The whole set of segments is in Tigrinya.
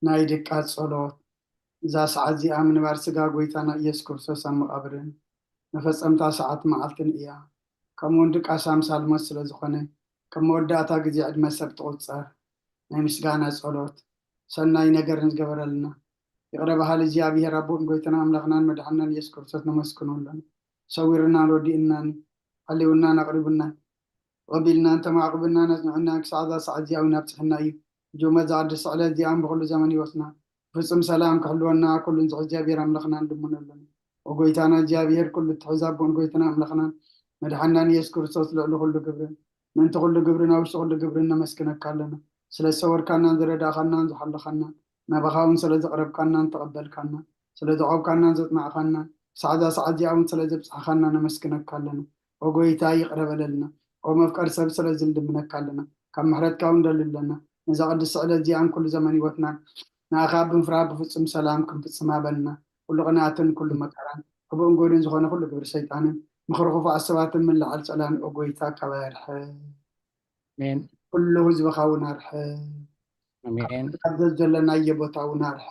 نايدك صلوات إذا ساعات زي آمن بارسقا قويتانا إيس كرسوس أم قبرن نفس أمتا ساعات معلتن إياه كمون دك أسام سالمس سلزخوني كموداتا قزي عد مسب تغلصار نمسقانا صلوات سناي نقر نزقبر لنا يقرب هالي زيابي ربو قويتنا أملغنان مدحنا إيس كرسوس نمسكنون لنا سويرنا ودينا حليونا نقربنا وبيلنا أنت ما قبلنا نسمعنا سعادة سعد زياو نبتحنا إيه جوما زعد السعودة زيان بكل زمن يوصنا فصم سلام كحلونا كل نزعج جابير أملخنا ندمنا لنا وقويتانا جابير كل التحزاب ونقويتنا أملخنا مدحنا يذكر صوت لعلو كل قبرنا من تقول قبرنا وش تقول قبرنا مسكنا كالنا سلا الصور كنا نزر داخلنا نزحل خنا ما بخاون سلا زقرب كنا نتقبل كنا سلا دعوب كنا نزت مع خنا سعادة سعد زياو سلا زبس خنا نمسكنا كالنا وقويتا يقرب لنا ومفكر سب سلازل دمنا كلنا كم محرت كون دللنا نزعد السعودة دي عن كل زمان وطنا ناخاب فراب بفصم سلام كم بتصما بلنا كل قناعة كل مكان أبو نقولين زخنا كل قبر شيطان مخرخ فعصبات من لعل سلام أقويتا كوارح آمين كل وزب خاونا رح آمين قدس جلنا يبوتاونا رح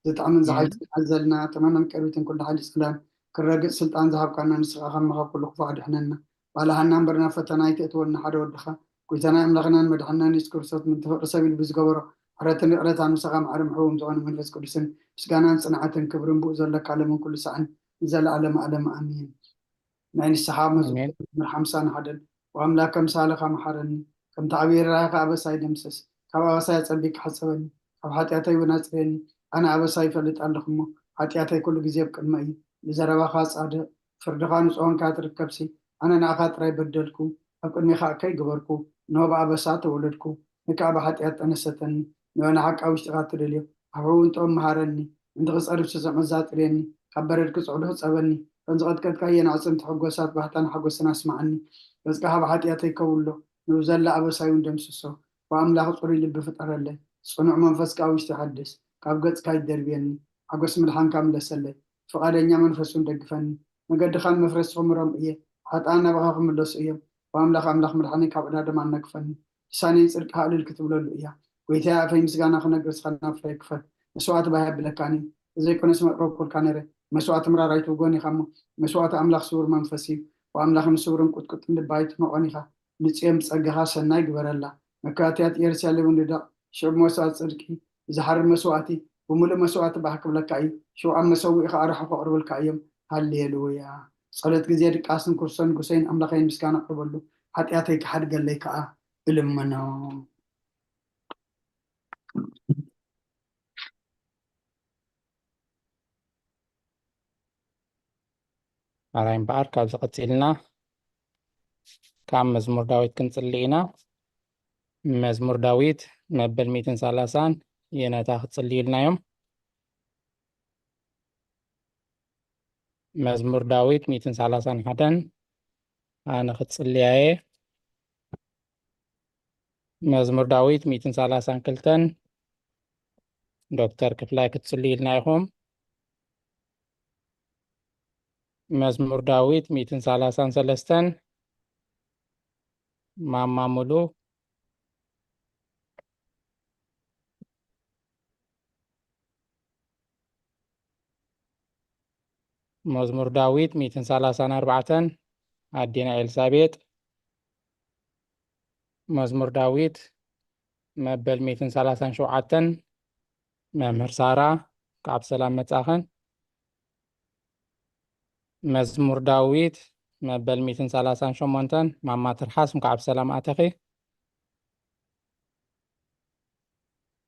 زتعمل زعيم عزلنا تماما كروتين كل حال سلام كرجع سلطان ذهب كنا نسخ خم مخا كل خفاء دحنا ولا هنام برنا فتنايت أتولنا حد ودخا كويتنا أملغنا مدحنا نذكر صوت من تفق سبيل بزجبرة حرتني قرأت عن مسقام عرم حوم زوان من فس كل سن سكانا صنعة كبرن بوزر لك على من كل سعن زل علم آمين نين السحاب مزبوط من حمسان حدل وأملاك مسالخ محرني كم تعبير رايق أبساي دمسس كم أبساي تصدق حسبني كم حتياتي وناسرني أنا أبساي فلت ألخمو حتياتي كل جزيب كلمي بزربا خاص عاد فردخان صون كاتر كبسي أنا ناخات راي بدلكو أكون مخا كي جبركو نوبا أبسات ولدكو نكابا حتيات أنا ستني نوانا حق أو اشتغات ريليو أبو أنتم مهارني أنت غص أرب سزع مزات ريني خبرتك صعوده صابني فنزقت كت كاين عصمت حقوسات بحتان حقوسنا اسمعني بس كهب حتياتي كولو نوزل لا أبساي وندمسسو وأملاح صوري لب فطر الله صنع منفس كاوش تحدث كابقت كاي دربيني حقوس ملحان كامل سلي فقادنيا منفسون دقفني مقد خان مفرس خمرم إيه حتى أنا بخاف من لس إيه وأملاح ملحاني كابنا دمان نقفني ساني صرق حال الكتب له إيه ويتها في مسجانا خنا قرص خنا فريق فت مسوات بهاب لكاني زي كنا سمع روكل كانيري مسوات مرا رايتو غوني خمو مسوات أملاح سور منفسي وأملاح مسورن كت نبايت مقانيها نتيم صقها سناي جبرلا مكاتيات يرسل وندا شب مسوات صدقي زحر مسواتي وملء مسوات بحكم لك أي شو عم مسوي أرح فقرب الكايم هالليلويا صلت جزيرة قاسم كرسون قسين أملاخين مسكان أقربلو حتى ياتيك حد قال لك إلمنا على إمبار كاب قتلنا كام مزمور داويد كنصلينا مزمور داويد مبل 230 ينتا خصلي لنا يوم مزمور داويد 231 أنا خصلي مزمور داويد 232 دكتور كفلاي كتصلي لنا يوم مزمور داويد 233 ماما مولو مزمور داويد 234 أدينا إلسابيت مزمور داويد مبل 237 ممهر سارة كعب سلام متاخن مزمور داويد مبل 238 ماما ترحاس كعب سلام أتخي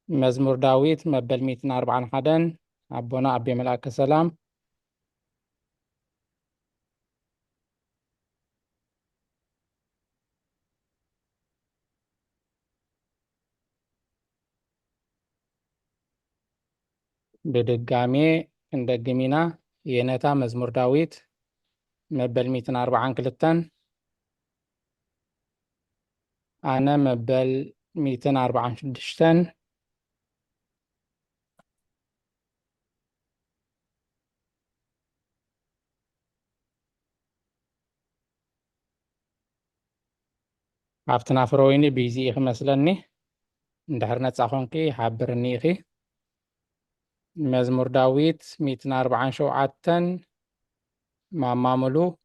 مزمور داويد مبل 241 أبونا أبي ملاك السلام بدقامي እንደግሚና የነታ መዝሙር ዳዊት መበል 242 ኣነ መበል 246 ኣብቲ ናፍሮ ወይኒ ቢዚ ኢኺ መስለኒ እንድሕር ነፃ ኮንኪ ሓብርኒ ኢኺ مزمور داويت 147 ماما ملو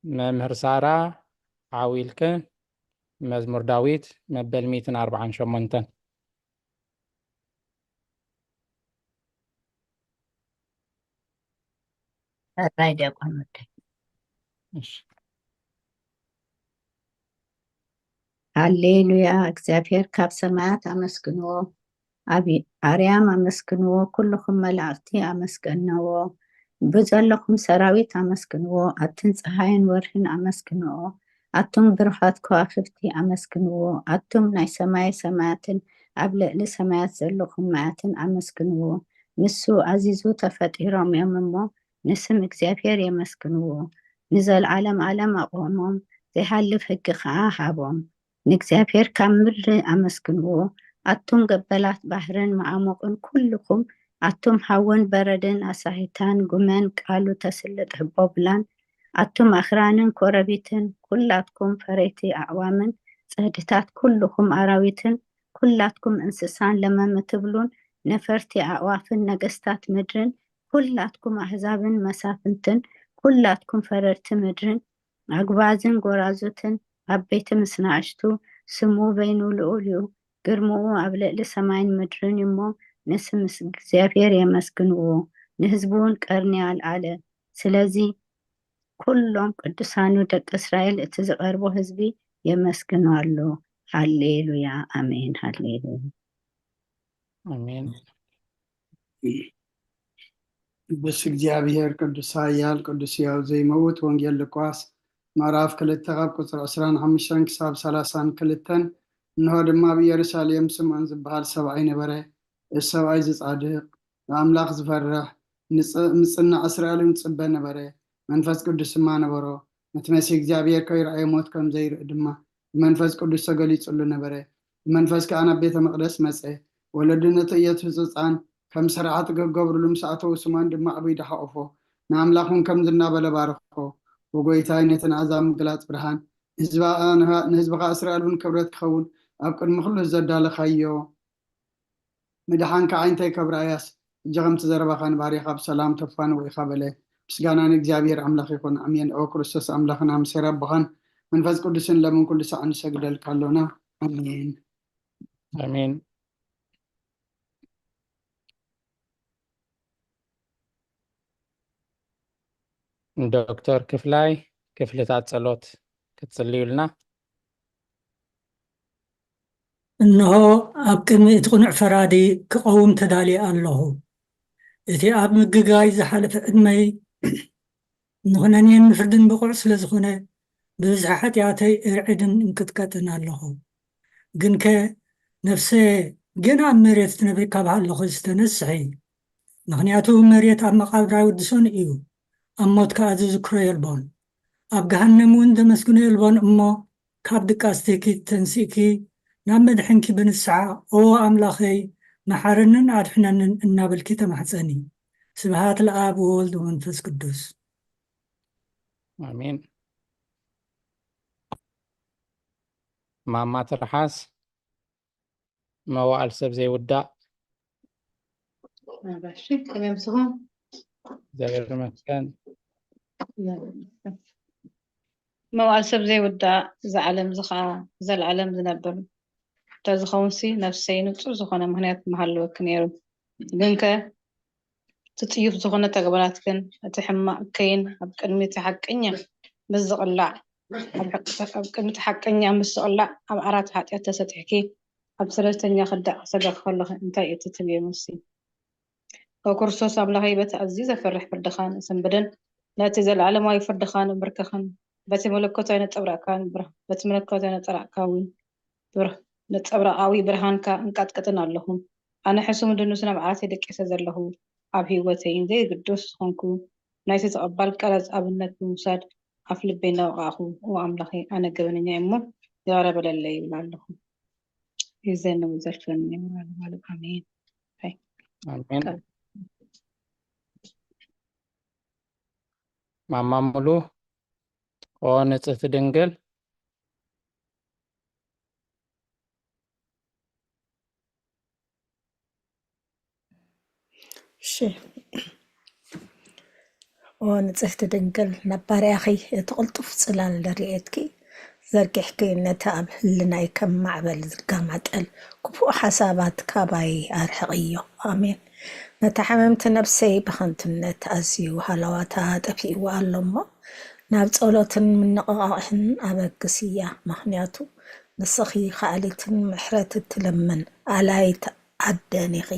ممهر سارة عاويلك مزمور داويت مبل 148 رايد يقول ሃሌሉያ እግዚአብሔር ካብ ሰማያት አመስግንዎ አርያም አመስግንዎ ኩልኩም መላእክቲ አመስግንዎ ብዘለኩም ሰራዊት አመስግንዎ አትን ፀሐይን ወርሕን አመስግንዎ አቶም ብርሃት ከዋክብቲ አመስግንዎ አቶም ናይ ሰማይ ሰማያትን ኣብ ልዕሊ ሰማያት ዘለኩም ማያትን አመስግንዎ ንሱ አዚዙ ተፈጢሮም እዮም እሞ ንስም እግዚአብሔር የመስግንዎ ንዘለዓለም ዓለም አቆሞም ዘይሃልፍ ሕጊ ከዓ ሃቦም ንእግዚአብሔር ካብ ምድሪ አመስግንዎ አቶም ገበላት ባህርን ማዕሞቅን ኩልኩም አቶም ሃወን በረድን አሳሂታን ጉመን ቃሉ ተስልጥ ህቦብላን አቶም አኽራንን ኮረቢትን ኩላትኩም ፈረይቲ አዕዋምን ፀህድታት ኩልኩም አራዊትን ኩላትኩም እንስሳን ለመም ትብሉን ነፈርቲ አዕዋፍን ነገስታት ምድርን ኩላትኩም አሕዛብን መሳፍንትን ኩላትኩም ፈረርቲ ምድርን አግባዝን ጎራዙትን ዓበይቲ ምስ ንኣሽቱ ስሙ በይኑ ልዑል እዩ ግርምኡ ኣብ ልዕሊ ሰማይን ምድርን እሞ ንስም እግዚኣብሔር የመስግንዎ ንህዝቡን ቀርኒ ኣልዓለ ስለዚ ኩሎም ቅዱሳኑ ደቂ እስራኤል እቲ ዝቐርቦ ህዝቢ የመስግኑ ኣሎ ሃሌሉያ አሜን ሃሌሉያ አሜን بس እግዚአብሔር ቅዱስ ኃያል ቅዱስ ሕያው ዘይመውት ወንጌል ሉቃስ ምዕራፍ 2 ካብ ቁፅሪ 25 ክሳብ 32 እንሆ ድማ ብኢየሩሳሌም ስምዖን ዝበሃል ሰብኣይ ነበረ እዚ ሰብኣይ ዝጻድቕ ንኣምላኽ ዝፈርሕ ምጽናዕ እስራኤልን ጽበ ነበረ መንፈስ ቅዱስ ድማ ነበሮ ነቲ መሲሕ እግዚአብሔር ከይረኣየ ሞት ከም ዘይርኢ ድማ መንፈስ ቅዱስ ተገሊጹሉ ነበረ መንፈስ ከዓ ናብ ቤተ መቅደስ መጽ ወለዱ ነቲ ኢየሱስ ህፃን ከም ስርዓት ክገብርሉ ምስ ኣተው ስምዖን ድማ ዓብይ ደሓቆፎ ንኣምላኹን ከም ዝናበለ ባርኮ ወጎይታይ ነትን ኣዛብ ምግላፅ ብርሃን ንህዝብኻ እስራኤል እውን ክብረት ክኸውን ኣብ ቅድሚ ኩሉ ዘዳለኻዮ ምድሓን ከዓ እንታይ ከብራያስ እጂ ከምቲ ዘረባኻ ንባሪኻ ብሰላም ተፋን ወኢኻ በለ ምስጋና ንእግዚአብሔር ኣምላኽ ይኹን ኣሜን ኦ ክርስቶስ ኣምላኽና ምስ ረብኻን መንፈስ ቅዱስን ለምን ኩሉ ሰዓት ንሰግደልካ ኣሎና ኣሜን አሜን ዶክተር ክፍላይ ክፍልታት ጸሎት ክትጽልዩልና እንሆ ኣብ ቅድሚ እቲ ቁኑዕ ፈራዲ ክቐውም ተዳልየ ኣለኹ እቲ ኣብ ምግጋይ ዝሓለፈ ዕድመይ ንኹነኔን ፍርድን ብቑዕ ስለ ዝኾነ ብብዝሒ ሓጢኣተይ እርዕድን እንቅጥቀጥን ኣለኹ ግን ከ ነፍሰ ገና ኣብ መሬት ትነብር ካብ ኣለኹ ዝተነስሐ ምክንያቱ መሬት ኣብ መቃብራ ይውድሶን እዩ ኣብ ሞት ከዓ ዝዝክሮ የልቦን ኣብ ገሃነም እውን ዘመስግኖ የልቦን እሞ ካብ ድቃስተይኪ ተንሲእኪ ናብ መድሕንኪ ብንስሓ ኦ ኣምላኸይ መሓርንን ኣድሕነንን እናበልኪ ተማሕፀኒ ስብሃት ለኣብ ወወልድ ወመንፈስ ቅዱስ አሜን ማማ ትርሓስ መዋዕል ሰብ ዘይውዳእ ባሽ ከመይ ምስኹም እግዚአብሔር ይመስገን መዋዕል ሰብ ዘይውዳእ ዝዓለም ዝኸዓ ዘለዓለም ዝነብር ተዝኸውንሲ ነፍሰይ ንጹህ ዝኾነ ምክንያት መሃለወክ ነይሩ ግን ከ ትጥዩፍ ዝኾነ ተግባራትክን እቲ ሕማቅ ከይን ኣብ ቅድሚት ሓቀኛ ምስ ዝቕላዕ ኣብ ቅድሚት ሓቀኛ ምስ ዝቕላዕ ኣብ ዓራት ሓጢኣት ተሰጢሕኪ ኣብ ሰለስተኛ ክዳእ ሰጋኽ ከለኹ እንታይ እቲ ትብየ መሲ او كرسوس أملاهي بيت عزيز فرح فردخان سنبدن لا تزال على ما يفردخان بركخان بس ملكوت أنا تبرع كان بره بس ملكوت أنا ترع كاوي بره نتبرع قوي برهان كا انقد كتنا لهم أنا حسوم دنو سنة بعاتي دك يسزر له أبي وتين ذي قدوس خنكو نايس تقبل كرز أبنك موساد حفل بينا وأخو وأملاهي أنا قبلني أمه يا رب الليل لعلهم يزين وزرفني وعلى آمين هاي አሜን ማማ ሙሉ ونጽሕቲ ድንግል ونጽሕቲ ድንግል ነባርያኺ እትቕልጡፍ ጽላል ደሪኤትኪ ዘርጊሕኪ ነቲ ኣብ ህልናይ ከም ማዕበል ዝጋማጠል ክፉእ ሓሳባት ካባይ ኣርሕቕዮ ኣሜን። ነታ ሓመምቲ ነፍሰይ ብኸንትነት ኣዝዩ ሃለዋታ ጠፊእዋ ኣሎ እሞ ናብ ጸሎትን ምንቕቓቕሕን ኣበግስ እያ። ምኽንያቱ ንስኺ ኻኣሊትን ምሕረት እትለምን ኣላይት ኣደን ኢኺ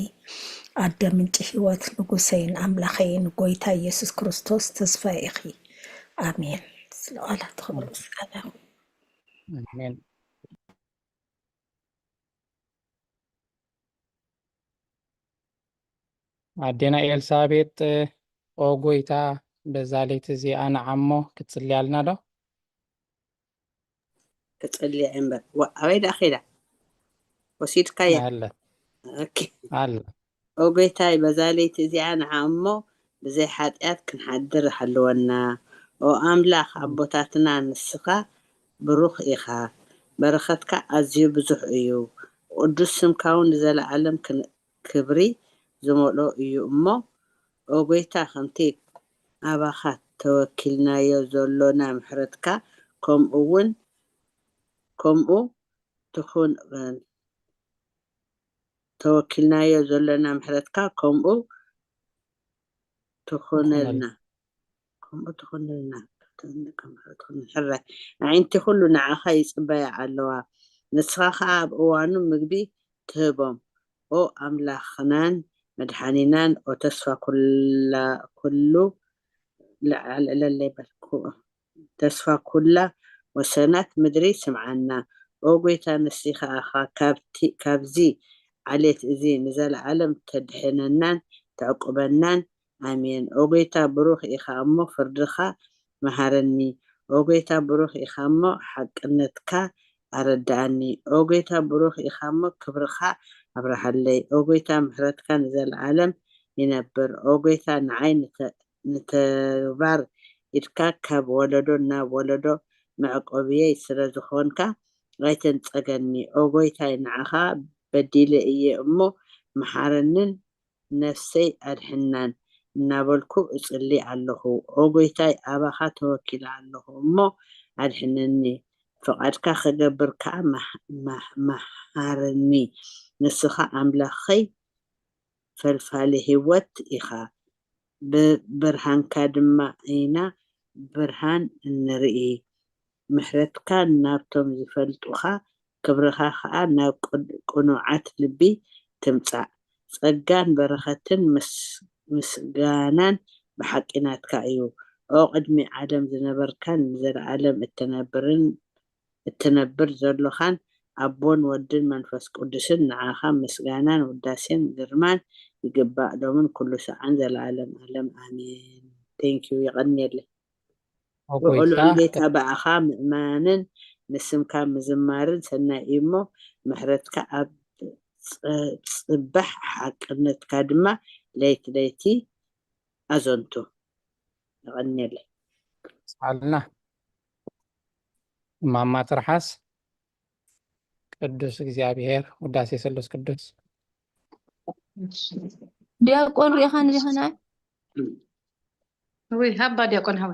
ኣደ ምንጪ ህይወት ንጉሰይን ኣምላኸይን ጎይታ ኢየሱስ ክርስቶስ ተስፋ ኢኺ ኣሜን። ስለቓላት ክብሪ ምስጋና ይኹን። አሜን። ኣዴና ኤልሳቤጥ ኦ ጎይታ በዛ ለይቲ እዚኣ ንዓሞ ክትጽልያልና ዶ? كتقلي عمر وأويد أخيرا وسيد كايا አለ أوكي አለ وقيتاي بزالي تزيان عمو بزي حاتيات كنحدر حلونا وأملاخ أبوتاتنا نسخة بروخ إيخا برختك أزيو بزح إيو ودسم كون زال عالم كبري زمولو إيو أمو وقيتا خنتيك أباخات توكلنا يزولونا محرتك كم تكون توكلنا يزولنا محرتك كم تكون لنا تكون حرة عين تخلو نعخا يصبايا علوا نسخاخا بأوانو مقبي تهبهم أو أملاخنان مدحانينان أو تسفى كله تسفى كله وسنات مدري سمعنا وقويتا نسيخا أخا كابزي عليت إذي نزال عالم تدحننان تعقبنان آمين وقويتا بروخ إخا أمو فردخا مهارني وقويتا بروخ إخا أمو حقنتكا أرداني وقويتا بروخ إخا أمو كبرخا أبرح اللي وقويتا محرتكا نزال عالم ينبر وقويتا نعين نتبار إدكا كاب ولدو ناب ولدو معقوبية يسرى زخونكا غايتن تساقني وقويتا نعخا بديل إيه أمو محارنن نفسي أرحنان نابلكو إصلي علىه وقويتا أباخا توكل علىه أمو أرحنني فقدكا خجبركا محارني نسخا أملاخي فالفالي هوت إخا برهان كادما إينا برهان النرئي محرتكا نابتم زفلتوخا كبرخا خا ناب قنوعات لبي تمتع صقان برختن مسقانان بحقيناتكا ايو او قدمي عدم زنبركان زر عالم التنبر زرلوخان أبون ودن منفس قدسن نعاخا مسقانان وداسين قرمان يقبع دومن كل ساعة زر العالم عالم آمين thank you يغني لي وقولوا عندي تابعها مؤمنا نسمكا مزمارن سنة إيمو محرتك أب صبح حقنتك دما ليتي أزنتو غني لي سألنا ماما ترحس ቅዱስ እግዚአብሔር ውዳሴ ስሉስ ቅዱስ ዲያቆን ሪኻን ሪኻና ወይ ሃባ ዲያቆን ሃባ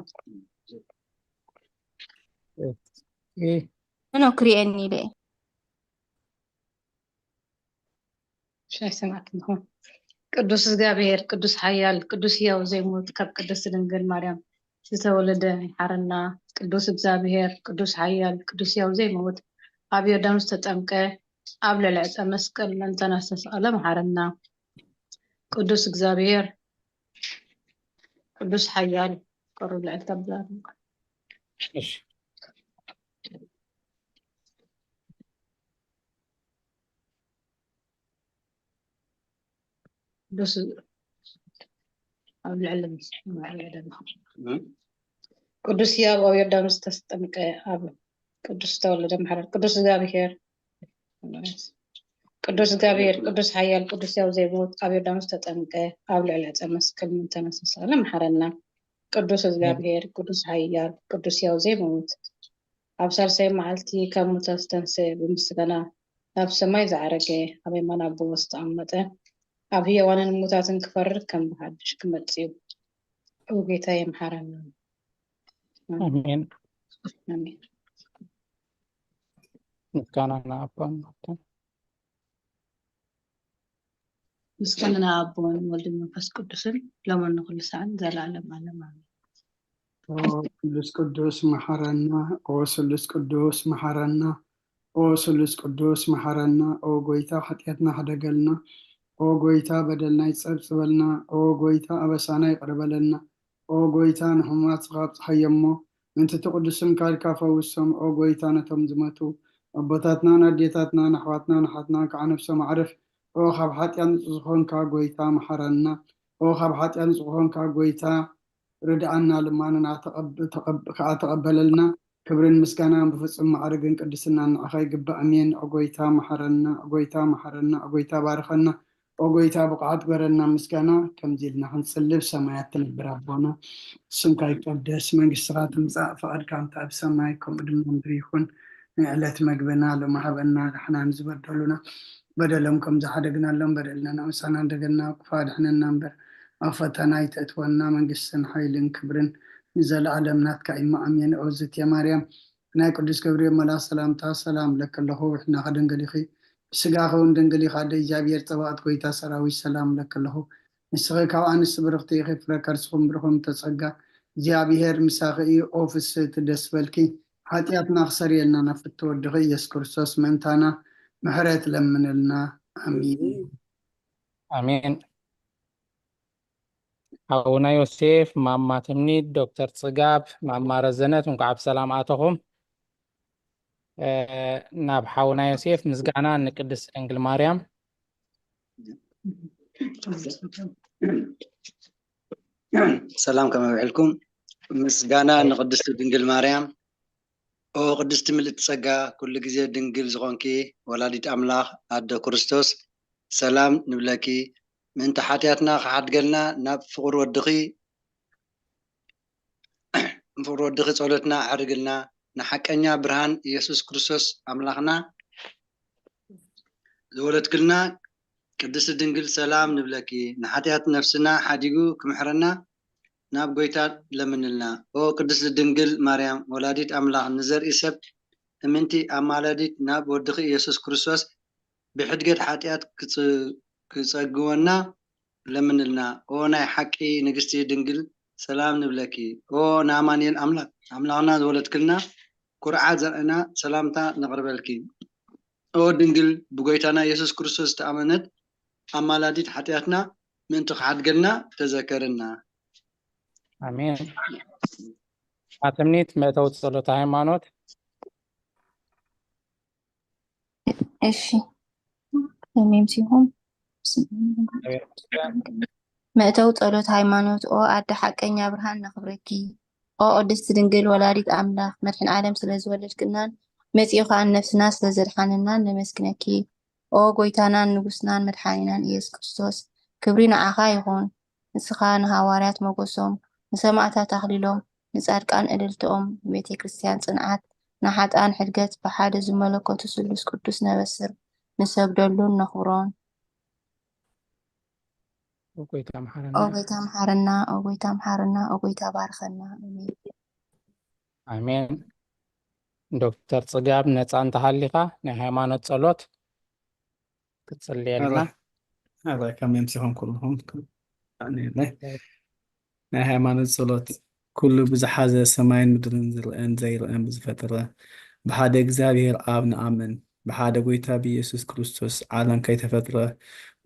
أنا كرياني ليه شاي سمعت هون ቅዱስ እግዚአብሔር ቅዱስ ኃያል ቅዱስ ሕያው ዘይሞት ካብ ቅድስት ድንግል ማርያም ዝተወለደ ይሓረና ቅዱስ እግዚአብሔር ቅዱስ ኃያል ቅዱስ ሕያው ዘይሞት ኣብ ዮርዳኖስ ተጠምቀ ኣብ ልዕሊ ዕፀ መስቀል እንተናስተሰቀለ መሓረና ቅዱስ እግዚአብሔር ቅዱስ ኃያል ቀሩ ልዕል ተብላር እሺ ቅዱስ ኣብ ልዕሊ ቅዱስ ሕያው ኣብ ዮርዳኖስ ተጠምቀ ኣብ ቅዱስ ተወለደ መሓረና ቅዱስ እግዚአብሔር ቅዱስ ኃያል ቅዱስ ሕያው ዘይሞት ኣብ ዮርዳኖስ ተጠምቀ ኣብ ልዕሊ ዕፀ መስቀል እንተናስተሰቀለ መሓረና ቅዱስ እግዚአብሔር ቅዱስ ኃያል ቅዱስ ሕያው ዘይመውት ኣብ ሳልሳይ መዓልቲ ካብ ሙታን ዝተንስአ ብምስጋና ናብ ሰማይ ዝዓረገ ኣብ የማነ ኣቦ ዝተቐመጠ ኣብ ህያዋንን ሙታትን ክፈርድ ከም ብሓድሽ ክመጽእ እዩ። ኦ ጌታ ይምሓረና። አሜን። አሜን። ምስጋና ለአብ ምስጋና አቦን ወልድን መንፈስ ቅዱስን ለመን ኩሉ ሰዓት ዘላለም ዓለም አሜን። ኦ ስሉስ ቅዱስ መሐረና፣ ኦ ስሉስ ቅዱስ መሐረና፣ ኦ ስሉስ ቅዱስ መሐረና። ኦ ጎይታ ኃጢአትና ሓደገልና፣ ኦ ጎይታ በደልና ይጸብጽበልና፣ ኦ ጎይታ አበሳና ይቅርበለና፣ ኦ ጎይታ ንሕማት ጽኻብጽሐየሞ ምንቲ ቅዱስም ካልካ ፈውሶም። ኦ ጎይታ ነቶም ዝመቱ ኣቦታትና ናዴታትና ናሕዋትና ናሓትና ከዓ ነፍሶም ዓርፍ። ኦ ካብ ሓጢአት ንጹህ ዝኾንካ ጎይታ መሐረና፣ ኦ ካብ ሓጢአት ንጹህ ዝኾንካ ጎይታ ርድአና ልማንና ከዓ ተቀበለልና። ክብርን ምስጋናን ብፍጹም ማዕርግን ቅድስና ንዓኻ ይግባእ። አሜን። ኦ ጎይታ መሐረና፣ ኦ ጎይታ መሐረና፣ ኦ ጎይታ ባርኸና፣ ኦ ጎይታ ብቕዓት ገረና ምስጋና። ከምዚ ኢልና ክንጽልብ ሰማያት ትነብር ኣቦና ስምካ ይቀደስ፣ መንግስትኻ ትምጻእ፣ ፈቃድካ እንታ ኣብ ሰማይ ከምኡ ድማ ምድሪ ይኹን። ንዕለት መግብና ሎሚ ሃበና፣ ንሕና ንዝበደሉና በደሎም ከም ዝሓደግናሎም በደልና ንእምሳና እንደገና ክፋድሕነና እምበር ኣብ ፈተና ይተእትወና። መንግስትን ሓይልን ክብርን ንዘለዓለም ናትካ ኢማ ኣሜን። ኦ እግዝእትየ ማርያም ናይ ቅዱስ ገብርኤል መልኣክ ሰላምታ ሰላም ለከ ኣለኹ። ውሕናኸ ድንግል ኢኺ ብስጋኸ እውን ድንግል ኢኻ። ደ እግዚኣብሔር ፀባኦት ጎይታ ሰራዊት ሰላም ለከ ኣለኹ። ንስኺ ካብ ኣንስቲ ብርኽቲ ኢኺ ፍረ ከርስኹም ብርኹም ተጸጋ እግዚኣብሔር ምሳኺ እዩ። ኦ ፍስሕቲ ደስ በልኪ ሓጢአትና ክሰርየልና ናፍቲ ወድኺ ኢየሱስ ክርስቶስ ምእንታና ምሕረት ለምንልና አሜን። አሜን። አቡነ ዮሴፍ፣ ማማ ትምኒት፣ ዶክተር ጽጋብ፣ ማማ ረዘነት እንኳዕ ብሰላም ኣተኹም። ናብ ሓውና ዮሴፍ ምስጋና ንቅድስት ድንግል ማርያም። ሰላም ከመይ ውዕልኩም። ምስጋና ንቅድስቲ ድንግል ማርያም። ኦ ቅድስቲ ምልእቲ ጸጋ ኩሉ ግዜ ድንግል ዝኾንኪ ወላዲት ኣምላኽ ኣደ ክርስቶስ ሰላም ንብለኪ። ምእንቲ ሓጢአትና ክሓድገልና ናብ ፍቅሪ ወድኺ ጸሎትና ኣሕርግልና። ንሓቀኛ ብርሃን ኢየሱስ ክርስቶስ ኣምላኽና ዝወለድክልና ቅድስቲ ድንግል ሰላም ንብለኪ። ንሓጢአት ነፍስና ሓዲጉ ክምሕረና ናብ ጎይታ ለምንልና። ኦ ቅድስቲ ድንግል ማርያም ወላዲት ኣምላኽ ንዘርኢ ሰብ እምንቲ ኣማላዲት ናብ ወድኺ ኢየሱስ ክርስቶስ ብሕድገት ሓጢአት ክጸግወና ለምንልና። ኦ ናይ ሓቂ ንግስቲ ድንግል ሰላም ንብለኪ። ኦ ንኣማንኤል ኣምላኽና ዝወለድክልና ኩርዓት ዘርእና ሰላምታ ነቕርበልኪ። ኦ ድንግል ብጎይታና ኢየሱስ ክርስቶስ ዝተኣመነት ኣማላዲት ሓጢአትና ምእንቲ ክሓድገልና ተዘከርና። አሜን። አትምኒት መተው ጸሎተ ሃይማኖት። እሺ እኔም ሲሆን መእተው ጸሎት ሃይማኖት። ኦ ኣደ ሓቀኛ ብርሃን ነኽብረኪ። ኦ ቅድስቲ ድንግል ወላዲት ኣምላኽ መድሕን ዓለም ስለዝወለድክናን መጺኻ ነፍስና ስለዘድሓንናን ነመስግነኪ። ኦ ጎይታናን ንጉስናን መድሓኒናን ኢየሱስ ክርስቶስ ክብሪ ንዓኻ ይኹን። ንስኻ ንሃዋርያት ሞገሶም ንሰማዕታት ኣኽሊሎም ንጻድቃን እድልትኦም ቤተ ክርስቲያን ጽንዓት ንሓጣን ሕድገት ብሓደ ዝመለከቱ ስሉስ ቅዱስ ነበስር ንሰግደሉን ነኽብሮን። ኦ ጎይታ መሐረና፣ ኦ ጎይታ መሐረና፣ ኦ ጎይታ መሐረና፣ ኦ ጎይታ ባርኸና። አሜን። አሜን። ዶክተር ጽጋብ ነፃ እንተሃሊኻ ናይ ሃይማኖት ጸሎት ክትጽልየልና። الله كمان سيهم كلهم ናይ ሃይማኖት ጸሎት ኩሉ ብዝሓዘ ሰማይን ምድርን ዝርአን ዘይርአን ብዝፈጠረ ብሓደ እግዚኣብሔር ኣብ ንኣምን ብሓደ ጎይታ ብኢየሱስ ክርስቶስ ዓለም ከይተፈጥረ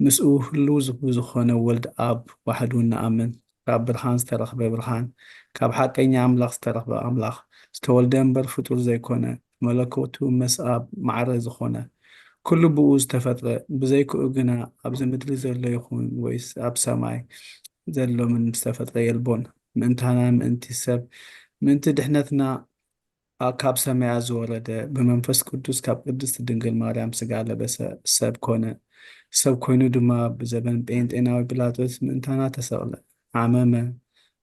ምስኡ ህልው ዝኾነ ወልድ ኣብ ዋሕዱ ንኣምን ካብ ብርሃን ዝተረኽበ ብርሃን ካብ ሓቀኛ ኣምላኽ ዝተረኽበ ኣምላኽ ዝተወልደ እምበር ፍጡር ዘይኮነ መለኮቱ መስኣብ ማዕረ ዝኾነ ኩሉ ብኡ ዝተፈጥረ ብዘይክኡ ግና ኣብዚ ምድሪ ዘሎ ይኹን ወይስ ኣብ ሰማይ ዘሎ ምን ዝተፈጥረ የልቦን። ምእንታና ምእንቲ ሰብ ምእንቲ ድሕነትና ካብ ሰማያ ዝወረደ ብመንፈስ ቅዱስ ካብ ቅድስቲ ድንግል ማርያም ስጋ ለበሰ ሰብ ኮነ። ሰብ ኮይኑ ድማ ብዘበን ጴንጤናዊ ጲላጦስ ምእንታና ተሰቕለ፣ ዓመመ፣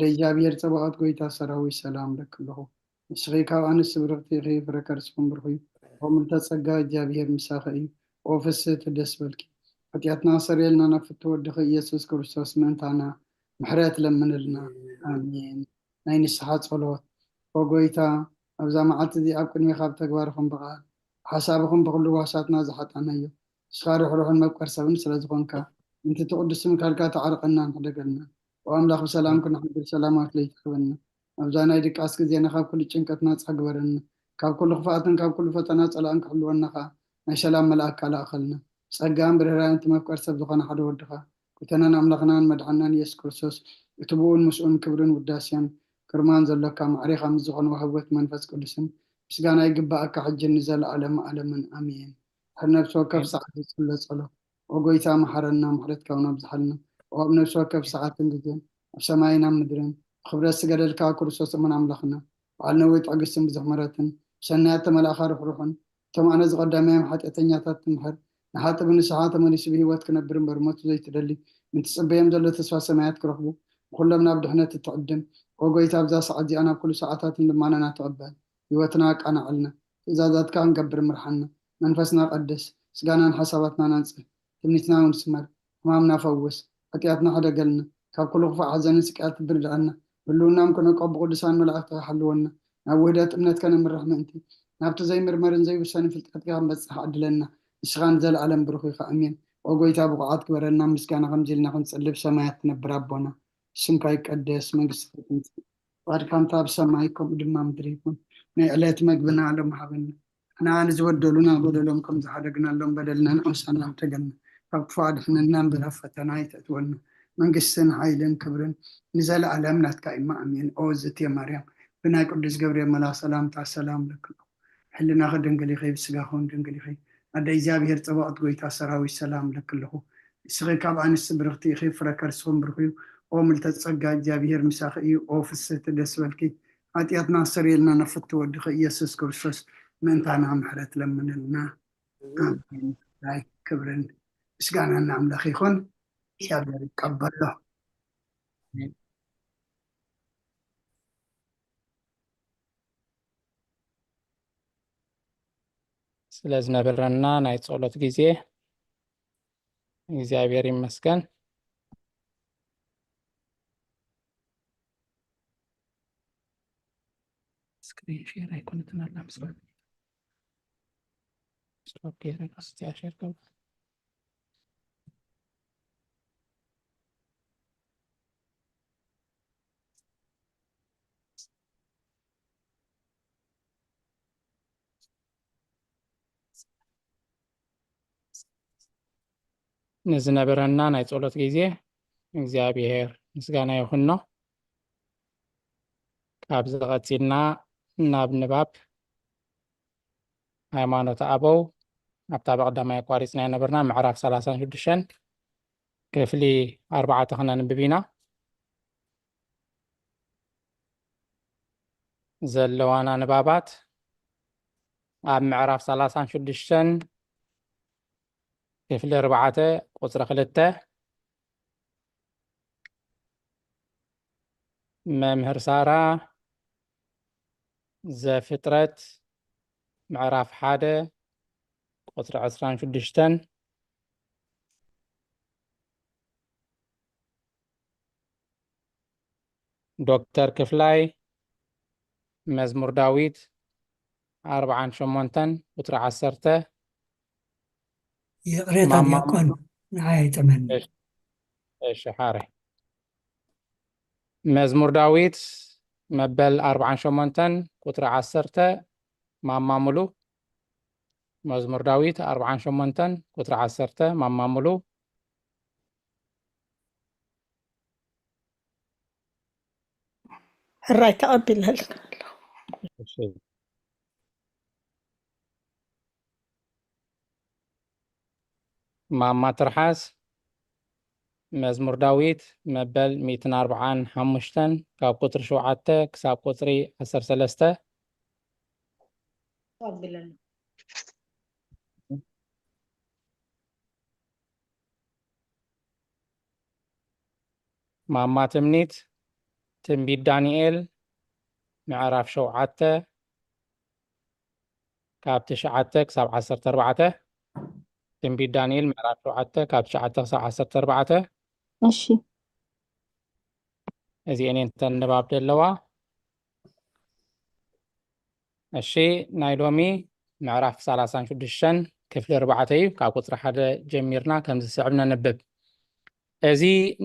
ደጃብሔር ፀባዖት ጎይታ ሰራዊት ሰላም ለክለኹ ንስኺ ካብ ኣንስ ብርክቲ ኢኺ ፍረ ከርስኩም ብርኺ ከምልተ ፀጋ እግዚኣብሔር ምሳኺ እዩ ኦ ፍስሕቲ ደስ በልኪ ሓጢኣትና ሰሪየልና ናፍቲ ወድኺ ኢየሱስ ክርስቶስ ምእንታና ምሕረት ለምንልና ኣሜን ናይ ንስሓ ጸሎት ኦ ጎይታ ኣብዛ መዓልቲ እዚ ኣብ ቅድሚኻ ብተግባርኹም ብቓል ሓሳብኹም ብኩሉ ዋሳትና ዝሓጣና እዩ ንስኻ ርሕሩሕን መብቀር ሰብን ስለ ዝኾንካ እንቲ ትቅዱስ ምካልካ ተዓርቀና ንሕደገልና وأملاخ بسلام كنا حمد السلامات لي تخبرنا أبزانا يدك أسك زينا خاب كل جنكت ناس أكبرنا كاب كل خفاتن كاب كل فتنات على أنك حلونا خا ما سلام ملاك على أخلنا سأجام برهان أنت ما فكر سب دخنا حد ودخا كتنا نملخنا مدحنا يسوع كريستوس يتبون مسؤول كبرن وداسيان كرمان زلك معريخ عم زخن وهوت منفس قدسن بس جانا يجبأ كحج النزال على من أمين حنا بسوا كف ساعة صلى صلاة وقويتا محرنا محرت كونا بزحلنا وابنفسه كيف ساعات نجدين سماينا مدرين خبرت سجل الكا كرسوس من أملاخنا وعلنا ويت عقسم بزحمراتن سنات ملاخر روحن ثم أنا قدامي حتى تنياتات تمهر نحات بن ساعات من يسبه وقت كنبرم برمت زي تدلي من تسبيهم دل تسوى سمايات كرهبو وكلنا بنبدا هنا تتقدم وقويت أبزا ساعات دي أنا كل ساعات لما أنا نتقبل يوتناك أنا علنا إذا ذات كان قبر مرحنا منفسنا قدس سجانا حساباتنا ننسى تمنيتنا ونسمر همامنا فوس حتياتنا حدا قلنا كاب كل خفا حزن سكات برد عنا بلونا ممكن نقاب قدسان ملاك حلونا نودات امنت كان من رحمة انتي نابت زي مرمرن زي وسان في التقام بس حد لنا اشغان زل علم بروخي امين وقويتا بقعات كبرنا مسكانا غمجلنا خنصلب سمايات نبرابونا سمكا يقدس مقصد وعد كان تاب سمايكم دما مدريكم نعلات مقبنا على محبنا انا نزودلونا قولوا كم زحدقنا لهم بدلنا نقصنا تقلنا فقفاد احنا ننام بلفة نايت اتولنا من قسن حيلن كبرن نزل علمنا تكايما امين اوزت يا مريم بنا قدس جبريل ملا سلام تاع سلام لك حلنا غدن قلي خيب سغاخون دنقلي خيب ادا ايزابير صباط قويتا سراوي سلام لك له سغي كاب عن السبرختي خيب فركر سوم برخيو او ملتصقا ايزابير مساخي او فست دسبلكي عطياتنا سريلنا نفت ودخ يسوع كريستوس من تانا محرت لمننا امين لاي كبرن مسكانا نعم لخيخون يقدر يتقبل له ስለዝነበረና ናይ ጸሎት ጊዜ እግዚአብሔር ይመስገን። ስክሪን ሼር አይኮንትን አላምስል ስቶፕ ጌረን አስቲያ ሼር ገባ ንዝነበረና ናይ ጸሎት ጊዜ እግዚአብሔር ምስጋና ይሁን ነው። ካብ ዝቐፂልና ናብ ንባብ ሃይማኖት አበው ኣብታ በቀዳማይ ኣቋሪፅና ነበርና ምዕራፍ 36 ክፍሊ 4 ክነንብብ ኢና ዘለዋና ንባባት ኣብ ምዕራፍ 36 ክፍሊ 4 ቁፅሪ 2 መምህር ሳራ ዘፍጥረት ምዕራፍ 1 ቁፅሪ 26 ዶክተር ክፍላይ መዝሙር ዳዊት 48 ቁፅሪ 10 يقريت يكون نهاية تمن ايش حاري مزمور داويت مبل 48 ቁጥሪ 10 ማማሙሉ መዝሙር ዳዊት 48 ቁጥሪ 10 ማማሙሉ الراي تقبل هلك ማማ ትርሓስ መዝሙር ዳዊት መበል 145 ካብ ቁጥሪ 7 ክሳብ ቁጥሪ 13 تقبل ማማ ትምኒት ትንቢት ዳንኤል ምዕራፍ 7 ካብ 9 ክሳብ 14 ትንቢት ዳንኤል ምዕራፍ 7 ካብ 9 ክሳብ 14 እሺ እዚአን ተንባብ ደለዋ እሺ ናይ ሎሚ ምዕራፍ 36 ክፍሊ 4 እዩ ካብ ቁፅሪ 1 ጀሚርና ከም ዝስዕብ ነንብብ እዚ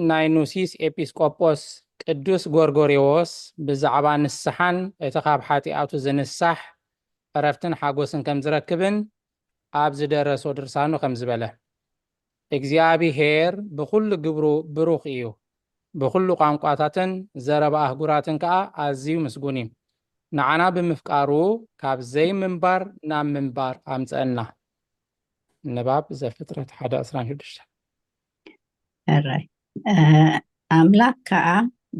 ናይ ኑሲስ ኤጲስቆጶስ ቅዱስ ጎርጎርዮስ ብዛዕባ ንስሓን እቲ ካብ ሓጢኣቱ ዝንሳሕ ዕረፍትን ሓጎስን ከም ዝረክብን ኣብ ዝደረሶ ድርሳኑ ከም ዝበለ እግዚአብሔር ብኩሉ ግብሩ ብሩኽ እዩ ብኩሉ ቋንቋታትን ዘረባ ኣህጉራትን ከዓ ኣዝዩ ምስጉን እዩ ንዓና ብምፍቃሩ ካብ ዘይምንባር ናብ ምንባር ኣምፀአና ንባብ ዘፍጥረት 1:26 ኣራይ ኣምላክ ከዓ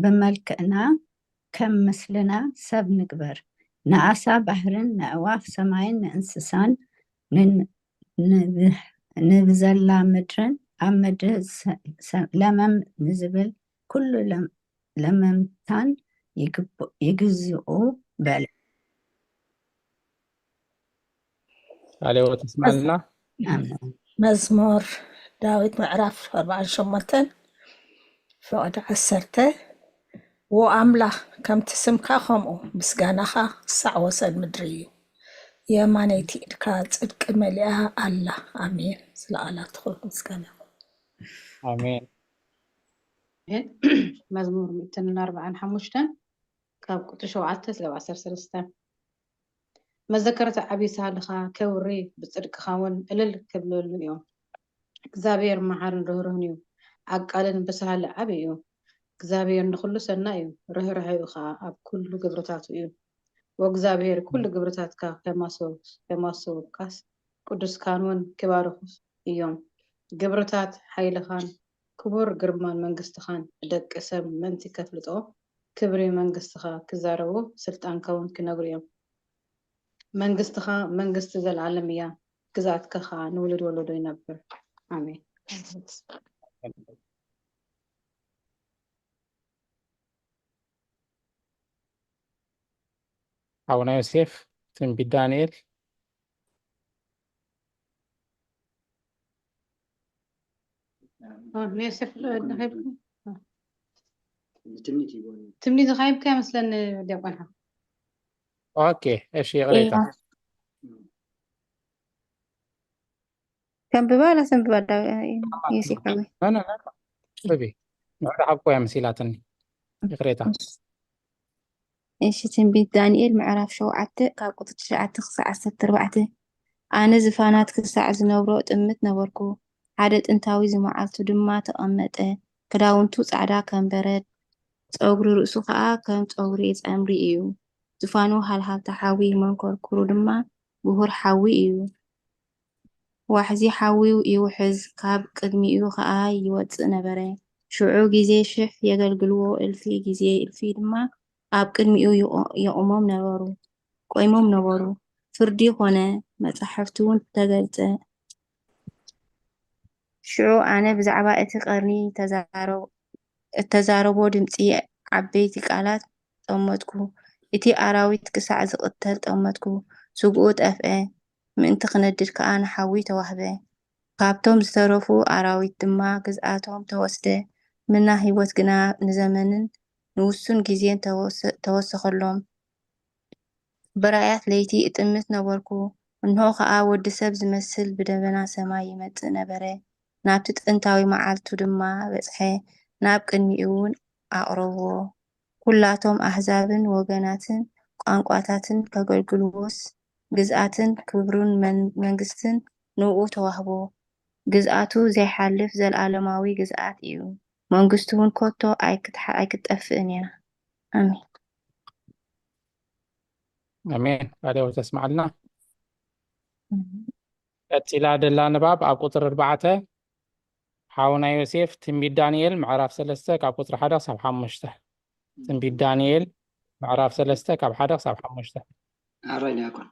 ብመልክዕና ከም ምስልና ሰብ ንግበር ንኣሳ ባሕርን ንኣዕዋፍ ሰማይን ንእንስሳን ንብዘላ ምድርን ኣብ ምድሪ ለመም ንዝብል ኩሉ ለመምታን ይግዝኡ በለ عليه تسمعنا መዝሙር ዳዊት ምዕራፍ 48 ፍቅዲ 10 ወኣምላኽ ከምቲ ስምካ ከምኡ ምስጋናኻ ክሳዕ ወሰን ምድሪ እዩ የማነይቲ ኢድካ ጽድቂ መሊኣ ኣላ ኣሜን ስለኣላት ትኽእል ምስጋና آمين መዝሙር 145 ካብ ቁጥሪ 7 ክሳብ 13 መዘከርታ ዓብይ ሳልኻ ከውሪ ብጽድቅኻ እውን እልል ክብለሉ እዮም እግዚአብሔር መሓርን ርህሩህን እዩ ዓቃልን ብሳህሊ ዓብይ እዩ እግዚአብሔር ንኩሉ ሰናይ እዩ ርህራሄኡ ከዓ ኣብ ኩሉ ግብርታቱ እዩ ወእግዚአብሔር ኩሉ ግብርታትካ ከማሰውካስ ቅዱስካን እውን ክባርኹስ እዮም ግብርታት ሓይልኻን ክቡር ግርማን መንግስትኻን ደቂ ሰብ መንቲ ከፍልጦ ክብሪ መንግስትኻ ክዛረቡ ስልጣንካ እውን ክነግሩ እዮም መንግስትኻ መንግስቲ ዘለዓለም እያ ግዛትካ ከዓ ንውልድ ወለዶ ይነብር አሜን አቡነ ዮሴፍ ትንቢት ዳንኤል ዮሴፍ ትምኒት ዝኻይብካ ይመስለኒ ዲያቆንሓ اوكي ايش قريتها كم ببالا سن ببالا يوسف قوي انا ببي معرفة يا مسيلاتني قريتها ايش تنبيت دانيال معرف شو عدت كاب قطة شعت تخصع 14 أنا زفانات كساع زنبرو تمت نبركو عدد انتاوي زمعالتو دما تقمت كداونتو صعدا كم برد تصغري رؤسو خا كم تصغري أمري إيو زفانو هالهال تحاوي منكر كرو دما بهور حاوي إيو واحزي حاوي يوحز كاب قدمي إيو خا يوص نبره شعو جيزي شح يقلقلو الفي جيزي الفي دما أب قدمي إيو يقومم نبرو قويمم نبرو فردي هنا مصحفتون تقلت شعو أنا بزعبا اتقرني تزاربو دمتي عبيتي قالات طمتكو إتي أراويت كساع زقتل طمتكو سقوط أفئة من تخندد كأنا حاوي توهبه كابتوم زترفو أراويت دما قزقاتهم توسده منا هيوت قنا نزمنن نوسون جيزين توسخلهم برايات ليتي اتمت نبركو انهو خا ود سب زمسل بدبنا سماي يمጽ ነበረ ናብቲ ጥንታዊ መዓልቱ ድማ በጽሐ ናብ ቅድሚኡን ኣቕረቦ ኩላቶም ኣሕዛብን ወገናትን ቋንቋታትን ከገልግልዎስ ግዝኣትን ክብሩን መንግስትን ንኡ ተዋህቦ ግዝኣቱ ዘይሓልፍ ዘለዓለማዊ ግዝኣት እዩ መንግስቱ እውን ኮቶ ኣይክጠፍእን እያ ኣሜን امين بعده تسمع لنا اتلا دلا نباب اب قطر 4 حاونا يوسف تنبيت دانيال معرف 3 كاب قطر 1 صف 5 تنبيت دانيال معرف 3 كاب 1 صف 5 عرينا يكون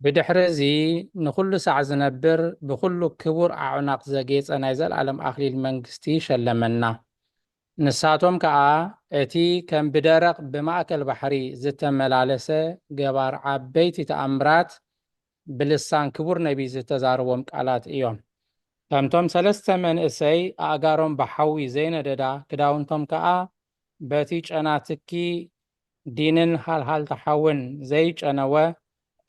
بدحرزي نخل ساعة زنبر بخل كبر أعناق زجيت أنا يزال علم أخلي المنجستي شلمنا ንሳቶም ከዓ እቲ ከም ብደረቕ ብማእከል ባሕሪ ዝተመላለሰ ገባር ዓበይቲ ተኣምራት ብልሳን ክቡር ነቢ ዝተዛረቦም ቃላት እዮም። ከምቶም 3 መንእሰይ ኣእጋሮም ብሓዊ ዘይነደዳ ክዳውንቶም ከዓ በቲ ጨና ትኪ ዲንን ሃልሃል ተሓውን ዘይጨነወ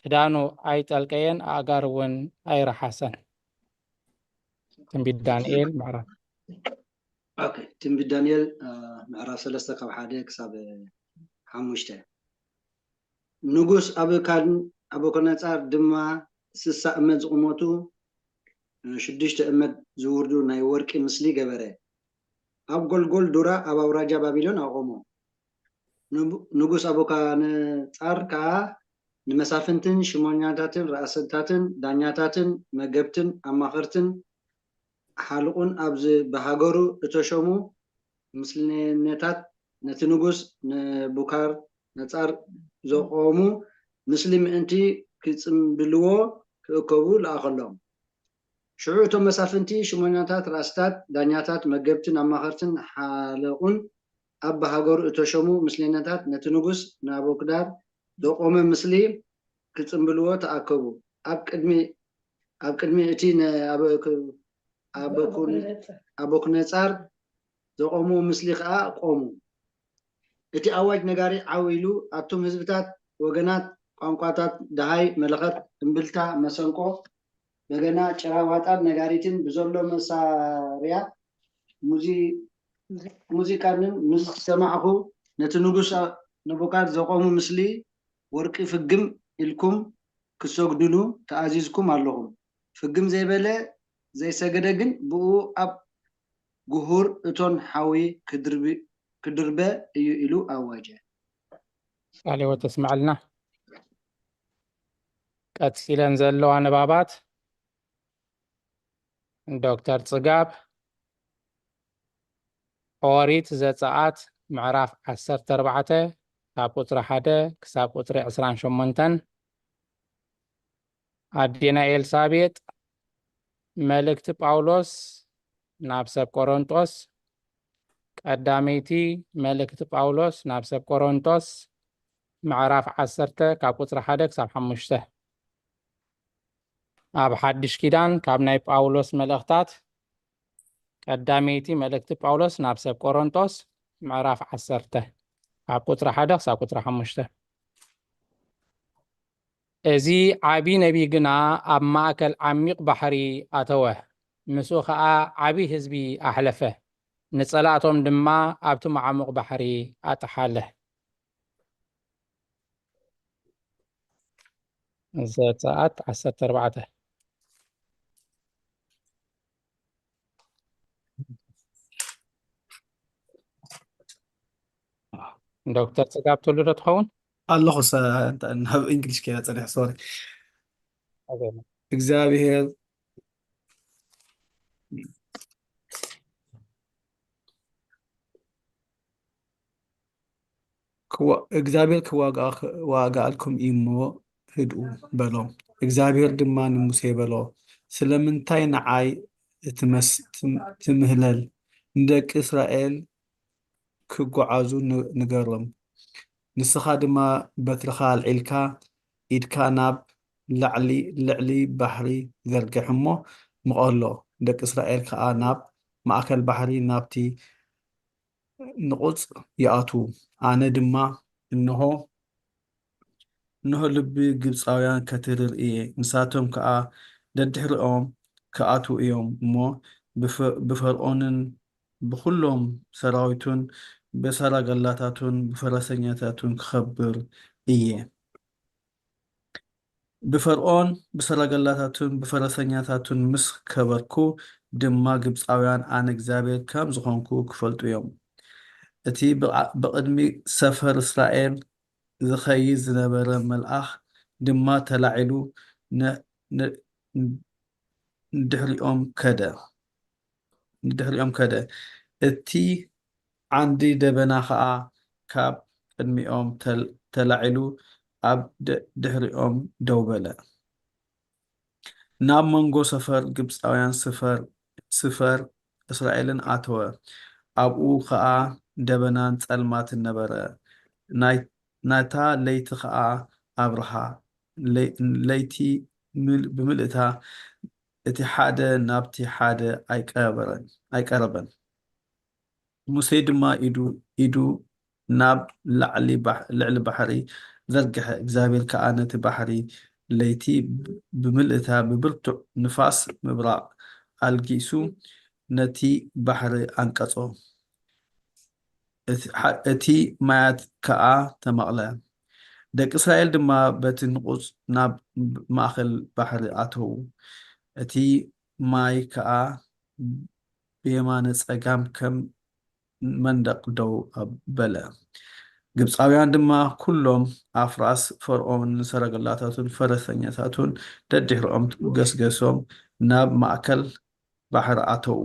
ክዳኑ ኣይጠልቀየን ኣእጋር እውን ኣይረሓሰን። ትንቢት ዳንኤል ምዕራፍ ትንቢት ዳንኤል ምዕራፍ 3 ካብ 1 ክሳብ 5 ንጉስ አቡከነፃር ድማ 60 እመት ዝቁመቱ 6 እመት ዝውርዱ ናይ ወርቂ ምስሊ ገበረ ኣብ ጎልጎል ዱራ ኣብ ኣውራጃ ባቢሎን ኣቆሞ ንጉስ አቡከነፃር ከዓ ንመሳፍንትን ሽሞኛታትን ራእሰታትን ዳኛታትን መገብትን ኣማኸርትን ሓልቁን ኣብዚ በሃገሩ እተሾሙ ምስልነታት ነቲ ንጉስ ነቡከደነፃር ዘቆሙ ምስሊ ምእንቲ ክፅምብልዎ ክእከቡ ለኣኸሎም ሽዑ እቶም መሳፍንቲ ሽሞኛታት ራእስታት ዳኛታት መገብትን ኣማኸርትን ሓልቁን ኣብ በሃገሩ እተሾሙ ምስልነታት ነቲ ንጉስ ናቡከደነፃር ዘቆመ ምስሊ ክፅምብልዎ ተኣከቡ ኣብ ቅድሚ እቲ አቡከነፃር ዘቆሙ ምስሊ ከዓ ቆሙ እቲ ኣዋጅ ነጋሪ ዓዊሉ ኣቶም ህዝብታት ወገናት ቋንቋታት ደሃይ መለኸት እምብልታ መሰንቆ በገና ጭራ ዋጣን ነጋሪትን ብዘሎ መሳርያ ሙዚቃንን ምስ ሰማዕኹ ነቲ ንጉስ ናቡከደነፃር ዘቆሙ ምስሊ ወርቂ ፍግም ኢልኩም ክሰግድሉ ተኣዚዝኩም ኣለኹም ፍግም ዘይበለ ዘይሰገደ ግን ብኡ ኣብ ጉሁር እቶን ሓዊ ክድርበ እዩ ኢሉ ኣዋጀ። ቃልዎ ተስማዕልና ቀፂለን ዘለዋ ንባባት ዶክተር ጽጋብ ኦሪት ዘፀአት ምዕራፍ 14 ካብ ቁፅሪ 1 ክሳብ ቁፅሪ 28 ኣዴና ኤልሳቤጥ መልእክቲ ጳውሎስ ናብ ሰብ ቆሮንጦስ ቀዳመይቲ መልእክቲ ጳውሎስ ናብ ሰብ ቆሮንጦስ ምዕራፍ 10 ካብ ቁፅሪ 1 ክሳብ 5 ኣብ ሓድሽ ኪዳን ካብ ናይ ጳውሎስ መልእክታት ቀዳመይቲ መልእክቲ ጳውሎስ ናብ ሰብ ቆሮንጦስ ምዕራፍ 10 ካብ ቁፅሪ 1 ክሳብ ቁፅሪ 5 እዚ ዓቢ ነቢ ግና ኣብ ማእከል ዓሚቕ ባሕሪ ኣተወ ምስኡ ከዓ ዓቢ ህዝቢ ኣሕለፈ ንጸላእቶም ድማ ኣብቲ ማዕሙቕ ባሕሪ ኣጥሓለ ዘፀአት 14 ዶክተር ጽጋብ ትብሉ ዶ ትኸውን ኣለኹ ናብ እንግሊሽ ከያ ፀኒሕ ሶሪ እግዚአብሔር ክዋጋኣልኩም እዩ እሞ ህድኡ በሎም እግዚአብሔር ድማ ንሙሴ በሎ ስለምንታይ ንዓይ ትምህለል ንደቂ እስራኤል ክጓዓዙ ንገሮም ንስኻ ድማ በትርኻ ኣልዒልካ ኢድካ ናብ ልዕሊ ባሕሪ ዘርግሕ እሞ ምቐሎ ደቂ እስራኤል ከዓ ናብ ማእከል ባሕሪ ናብቲ ንቁፅ ይኣትዉ ኣነ ድማ እንሆ ልቢ ግብፃውያን ከትርር እየ ንሳቶም ከዓ ደድሕሪኦም ክኣትዉ እዮም እሞ ብፈርዖንን ብኩሎም ሰራዊቱን በሰረገላታቱን ብፈረሰኛታቱን ክኸብር እየ ብፈርዖን ብሰረገላታቱን ብፈረሰኛታቱን ምስ ከበርኩ ድማ ግብፃውያን ኣነ እግዚአብሔር ከም ዝኾንኩ ክፈልጡ እዮም እቲ ብቅድሚ ሰፈር እስራኤል ዝኸይድ ዝነበረ መልኣኽ ድማ ተላዒሉ ንድሕሪኦም ከደ እቲ ዓንዲ ደበና ከዓ ካብ ቅድሚኦም ተላዒሉ ኣብ ድሕሪኦም ደው በለ ናብ መንጎ ሰፈር ግብፃውያን ስፈር እስራኤልን ኣተወ ኣብኡ ከዓ ደበናን ጸልማትን ነበረ ናታ ለይቲ ከዓ ኣብርሃ ለይቲ ብምልእታ እቲ ሓደ ናብቲ ሓደ ኣይቀረበን ሙሴ ድማ ኢዱ ናብ ልዕሊ ባሕሪ ዘርግሐ እግዚአብሔር ከዓ ነቲ ባሕሪ ለይቲ ብምልእታ ብብርቱዕ ንፋስ ምብራቕ ኣልጊሱ ነቲ ባሕሪ ኣንቀጾ እቲ ማያት ከዓ ተመቕለ ደቂ እስራኤል ድማ በቲ ንቑፅ ናብ ማእኸል ባሕሪ ኣተዉ እቲ ማይ ከዓ ብየማነ ጸጋም ከም መንደቕ ደው ኣበለ ግብፃውያን ድማ ኩሎም ኣፍራስ ፈርዖን ሰረገላታቱን ፈረሰኛታቱን ደድሕሮኦም ገስገሶም ናብ ማእከል ባሕሪ ኣተዉ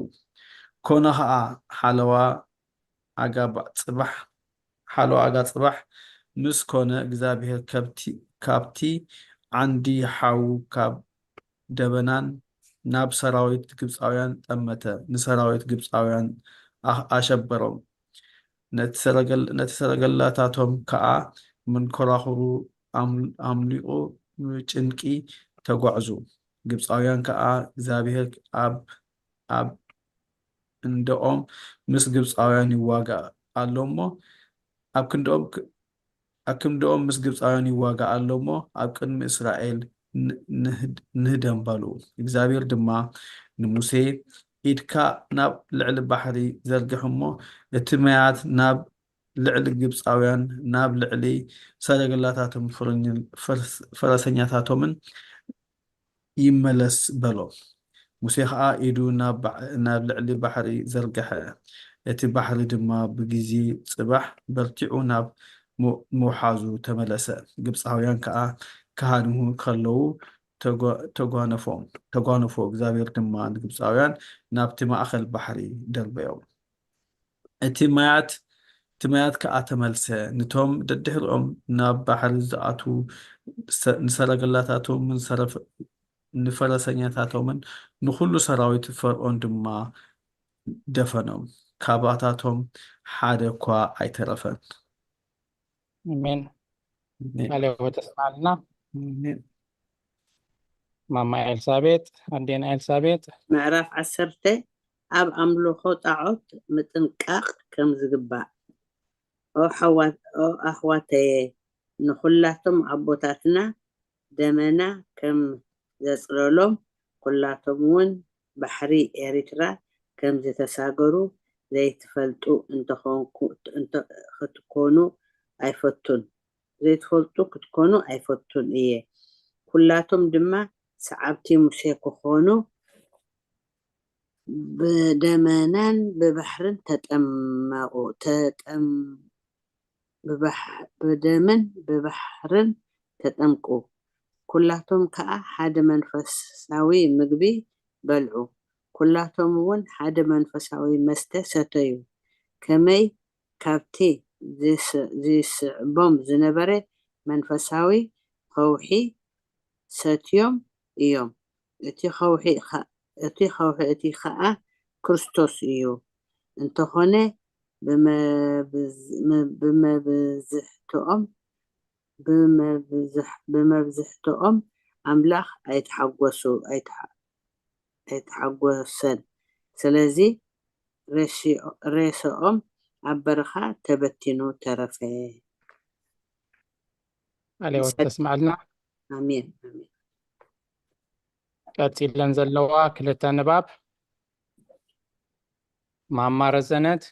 ኮነ ከዓ ሓለዋ ኣጋ ጽባሕ ምስ ኮነ እግዚአብሔር ካብቲ ዓንዲ ሓው ካብ ደበናን ናብ ሰራዊት ግብፃውያን ጠመተ ንሰራዊት ግብፃውያን ኣሸበሮም ነቲ ሰረገላታቶም ከዓ መንኮራኹሩ ኣምሊቑ ጭንቂ ተጓዕዙ ግብፃውያን ከዓ እግዚአብሔር ኣብ እንደኦም ምስ ግብፃውያን ይዋጋእ ኣሎ እሞ ኣብ ክንደኦም ምስ ግብፃውያን ይዋጋእ ኣሎ እሞ ኣብ ቅድሚ እስራኤል ንህደም በሉ እግዚአብሔር ድማ ንሙሴ ኢድካ ናብ ልዕሊ ባሕሪ ዘርግሕ እሞ እቲ ማያት ናብ ልዕሊ ግብፃውያን ናብ ልዕሊ ሰረገላታቶም ፈረሰኛታቶምን ይመለስ በሎ ሙሴ ከዓ ኢዱ ናብ ልዕሊ ባሕሪ ዘርግሐ እቲ ባሕሪ ድማ ብግዜ ጽባሕ በርቲዑ ናብ ምውሓዙ ተመለሰ ግብፃውያን ከዓ ክሃድሙ ከለዉ ተጓነፎ እግዚአብሔር ድማ ንግብፃውያን ናብቲ ማእኸል ባሕሪ ደርበዮም እቲ ማያት ከዓ ተመልሰ ነቶም ደድሕሮኦም ናብ ባሕሪ ዝኣቱ ንሰረገላታቶምን ንፈረሰኛታቶምን ንኩሉ ሰራዊት ፈርዖን ድማ ደፈኖም ካባታቶም ሓደ እኳ ኣይተረፈን አሜን አለወ ተስማልና ማማ ኤልሳቤጥ ኣዴና ኤልሳቤጥ ምዕራፍ 10 ኣብ ኣምልኾ ጣዖት ምጥንቃቕ ከም ዝግባእ ኦ ኣሕዋተየ ንኩላቶም ኣቦታትና ደመና ከም ዘጽለሎም ኩላቶም እውን ባሕሪ ኤሪትራ ከም ዝተሳገሩ ዘይትፈልጡ ክትኮኑ ኣይፈቱን እየ ኩላቶም ድማ ሰዓብቲ ሙሴ ክኾኑ ብደመናን ብባሕርን ተጠመቁ ብደመን ብባሕርን ተጠምቁ ኩላቶም ከዓ ሓደ መንፈሳዊ ምግቢ በልዑ ኩላቶም እውን ሓደ መንፈሳዊ መስተ ሰተዩ ከመይ ካብቲ ዝስዕቦም ዝነበረ መንፈሳዊ ኸውሒ ሰትዮም እዮም እቲ ኸውሒ እቲ ከዓ ክርስቶስ እዩ እንተኾነ ብመብዝሕቶኦም ኣምላኽ ኣይተሓጎሰን ስለዚ ሬሶኦም ኣብ በረኻ ተበቲኑ ተረፈ አለወ ተስማዕልና አሜን ቀፂለን ዘለዋ ክልተ ንባብ ማማ ረዘነት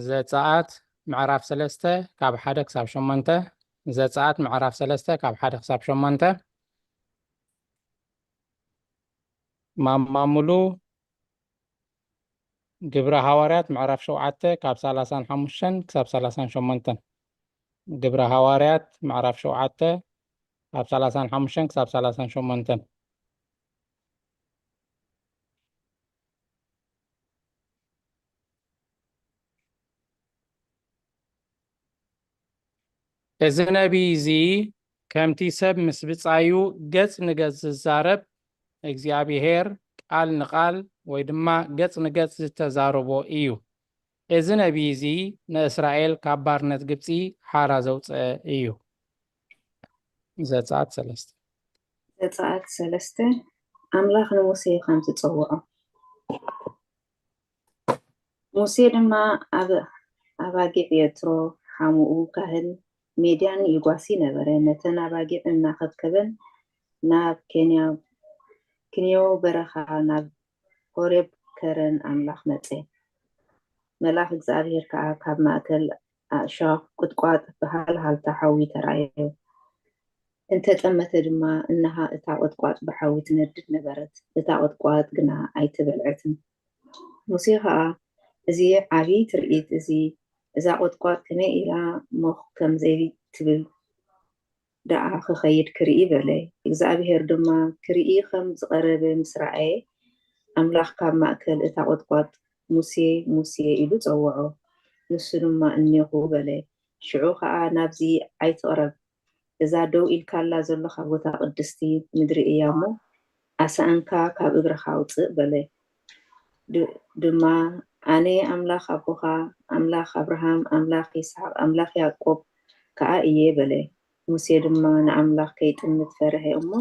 ዘፀአት ምዕራፍ 3 ካብ 1 ክሳብ 8 ዘፀአት ምዕራፍ 3 ካብ 1 ክሳብ 8 ማማ ሙሉ ግብረ ሐዋርያት ምዕራፍ 7 ካብ 35 ክሳብ 38 ግብረ ሐዋርያት ምዕራፍ 7 ካብ 35 ክሳብ 38 እዚ ነቢይ እዚ ከምቲ ሰብ ምስ ብፃዩ ገጽ ንገጽ ዝዛረብ እግዚኣብሔር ቃል ንቃል ويدما قص نقص تزاربو إيو إذن أبيزي نإسرائيل كبارنت قبسي حارة زوت إيو زات سلست ዘፀአት 3 ኣምላኽ ንሙሴ ከም ዝፀውዖ ሙሴ ድማ ኣባጊዕ የትሮ ሓሙኡ ካህን ሜድያን ይጓሲ ነበረ ነተን ኣባጊዕ እናኸብከበን ናብ ኬንዮ በረኻ ናብ ሆሬብ ከረን ኣምላኽ መፀ መልኣክ እግዚአብሔር ከዓ ካብ ማእከል ኣእሻኽ ቁጥቋጥ ብሃልሃልታ ሓዊ ተራእዮ እንተጠመተ ድማ እነሃ እታ ቁጥቋጥ ብሓዊ ትነድድ ነበረት እታ ቁጥቋጥ ግና ኣይትበልዐትን ሙሴ ከዓ እዚ ዓብይ ትርኢት እዛ ቁጥቋጥ ከመይ ኢላ ሞኽ ከም ዘይትብል ደኣ ክኸይድ ክርኢ በለ እግዚአብሔር ድማ ክርኢ ከም ዝቐረበ ምስ ረኣየ ኣምላኽ ካብ ማእከል እታ ቁጥቋጥ ሙሴ ሙሴ ኢሉ ፀውዖ ንሱ ድማ እኒኹ በለ ሽዑ ከዓ ናብዚ ኣይትቕረብ እዛ ደው ኢልካላ ዘለኻ ቦታ ቅድስቲ ምድሪ እያ እሞ ኣሳእንካ ካብ እግርኻ ውፅእ በለ ድማ ኣነ ኣምላኽ ኣቦኻ ኣምላኽ አብርሃም ኣምላኽ ይስሐቅ ኣምላኽ ያዕቆብ ከዓ እየ በለ ሙሴ ድማ ንኣምላኽ ከይጥምት ፈርሐ እሞ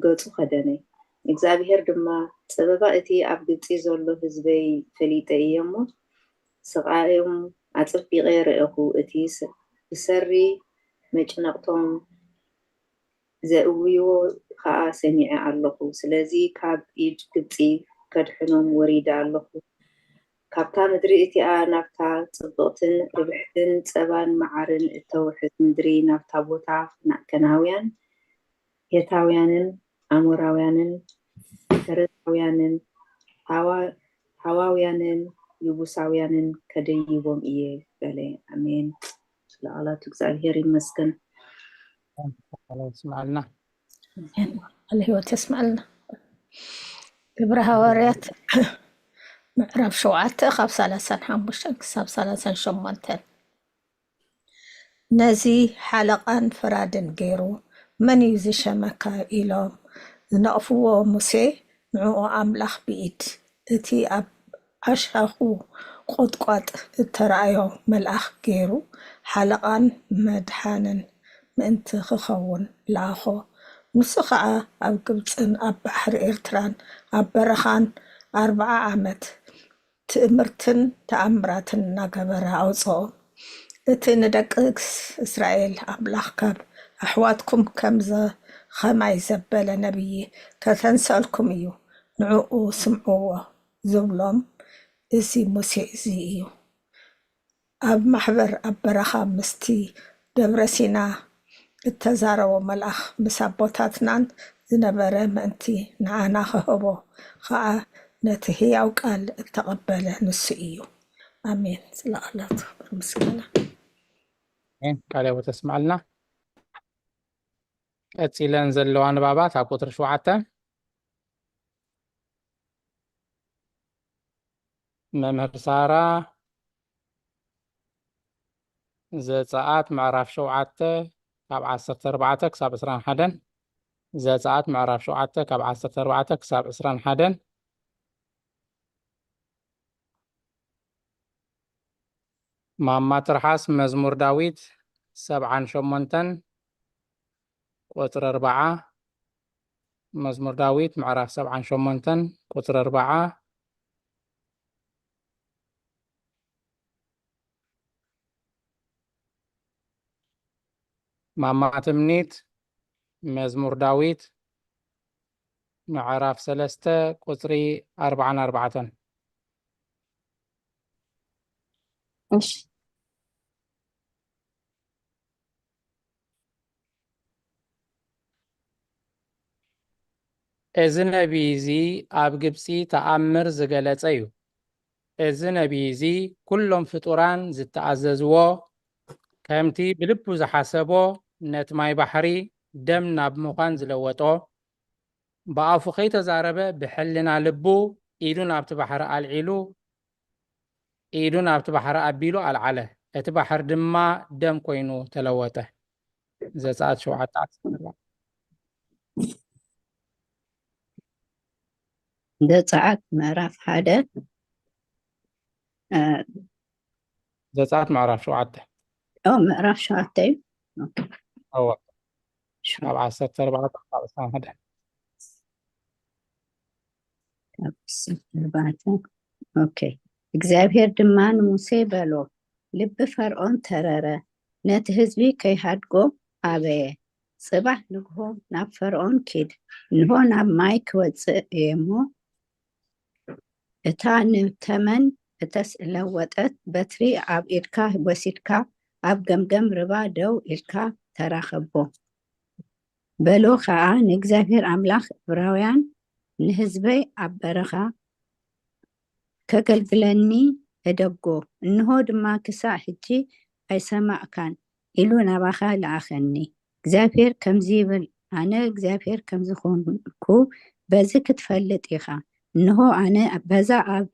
ገፁ ከደነ እግዚአብሔር ድማ ፀበባ እቲ ኣብ ግብፂ ዘሎ ህዝበይ ፈሊጠ እየ እሞ ስቃዮም ኣፅቢቀ ርአኹ እቲ ብሰሪ መጭነቅቶም ዘእውዮ ከዓ ሰሚዐ ኣለኹ ስለዚ ካብ ኢድ ግብፂ ከድሕኖም ወሪዳ ኣለኹ ካብታ ምድሪ እቲኣ ናብታ ፅብቕትን ርብሕትን ፀባን መዓርን እተውሕዝ ምድሪ ናብታ ቦታ ከናውያን ሄታውያንን ኣሞራውያንን ፈረዛውያንን ሃዋውያንን ይቡሳውያንን ከደይቦም እየ በለ ኣሜን ለዓላቱ እግዚአብሔር ይመስገን اسمعنا الهوت يسمعنا ግብረ ሃዋርያት ምዕራፍ 7 ካብ 35 ክሳብ 38 ነዚ ሓለቃን ፍራድን ገይሩ መን እዩ ዝሸመካ ኢሎም ዝነቕፍዎ ሙሴ ንዕኡ ኣምላኽ ብኢድ እቲ ኣብ ኣሻኹ ቁጥቋጥ እተረኣዮ መልኣኽ ገይሩ ሓለቃን መድሓንን ምእንቲ ክኸውን ለኣኾ ንሱ ከዓ ኣብ ግብፅን ኣብ ባሕሪ ኤርትራን ኣብ በረኻን 40 ዓመት ትእምርትን ተኣምራትን እናገበረ ኣውፅኦ እቲ ንደቂ እስራኤል ኣምላኽ ካብ ኣሕዋትኩም ከማይ ዘበለ ነብይ ከተንሰልኩም እዩ ንዕኡ ስምዕዎ ዝብሎም እዚ ሙሴ እዚ እዩ ኣብ ማሕበር ኣብ በረኻ ምስቲ ደብረ ሲና እተዛረቦ መልኣኽ ምስ ኣቦታትናን ዝነበረ ምእንቲ ንዓና ክህቦ ከዓ ነቲ ህያው ቃል እተቐበለ ንሱ እዩ ኣሜን ስለኣላቱ ምስጋና ቃል ተስማዕ ለና ቀፂለን ዘለዋ ንባባት ኣብ ቁጥሪ 7 መምህር ሳራ ዘፀአት ምዕራፍ 7 ካብ 14 ክሳብ 21 ዘፀአት ምዕራፍ 7 ካብ 14 ክሳብ 21 ማማ ትርሓስ መዝሙር ዳዊት 78 ቁጥሪ 4 መዝሙር ዳዊት ምዕራፍ 78 ቁጥሪ 4 ማማ ትምኒት መዝሙር ዳዊት ምዕራፍ 3 ቁጥሪ 44 እሺ እዚ ነቢይ እዚ ኣብ ግብፂ ተኣምር ዝገለጸ እዩ እዚ ነቢይ እዚ ኩሎም ፍጡራን ዝተኣዘዝዎ ከምቲ ብልቡ ዝሓሰቦ ነቲ ማይ ባሕሪ ደም ናብ ምዃን ዝለወጦ ብኣፉ ከይተዛረበ ብሕልና ልቡ ኢዱ ናብቲ ባሕሪ ኣልዒሉ ኢዱ ናብቲ ባሕሪ ኣቢሉ ኣልዓለ እቲ ባሕሪ ድማ ደም ኮይኑ ተለወጠ ዘፀአት 7 ዘፀአት ምዕራፍ 1 ዘፀአት ምዕራፍ 7 ምዕራፍ 7 እዩ أو ኣብ 14 ካብ 21 ኦኬ እግዚአብሔር ድማ ንሙሴ በሎ ልቢ ፈርዖን ተረረ ነቲ ህዝቢ ከይሃድጎ ኣበየ ጽባሕ ንግሆ ናብ ፈርዖን ኪድ እንሆ ናብ ማይ ክወፅእ እየ እሞ እታ ንተመን እተስለወጠት በትሪ ኣብ ኢድካ ወሲድካ ኣብ ገምገም ርባ ደው ኢልካ ተራኸቦ በሎ ከዓ ንእግዚአብሔር ኣምላኽ ዕብራውያን ንህዝበይ ኣብ በረኻ ከገልግለኒ እደጎ እንሆ ድማ ክሳዕ ሕጂ ኣይሰማዕካን ኢሉ ናባኻ ለኣኸኒ እግዚአብሔር ከምዚ ይብል ኣነ እግዚአብሔር ከምዚ ኮንኩ በዚ ክትፈልጥ ኢኻ እንሆ ኣነ በዛ ኣብ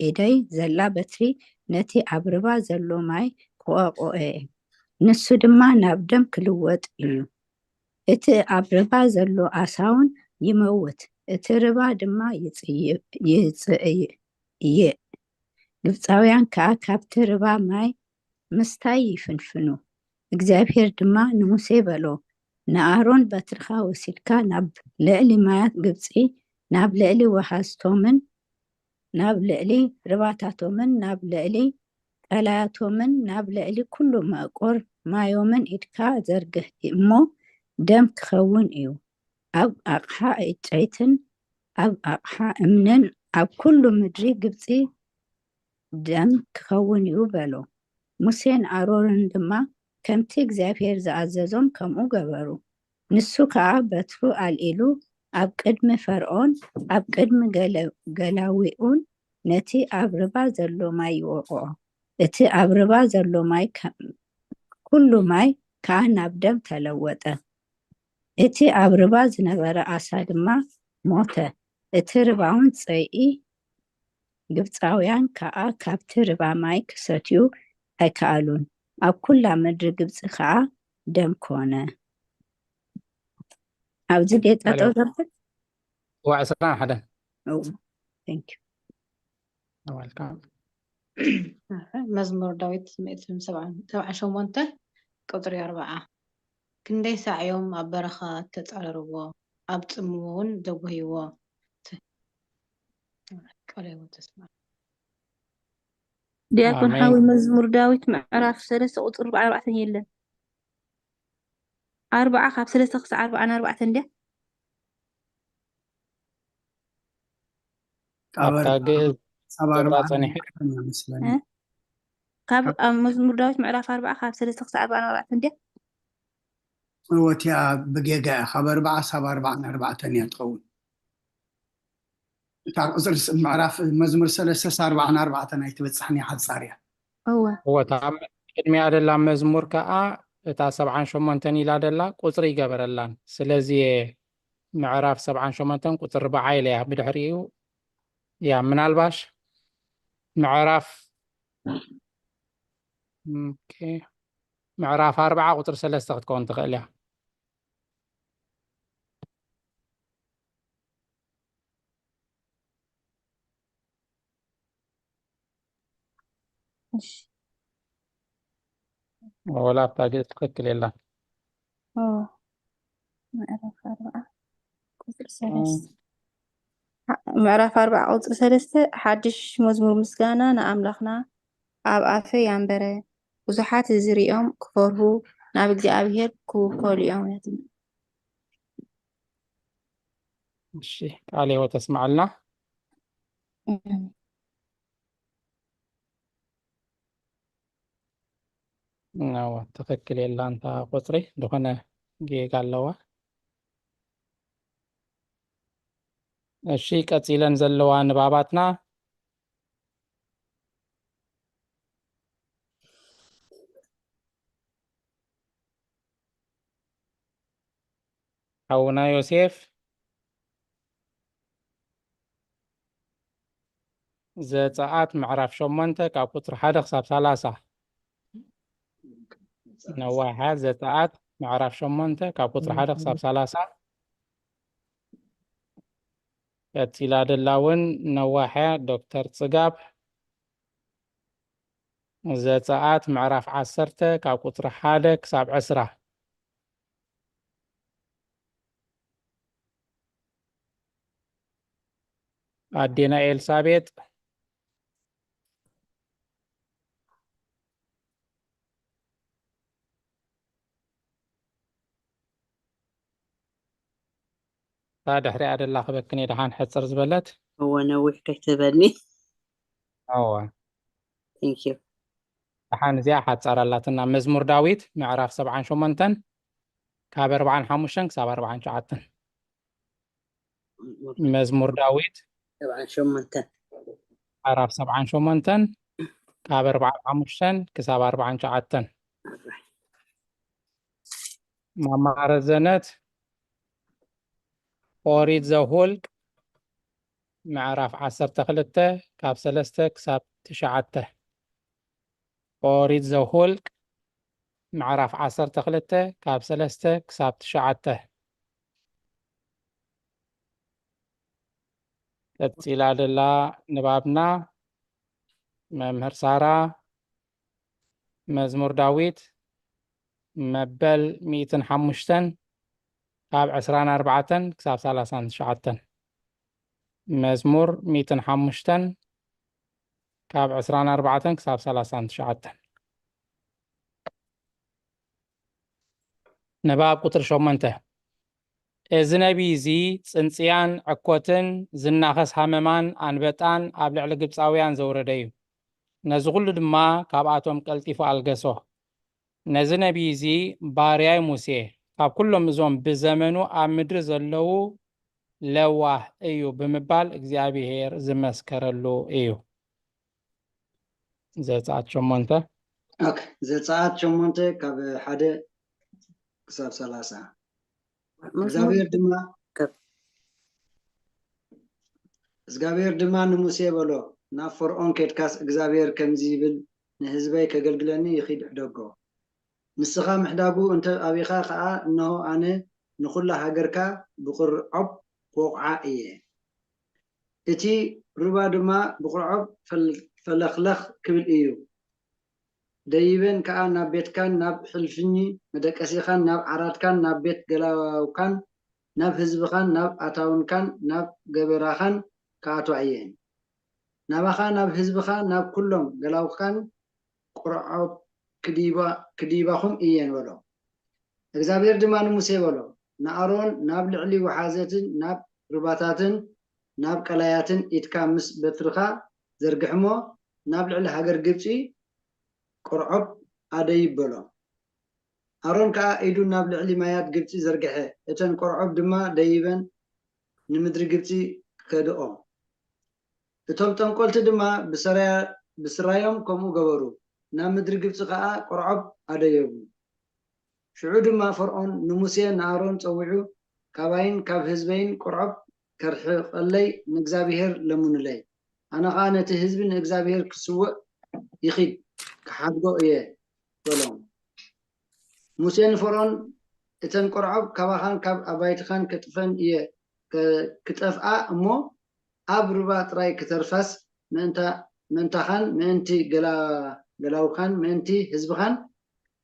ኢደይ ዘላ በትሪ ነቲ ኣብ ርባ ዘሎ ማይ ክቆቆ ንሱ ድማ ናብ ደም ክልወጥ እዩ እቲ ኣብ ርባ ዘሎ ኣሳውን ይመውት እቲ ርባ ድማ ይጽእይ ግብፃውያን ከዓ ካብቲ ርባ ማይ ምስታይ ይፍንፍኑ እግዚአብሔር ድማ ንሙሴ በሎ ንኣሮን በትርኻ ወሲድካ ናብ ልዕሊ ማያት ግብፂ ናብ ልዕሊ ወሓዝቶምን ናብ ልዕሊ ርባታቶምን ናብ ልዕሊ ቀላያቶምን ናብ ልዕሊ ኩሉ መቆር ማዮምን ኢድካ ዘርግህ እሞ ደም ክኸውን እዩ ኣብ ኣቕሓ ዕጨይትን ኣብ ኣቕሓ እምንን ኣብ ኩሉ ምድሪ ግብፂ ደም ክኸውን እዩ በሎ ሙሴን ኣሮንን ድማ ከምቲ እግዚአብሔር ዝኣዘዞም ከምኡ ገበሩ ንሱ ከዓ በትሩ ኣልኢሉ ኣብ ቅድሚ ፈርዖን ኣብ ቅድሚ ገላዊኡን ነቲ ኣብ ርባ ዘሎ ማይ ይወቅዖ እቲ ኣብ ርባ ዘሎ ማይ ኩሉ ማይ ከዓ ናብ ደም ተለወጠ እቲ ኣብ ርባ ዝነበረ ኣሳ ድማ ሞተ እቲ ርባውን ፀይኢ ግብፃውያን ከዓ ካብቲ ርባ ማይ ክሰትዩ ኣይከኣሉን ኣብ ኩላ ምድሪ ግብፂ ከዓ ደም ኮነ ኣብዚ ጌጠጠው ዘርፍት وعسران حدا ثانك يو ويلكم መዝሙር ዳዊት 178 ቁጥሪ 4 ክንደይ ሳዕዮም ኣብ በረኻ ተፃረርዎ ኣብ ጽምው እውን ዘጓሂዎ ቀለይ ተስማ ዲያቆን آمين ሓዊ መዝሙር ዳዊት ምዕራፍ 3 ቁጥሪ 4 የለን 4 ካብ 3 ክሳብ 44 እንደ ካብ መዝሙር ዳዊት ምዕራፍ 4 ካብ 3 ክሳብ 44 እንደ ወትያ በጌጋ ካብ 4 ሳብ 44 እያ ትኸውን እታ ቁፅሪ ምዕራፍ መዝሙር 3 ሳብ 44 ናይ ትበፅሕኒ ሓፃር እያ هو تام ቅድሚያ ደላ መዝሙር ከዓ እታ 78 ኢላ ደላ ቁፅሪ ይገበረላን ስለዚ ምዕራፍ 78 ቁፅሪ 4 ኢላ ብድሕሪኡ ያ ምናልባሽ ምዕራፍ ምዕራፍ 4 ቁጥሪ 3 ክትከውን ትኽእል እያ ولا بتاجي تككل يلا ምዕራፍ 4 ቁጥሪ 3 ምዕራፍ 4 ቁጥሪ 3 ሓድሽ መዝሙር ምስጋና ንኣምላኽና ኣብ ኣፈይ ኣንበረ ብዙሓት ዝሪኦም ክፈርሁ ናብ እግዚአብሔር ክውከሉ እዮም እሺ ቃል ህይወት ተስማዕልና ነው ትክክል የላ እንታ ቁፅሪ እንደሆነ ጌጋ ኣለዋ እሺ ቀፂለን ዘለዋ ንባባትና ኣቡና ዮሴፍ ዘፀአት ምዕራፍ 8 ካብ ቁፅሪ 1 ክሳብ 30 نواحد ዘፀአት ምዕራፍ 8 ካብ ቁፅሪ 1 ክሳብ 30 ቀፂላ ደላ እውን ነዋሕያ ዶክተር ፅጋብ ዘፀአት ምዕራፍ 10 ካብ ቁፅሪ 1 ክሳብ 20 ኣዴና ኤልሳቤጥ ድሕሪኣ ደላ ክበክን እየ ድሓን ሕፅር ዝበለት هو نوح كتبني እዋ ثانك يو ድሓን እዚኣ ሓፀረላትና መዝሙር ዳዊት ምዕራፍ 78 ካብ 45 ክሳብ 49 መዝሙር ዳዊት طبعا شو منتن ምዕራፍ 78 ካብ 45 ክሳብ 49 ማማረዘነት ኦሪት ዘኍልቍ ምዕራፍ 12 ካብ 3 ክሳብ 9 ኦሪት ዘኍልቍ ምዕራፍ 12 ካብ 3 ክሳብ 9 ቀፂላ ደላ ንባብና መምህር ሳራ መዝሙር ዳዊት መበል 105 ካብ 24 ክሳብ 39 መዝሙር 105 ካብ 24 ክሳብ 39 ንባብ ቁጥሪ 8 እዚ ነቢይ እዚ ፅንፅያን ዕኮትን ዝናኸስ ሃመማን ኣንበጣን ኣብ ልዕሊ ግብፃውያን ዘውረደ እዩ ነዚ ኩሉ ድማ ካብኣቶም ቀልጢፉ ኣልገሶ ነዚ ነቢይ እዚ ባርያይ ሙሴ ካብ ኩሎም እዞም ብዘመኑ ኣብ ምድሪ ዘለው ለዋህ እዩ ብምባል እግዚኣብሔር ዝመስከረሉ እዩ ዘፀአት 8 ዘፀአት 8 ካብ 1 ክሳብ 30 እግዚአብሔር ድማ ንሙሴ በሎ ናብ ፈርዖን ከድካስ እግዚአብሔር ከምዚ ይብል ንህዝበይ ከገልግለኒ ይኺድ ሕደጎ ንስኻ ምሕዳጉ እንተ ኣቢኻ ከዓ እነሆ ኣነ ንኩላ ሃገርካ ብቁርዖብ ክወቕዓ እየ እቲ ሩባ ድማ ብቁርዖብ ፈለኽለኽ ክብል እዩ ደይበን ከዓ ናብ ቤትካን ናብ ሕልፍኒ መደቀሲኻን ናብ ዓራትካን ናብ ቤት ገላውካን ናብ ህዝብኻን ናብ ኣታውንካን ናብ ገበራኻን ከኣትዋ እየን ናባኻ ናብ ህዝብኻ ናብ ኩሎም ገላውካን ቁርዖብ ክዲባኹም እየን በሎ እግዚአብሔር ድማ ንሙሴ በሎ ንኣሮን ናብ ልዕሊ ወሓዘትን ናብ ሩባታትን ናብ ቀላያትን ኢትካ ምስ በትርኻ ዘርግሕሞ ናብ ልዕሊ ሃገር ግብፂ ቁርዖብ ኣደይ በሎ ኣሮን ከዓ ኢዱ ናብ ልዕሊ ማያት ግብፂ ዘርግሐ እተን ቁርዖብ ድማ ደይበን ንምድሪ ግብፂ ከድኦ እቶም ጠንቆልቲ ድማ ብስራዮም ከምኡ ገበሩ ናብ ምድሪ ግብፂ ከዓ ቁርዖብ ኣደየቡ ሽዑ ድማ ፈርዖን ንሙሴ ንኣሮን ፀዊዑ ካባይን ካብ ህዝበይን ቁርዖብ ከርሕቀለይ ንእግዚአብሔር ለሙንለይ ኣነ ከዓ ነቲ ህዝቢ ንእግዚአብሔር ክስውዕ ይኺድ ክሓድጎ እየ በሎም ሙሴ ንፈርዖን እተን ቁርዖብ ካባኻን ካብ ኣባይትኻን ከጥፈን እየ ክጠፍኣ እሞ ኣብ ሩባ ጥራይ ክተርፋስ ምእንታኻን ምእንቲ ገላውካን ምእንቲ ህዝብኻን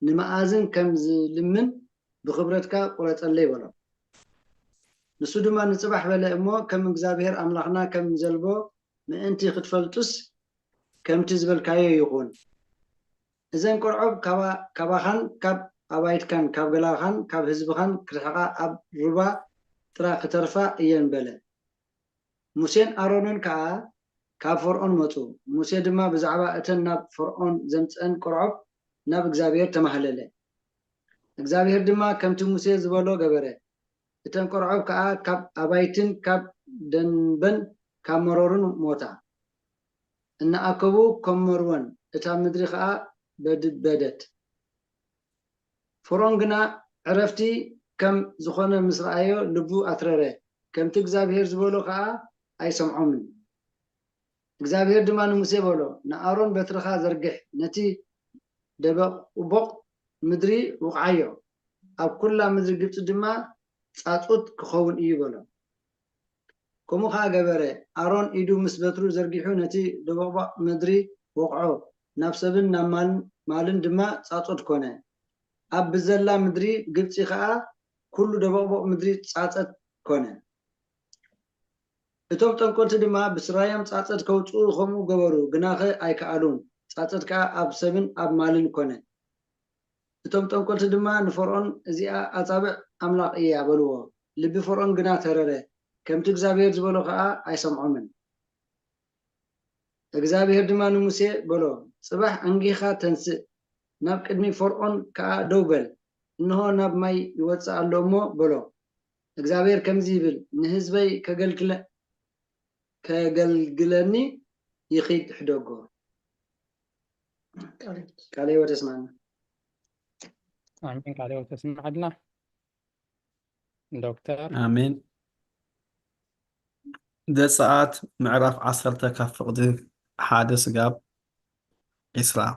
ንመኣዝን ከም ዝልምን ብክብረትካ ቁረፀለይ በሎም ንሱ ድማ ንፅባሕ በለ እሞ ከም እግዚአብሔር ኣምላኽና ከም ዘልቦ ምእንቲ ክትፈልጡስ ከምቲ ዝበልካዮ ይኹን እዘን ቁርዖብ ካባኻን ካብ ኣባይትካን ካብ ገላውኻን ካብ ህዝብኻን ክርሕቃ ኣብ ሩባ ጥራ ክተርፋ እየን በለ ሙሴን ኣሮንን ከዓ ካብ ፈርዖን መፁ ሙሴ ድማ ብዛዕባ እተን ናብ ፈርዖን ዘምፅአን ቁርዖብ ናብ እግዚአብሔር ተማህለለ እግዚአብሔር ድማ ከምቲ ሙሴ ዝበሎ ገበረ እተን ቁርዖብ ከዓ ካብ ኣባይትን ካብ ደንበን ካብ መሮርን ሞታ እናኣከቡ ከመርወን እታ ምድሪ ከዓ በደት ፈርዖን ግና ዕረፍቲ ከም ዝኾነ ምስ ረኣዮ ልቡ ኣትረረ ከምቲ እግዚአብሔር ዝበሎ ከዓ ኣይሰምዖምን እግዚአብሔር ድማ ንሙሴ በሎ ንኣሮን በትርኻ ዘርግሕ ነቲ ደበቕቦቕ ምድሪ ውቕዓዮ ኣብ ኩላ ምድሪ ግብፂ ድማ ፃፁት ክኸውን እዩ በሎ كمو خا جبره أرون إيدو مسبترو زرقيحو نتي دبابا مدري وقعو نفسبن نمال مالن دما تصاصد كونه أب بزلا مدري قبتي خا كل دبابا مدري تصاصد كونه እቶም ጠንቆልቲ ድማ ብስራዮም ጻጸት ከውፅኡ ከምኡ ገበሩ ግናኸ ኣይከኣሉን ጻጸት ከዓ ኣብ ሰብን ኣብ ማልን ኮነ እቶም ጠንቆልቲ ድማ ንፈርዖን እዚኣ ኣጻብዕ ኣምላኽ እያ በልዎ ልቢ ፈርዖን ግና ተረረ ከምቲ እግዚአብሔር ዝበሎ ከዓ ኣይሰምዖምን እግዚአብሔር ድማ ንሙሴ በሎ ጽባሕ አንጊኻ ተንስእ ናብ ቅድሚ ፈርዖን ከዓ ደው በል እንሆ ናብ ማይ ይወፅእ ኣሎ እሞ በሎ እግዚአብሔር ከምዚ ይብል ንህዝበይ كجلجلني يخيد حدوقه قال ايوه تسمعنا آمين عليه وتسمع عدنا دكتور آمين ده ساعات معرف عصرته كفقد حادث قاب إسراء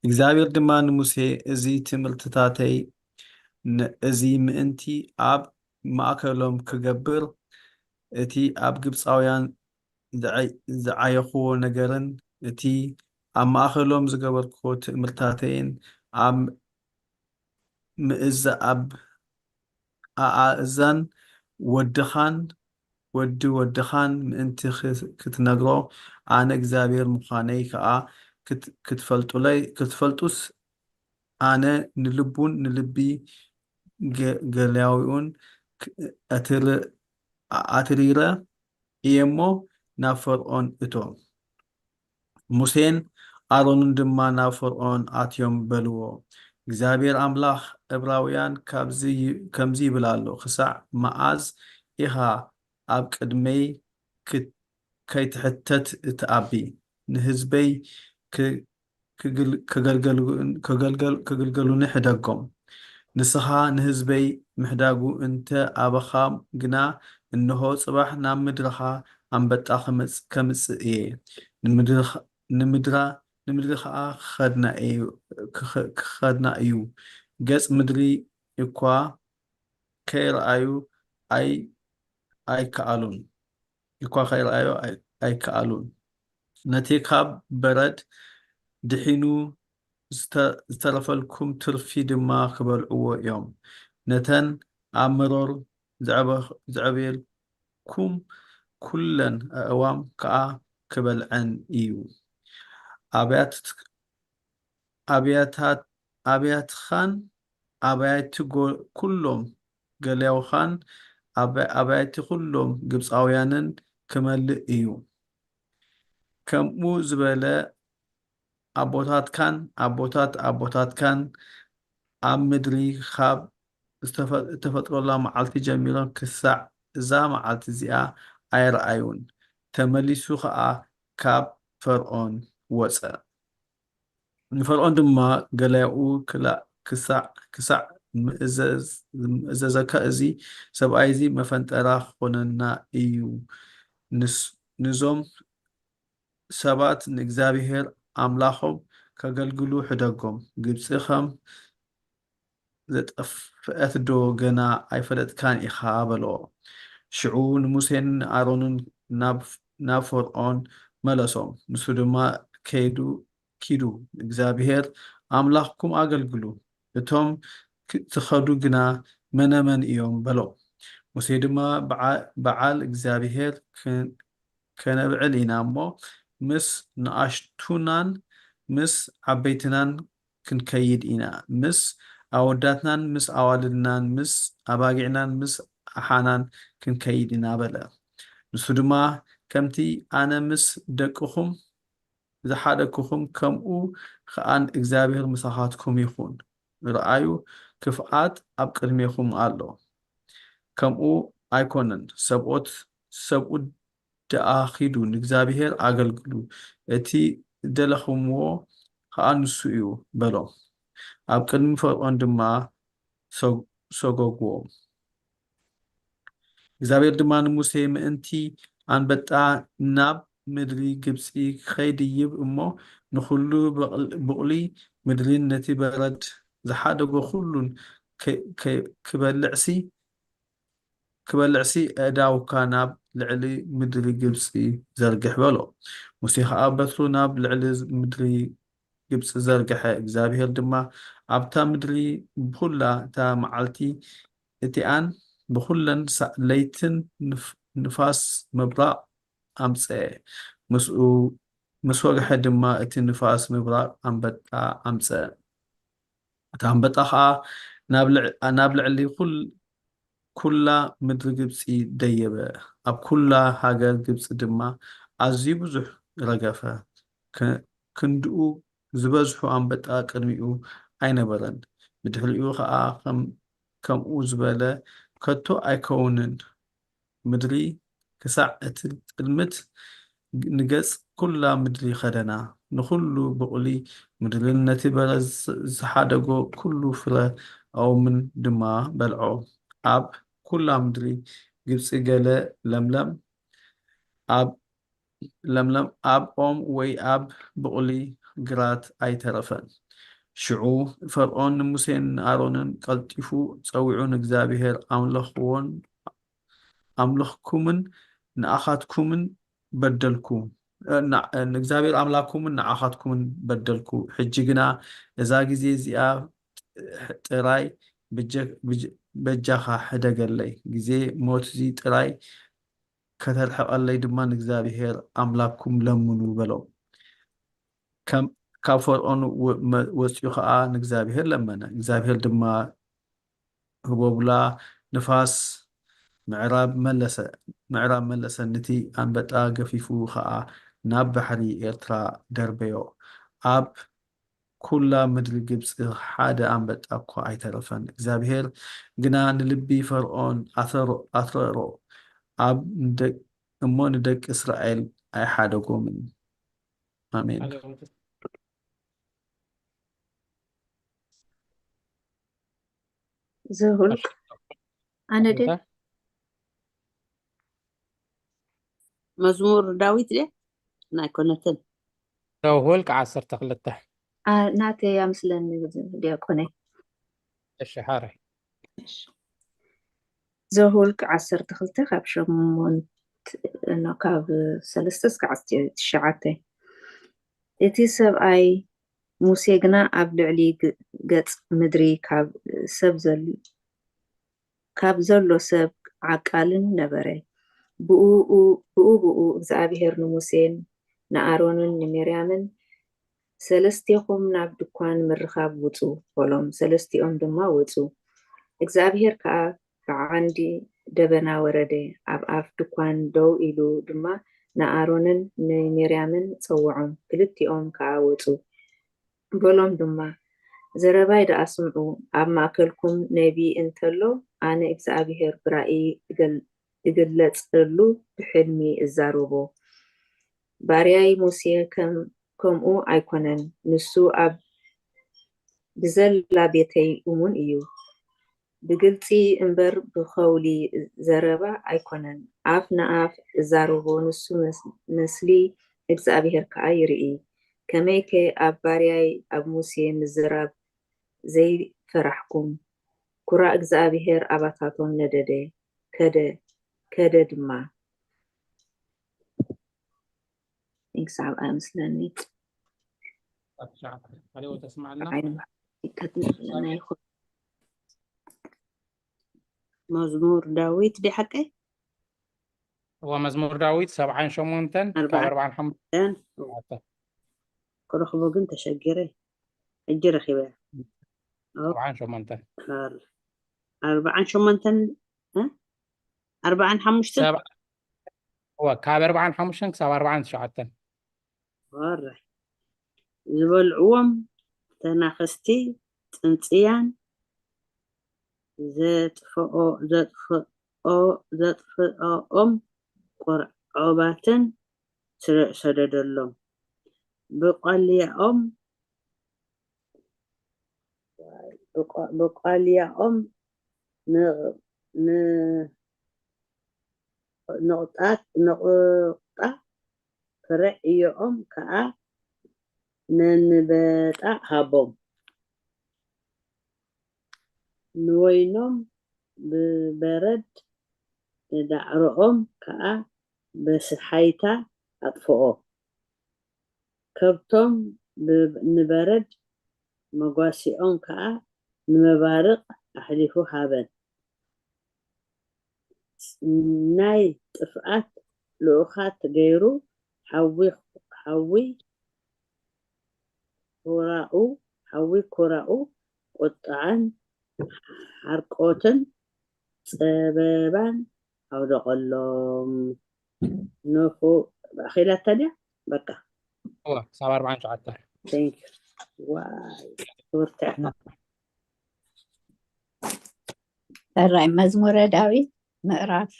እግዚአብሔር ድማ ንሙሴ እዚ ትምህርትታተይ እዚ ምእንቲ ኣብ ማእከሎም ክገብር እቲ ኣብ ግብፃውያን ዝዓየኽዎ ነገርን እቲ ኣብ ማእከሎም ዝገበርክዎ ትእምርታተይን ኣብ ኣእዛን ወድኻን ምእንቲ ክትነግሮ ኣነ እግዚአብሔር ምዃነይ ከዓ ክትፈልጡስ ኣነ ንልቡን ንልቢ ገላዊውን ኣትሪረ እየ እሞ ናብ ፈርዖን እቶም ሙሴን ኣሮንን ድማ ናብ ፈርዖን ኣትዮም በልዎ እግዚአብሔር ኣምላኽ ዕብራውያን ከምዚ ይብል ኣሎ ክሳዕ መዓዝ ኢኻ ኣብ ቅድመይ ከይትሕተት እትኣቢ ንህዝበይ ክገልገሉኒ ሕደጎም ንስኻ ንህዝበይ ምሕዳጉ እንተ ኣበኻ ግና እንሆ ጽባሕ ናብ ምድርኻ ኣንበጣ ከምጽእ እየ ንምድሪ ከዓ ክኸድና እዩ ገጽ ምድሪ እኳ ከይረኣዩ ኣይከኣሉን ነቲ ካብ በረድ ድሒኑ ዝተረፈልኩም ትርፊ ድማ ክበልዕዎ እዮም ነተን ኣብ መሮር ዘዕብየልኩም ኩለን ኣእዋም ከዓ ክበልዐን እዩ ኣብያትኻን ኣብያቲ ኩሎም ገሊያውኻን ኣብያቲ ኩሎም ግብፃውያንን ክመልእ እዩ ከምኡ ዝበለ ኣቦታትካን ኣብ ምድሪ ካብ ዝተፈጥሮላ መዓልቲ ጀሚሮም ክሳዕ እዛ መዓልቲ እዚኣ ኣይረኣዩን ተመሊሱ ከዓ ካብ ፈርዖን ወፀ ንፈርዖን ድማ ገላኡ ክሳዕ ምእዘዘካ እዚ ሰብኣይ እዚ መፈንጠራ ክኾነና እዩ ንዞም ሰባት ንእግዚአብሔር ኣምላኾም ከገልግሉ ሕደጎም ግብፂ ከም ዘጠፍአት ዶ ገና ኣይፈለጥካን ኢኻ በልኦ ሽዑ ንሙሴን ኣሮንን ናብ ፈርዖን መለሶም ንሱ ድማ ኪዱ እግዚአብሔር ኣምላኽኩም ኣገልግሉ እቶም ትኸዱ ግና መነመን እዮም በሎም ሙሴ ድማ በዓል እግዚአብሔር ከነብዕል ኢና እሞ ምስ ንኣሽቱናን ምስ ዓበይትናን ክንከይድ ኢና ምስ ኣወዳትናን ምስ ኣዋልድናን ምስ ኣባጊዕናን ምስ ኣሓናን ክንከይድ ኢና በለ ንሱ ድማ ከምቲ ኣነ ምስ ደቅኹም ዝሓደግኩኹም ከምኡ ከኣን እግዚአብሔር ምሳኻትኩም ይኹን ረኣዩ ክፍኣት ኣብ ቅድሜኹም ኣሎ ከምኡ ኣይኮነን ሰብኡ ደኣ ኺዱ ንእግዚአብሔር ኣገልግሉ እቲ ደለኽምዎ ከዓ ንሱ እዩ በሎም ኣብ ቅድሚ ፈርዖን ድማ ሰጎግዎ እግዚአብሔር ድማ ንሙሴ ምእንቲ ኣንበጣ ናብ ምድሪ ግብፂ ከይድይብ እሞ ንኩሉ ብቕሊ ምድሪን ነቲ በረድ ዝሓደጎ ኩሉን ክበልዕሲ ክበልዕሲ ኣእዳውካ ናብ ልዕሊ ምድሪ ግብፂ ዘርግሕ በሎ ሙሴ ከዓ በትሩ ናብ ልዕሊ ምድሪ ግብፂ ዘርግሐ እግዚኣብሔር ድማ ኣብታ ምድሪ ብኩላ እታ መዓልቲ እቲኣን ብኩለን ለይትን ንፋስ ምብራቅ ኣምፅአ ምስ ወግሐ ድማ እቲ ንፋስ ምብራቅ ኣንበጣ ኣምፅአ እታ ኣንበጣ ከዓ ናብ ልዕሊ ኩላ ምድሪ ግብፂ ደየበ ኣብ ኩላ ሃገር ግብፂ ድማ ኣዝዩ ብዙሕ ረገፈ ክንድኡ ዝበዝሑ ኣንበጣ ቅድሚኡ ኣይነበረን ብድሕሪኡ ከዓ ከምኡ ዝበለ ከቶ ኣይከውንን ምድሪ ክሳዕ እቲ ቅድምት ንገጽ ኩላ ምድሪ ኸደና ንኩሉ ብቁሊ ምድርን ነቲ በረድ ዝሓደጎ ኩሉ ፍረ ኣውምን ድማ በልዖ ኣብ ኩላ ምድሪ ግብፂ ገለ ለምለም ኣብ ኦም ወይ ኣብ ብቁሊ ግራት ኣይተረፈን ሽዑ ፈርዖን ንሙሴን ንኣሮንን ቀልጢፉ ፀዊዑ ንእግዚኣብሔር ኣምልኽኩምን ንኣኻትኩምን በደልኩ ንእግዚኣብሔር ኣምላክኩምን ንኣኻትኩምን በደልኩ ሕጂ ግና እዛ ግዜ እዚኣ ጥራይ በጃኻ ሕደገለይ ግዜ ሞት እዚ ጥራይ ከተርሕቐለይ ድማ ንእግዚኣብሔር ኣምላክኩም ለምኑ በሎም ካብ ፈርዖን ወፂኡ ከዓ ንእግዚኣብሔር ለመነ እግዚኣብሔር ድማ ህቦብላ ንፋስ ምዕራብ መለሰ ነቲ ኣንበጣ ገፊፉ ከዓ ናብ ባሕሪ ኤርትራ ደርበዮ ኣብ ኩላ ምድሪ ግብፂ ሓደ ኣንበጣ እኳ ኣይተረፈን እግዚኣብሔር ግና ንልቢ ፈርዖን ኣትረሮ እሞ ንደቂ እስራኤል ኣይሓደጎምን ኣሜን ዘሁልቅ ኣነ ደ መዝሙር ዳዊት ደ ናይ ኮነትን ዘሁልቅ 12 ናተይ ኣምስለኒ ዲያቆነይ እሺ ሓረይ ዘሁልቅ 12 ካብ 8 ካብ 3 እስካብ 9 እቲ ሰብኣይ ሙሴ ግና ኣብ ልዕሊ ገጽ ምድሪ ካብ ዘሎ ሰብ ዓቃልን ነበረ ብኡ እግዚአብሔር ንሙሴን ንኣሮንን ንሚርያምን ሰለስቲኹም ናብ ድኳን ምርኻብ ውፁ በሎም ሰለስቲኦም ድማ ወፁ እግዚአብሔር ከዓ ብዓንዲ ደበና ወረደ ኣብ ኣፍ ድኳን ደው ኢሉ ድማ ንኣሮንን ንሚርያምን ፀውዖም ክልቲኦም ከዓ ወፁ በሎም ድማ ዘረባይ ደኣስምዑ ኣብ ማእከልኩም ነቢ እንተሎ ኣነ እግዚአብሔር ብራእይ እግለጸሉ ብሕልሚ እዛረቦ ባርያይ ሙሴ ከምኡ ኣይኮነን ንሱ ኣብ ብዘላ ቤተይ እሙን እዩ ብግልፂ እምበር ብኸውሊ ዘረባ ኣይኮነን ኣፍ ንኣፍ እዛረቦ ንሱ ምስሊ እግዚአብሔር ከዓ ይርኢ ከመይከ ኣብ ባርያይ ኣብ ሙሴ ምዝራብ ዘይፈራሕኩም ኩራ እግዚአብሔር ኣባታቶም ነደደ ከደ ድማ إنسان أمسلني مزمور داويت دي حقي هو مزمور داويت 78 45 كل خبوق انت شجري اجري خبا 48 48 ها 45 هو كاب 45 كسب 49 ورح ዝበልዕዎም ተናኸስቲ ፅንፅያን ዘጥፍኦም ቆርዖባትን ሰደደሎም ብቃልያኦም ንቕጣ ፍርዕ እዮም ከዓ ነንበጣ ሃቦም ንወይኖም ብበረድ ንዳዕሮኦም ከዓ በስሓይታ ኣጥፍኦ ከብቶም ንበረድ መጓሲኦም ከዓ ንመባርቕ ኣሕሊፉ ሃበን ናይ ጥፍኣት ልኡኻት ገይሩ ሓዊ ኩራኡ ቁጣዕን ሓርቆትን ፀበባን ኣውደቐሎም ንኹ ኣኺላታ ድያ በቃ ክሳብ 47 ቴንክ ዋይ ክብርትዕ ሰራይ መዝሙረ ዳዊት ምዕራፍ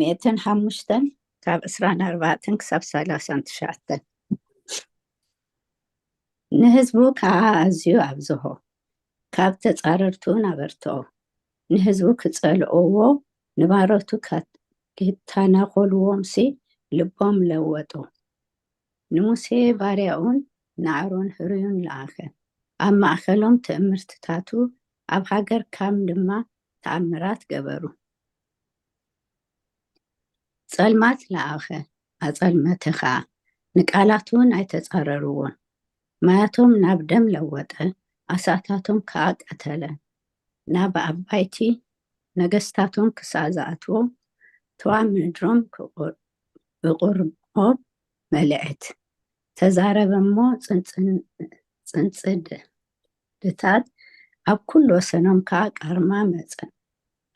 105 ካብ 24 ክሳብ 39 ንህዝቡ ከዓ ኣዝዩ ኣብዝሆ ካብ ተፃረርቱ ናበርትኦ ንህዝቡ ክፀልእዎ ንባሮቱ ክተናኸልዎምሲ ልቦም ለወጡ ንሙሴ ባርያኡን ንኣሮን ሕሩዩን ለኣኸ ኣብ ማእኸሎም ትእምርትታቱ ኣብ ሃገር ካም ድማ ተኣምራት ገበሩ ጸልማት ለኣኸ ኣጸልመተ ከዓ ንቃላቱን ኣይተፃረርዎን ማያቶም ናብ ደም ለወጠ ኣሳታቶም ከዓ ቀተለ ናብ ኣባይቲ ነገስታቶም ክሳብ ዝኣትዎ ተዋ ምድሮም ብቁርቦም መልአት ተዛረበሞ ፅንፅድታት ኣብ ኩሉ ወሰኖም ከዓ ቃርማ መፀ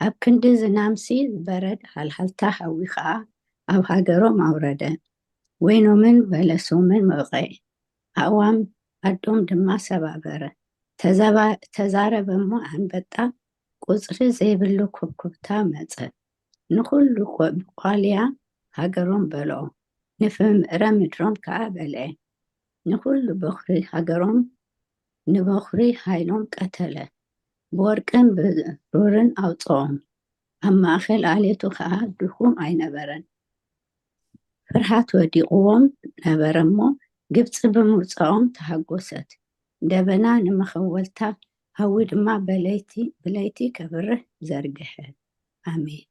ኣብ ክንዲ ዝናምሲ ዝበረድ ሃልሃልታ ሃዊ ከዓ ኣብ ሃገሮም ኣውረደ ወይኖምን በለሶምን መውቀ ኣእዋም ኣዶም ድማ ሰባበረ ተዛረበሞ ኣንበጣ ቁፅሪ ዘይብሉ ኩብኩብታ መፀ ንኩሉ ብቋልያ ሃገሮም በልኦ ንፍምዕረ ምድሮም ከዓ በልዐ ንኩሉ በኽሪ ሃገሮም ንበኽሪ ሃይሎም ቀተለ ብወርቅን ብሩርን ኣውፅኦም ኣብ ማእኸል ኣልየቱ ከዓ ድኹም ኣይነበረን ፍርሃት ወዲቕዎም ነበረ እሞ ግብፂ ብምውፅኦም ተሃጎሰት ደበና ንመኸወልታ ሃዊ ድማ ብለይቲ ከብርህ ዘርግሐ ኣሜን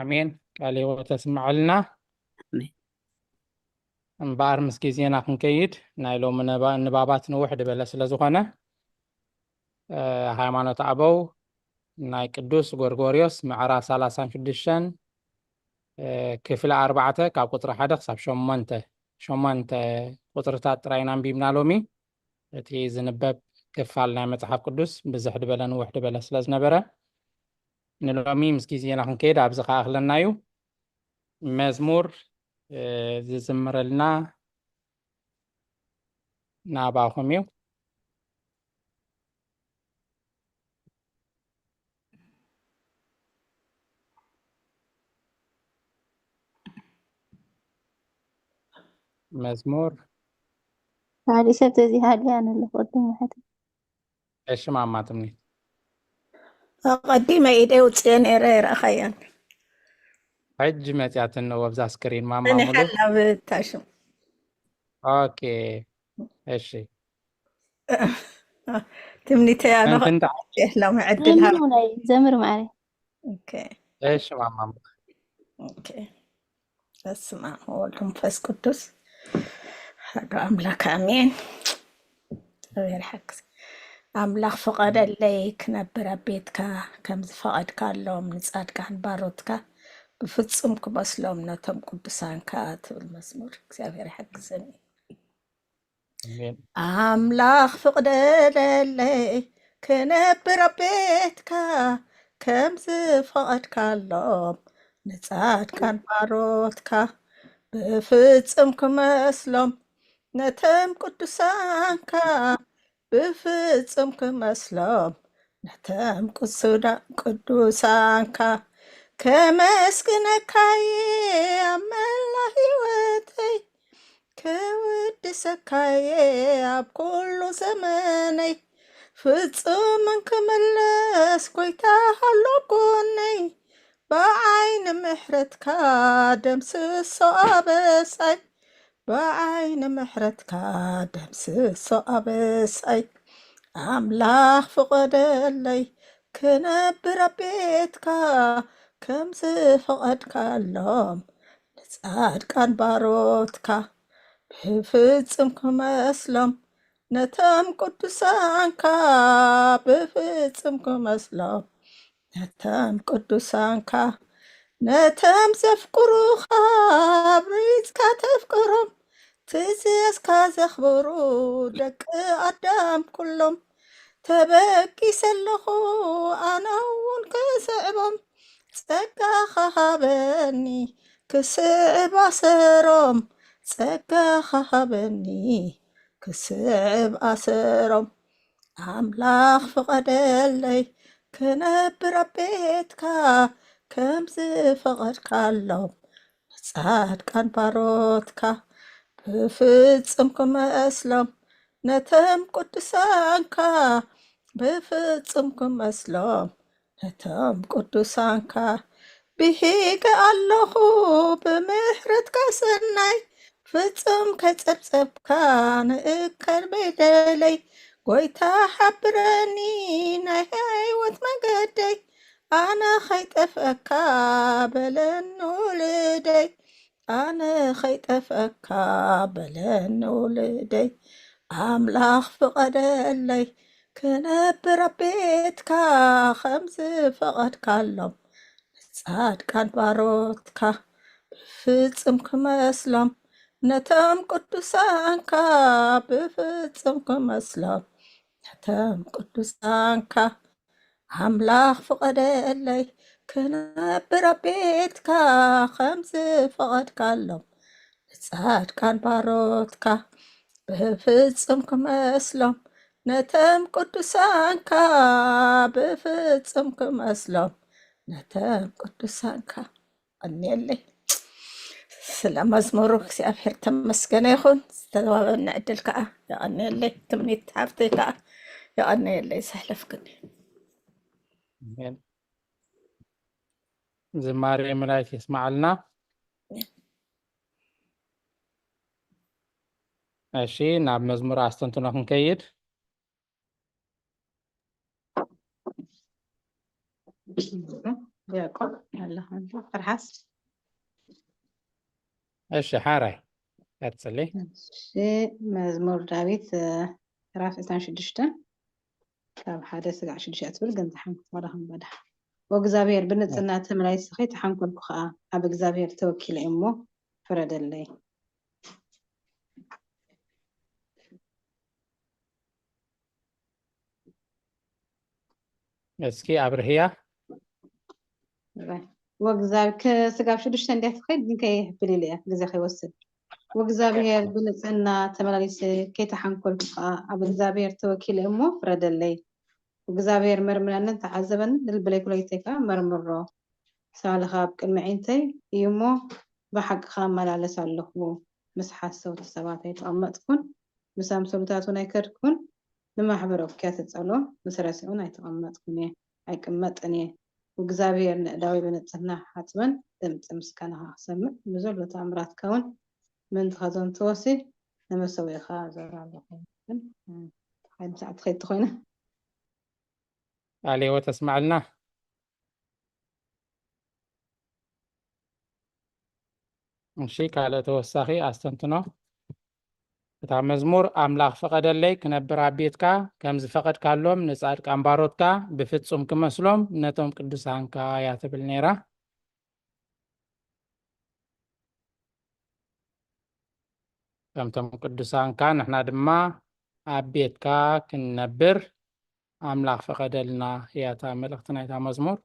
ኣሜን ቃል ሕይወት ተስምዓልና እምበኣር ምስ ግዜና ክንከይድ ናይ ሎሚ ንባባት ንውሕ ድበለ ስለ ዝኾነ ሃይማኖት ኣበው ናይ ቅዱስ ጎርጎርዮስ ምዕራፍ 36 ክፍሊ 4 ካብ ቁጥሪ 1 ክሳብ 8 ቁጥርታት ጥራይና አንቢብና ሎሚ እቲ ዝንበብ ክፋል ናይ መጽሓፍ ቅዱስ ብዙሕ ድበለ ንውሕ ድበለ ስለ ዝነበረ ንሎሚ ምስ ግዜና ክንከይድ ኣብዚ ከዓ ክለና እዩ መዝሙር ዝዝምረልና ናባኹም እዩ መዝሙር ካሊእ ሰብ ተዚሃልያ ኣነ ቅድም ዋሕድ እሺ ማማትምኒ قديمة إيدي وتسين رأخيان ሕጂ መፅያት እንዎ ኣብዛ ስክሪን ማማ أنا ሙሉ حلا بتاشم ኦኬ እሺ تمنيتي أنا እንትን لو معدلها ዘምር ማዕረ أوكي እሺ ማማ أوكي اسمع هو المنفس قدس هذا أملاك أمين غير حكس أملاك فقد اللي كنبر بيتك كم فقد كاللوم نصعد كان باروتك بفتصم كبسلوم نتم قدسان كاتب المزمور እግዚአብሔር حكسني አሜን أملاك فقد اللي كنبر بيتك كم فقد كاللوم نصعد كان باروتك بفتصم كمسلوم نتم قدسان بفتصم كمسلوم نتم قدسانك كمسكنكاي أملا هيوتي كودسكاي أب كل زماني فتصم كملس كويتا حلقوني بعين محرتك دمس الصعبسي بعين محرتك دمس الصعبسي أملاك فقد اللي ክነብር ኣብ ቤትካ ከምዚ ፈቐድካሎም ንጻድቃን ባሮትካ ብፍጹም ክመስሎም ነቶም ቅዱሳንካ ብፍጹም ክመስሎም ነቶም ቅዱሳንካ ነቶም ዘፍቅሩኻ ብሪፅካ ተፍቅሮም ትእዝዝካ ዘኽብሩ ደቂ ኣዳም ኩሎም ተበጊሰ ኣለኹ ኣነ እውን ክስዕቦም ጸጋኻ ሃበኒ ክስዕብ ኣሰሮም ጸጋኻ ሃበኒ ክስዕብ ኣሰሮም ኣምላኽ ፍቐደለይ ክነብር ኣብ ቤትካ ከምዚ ፈቐድካሎም ንጻድቃን ባሮትካ ብፍጹም ክመስሎም ነቶም ቅዱሳንካ ብፍጹም ክመስሎም ነቶም ቅዱሳንካ ብሂገ ኣለኹ ብምሕረትካ ሰናይ ፍጹም ከይጸብጸብካ ንእከል በደለይ ጎይታ ሓብረኒ ናይ ህይወት መገደይ ኣነ ኸይጠፍአካ በለኒ ውልደይ ኣነ ኸይጠፍአካ በለኒ ውልደይ ኣምላኽ ፍቐደለይ ክነብር ኣብ ቤትካ ከምዚ ፈቐድካሎም ንጻድቃን ባሮትካ ብፍጹም ክመስሎም ነቶም ቅዱሳንካ ብፍጹም ክመስሎም ነቶም ቅዱሳንካ ኣምላኽ ፍቐደለይ ክነብር ኣብ ቤትካ ከምዚ ፈቐድካሎም ንጻድቃን ባሮትካ ብፍጹም ክመስሎም ነቶም ቅዱሳንካ ብፍጹም ክመስሎም ነቶም ቅዱሳንካ ቀኒየለይ ስለ መዝሙሩ እግዚአብሔር ተመስገነ ይኹን። ዝተዋበና ዕድል ከዓ ይቐኒየለይ ትምኒት ሃብተይ ከዓ ይቐኒየለይ ዘሕለፍክኒ አሜን። ዝማሬ መላእክት ይስማዓልና። እሺ ናብ መዝሙር ኣስተንትኖ ክንከይድ። ያዕቆብ ኣለኻ ፍርሓስ እሺ ሓራይ ቀጽሊ። እሺ መዝሙር ዳዊት ምዕራፍ 26 ካብ 1-6 ትብል ግን ተሓንኩ ወላኹም በዳ ወእግዚአብሔር ብንጽና ተመላይ ስኸይ ተሓንኮልኩ ከዓ ኣብ እግዚአብሔር ተወኪለ እሞ ፍረደለይ። እስኪ ኣብርህያ ወእግዚአብሔር ከስጋብ 6 እንዴት ትኸይድ ግን ከይሕብል ኢልያ ግዜ ከይወስድ ወእግዚአብሔር ብንጽና ተመላሊስ ከይተሓንኮልኩ ከዓ ኣብ እግዚአብሔር ተወኪለ እሞ ፍረደለይ። እግዚአብሔር መርምረንን ተዓዘበንን ልበለይ ኩለይተይ ከዓ መርምሮ ሳልኻ ኣብ ቅድሚ ዒንተይ እዩ እሞ ብሓቅኻ መላለስ ኣለኹ። ምስ ሓሰውቲ ሰባት ኣይተቐመጥኩን ምስ ኣምሰሉታት እውን ኣይከድኩን ንማሕበር ኦኪያ ተጸሎ ምስ ረሲዑን ኣይተቐመጥኩን እየ ኣይቅመጥን እየ። እግዚአብሔር ንእዳዊ ብንጽህና ሓጽበን ድምፂ ምስጋናኻ ክሰምዕ ብዘሎ ተኣምራትካ እውን ምንቲ ኸዞን ተወሲ ንመሰዊኻ ዘራለኹ ሓይሊ ሰዓት ኸይድ ትኾይነ ቃልዮ ተስማዕልና። እሺ ካልእ ተወሳኺ ኣስተንትኖ። እታ መዝሙር ኣምላኽ ፈቐደለይ ክነብር ኣብ ቤትካ ከም ዝፈቐድካሎም ንጻድቃን ባሮትካ ብፍጹም ክመስሎም ነቶም ቅዱሳንካ እያ ትብል ነይራ። ከምቶም ቅዱሳንካ ንሕና ድማ ኣብ ቤትካ ክንነብር ኣምላኽ ፈቐደልና እያ እታ መልእኽቲ ናይታ መዝሙር።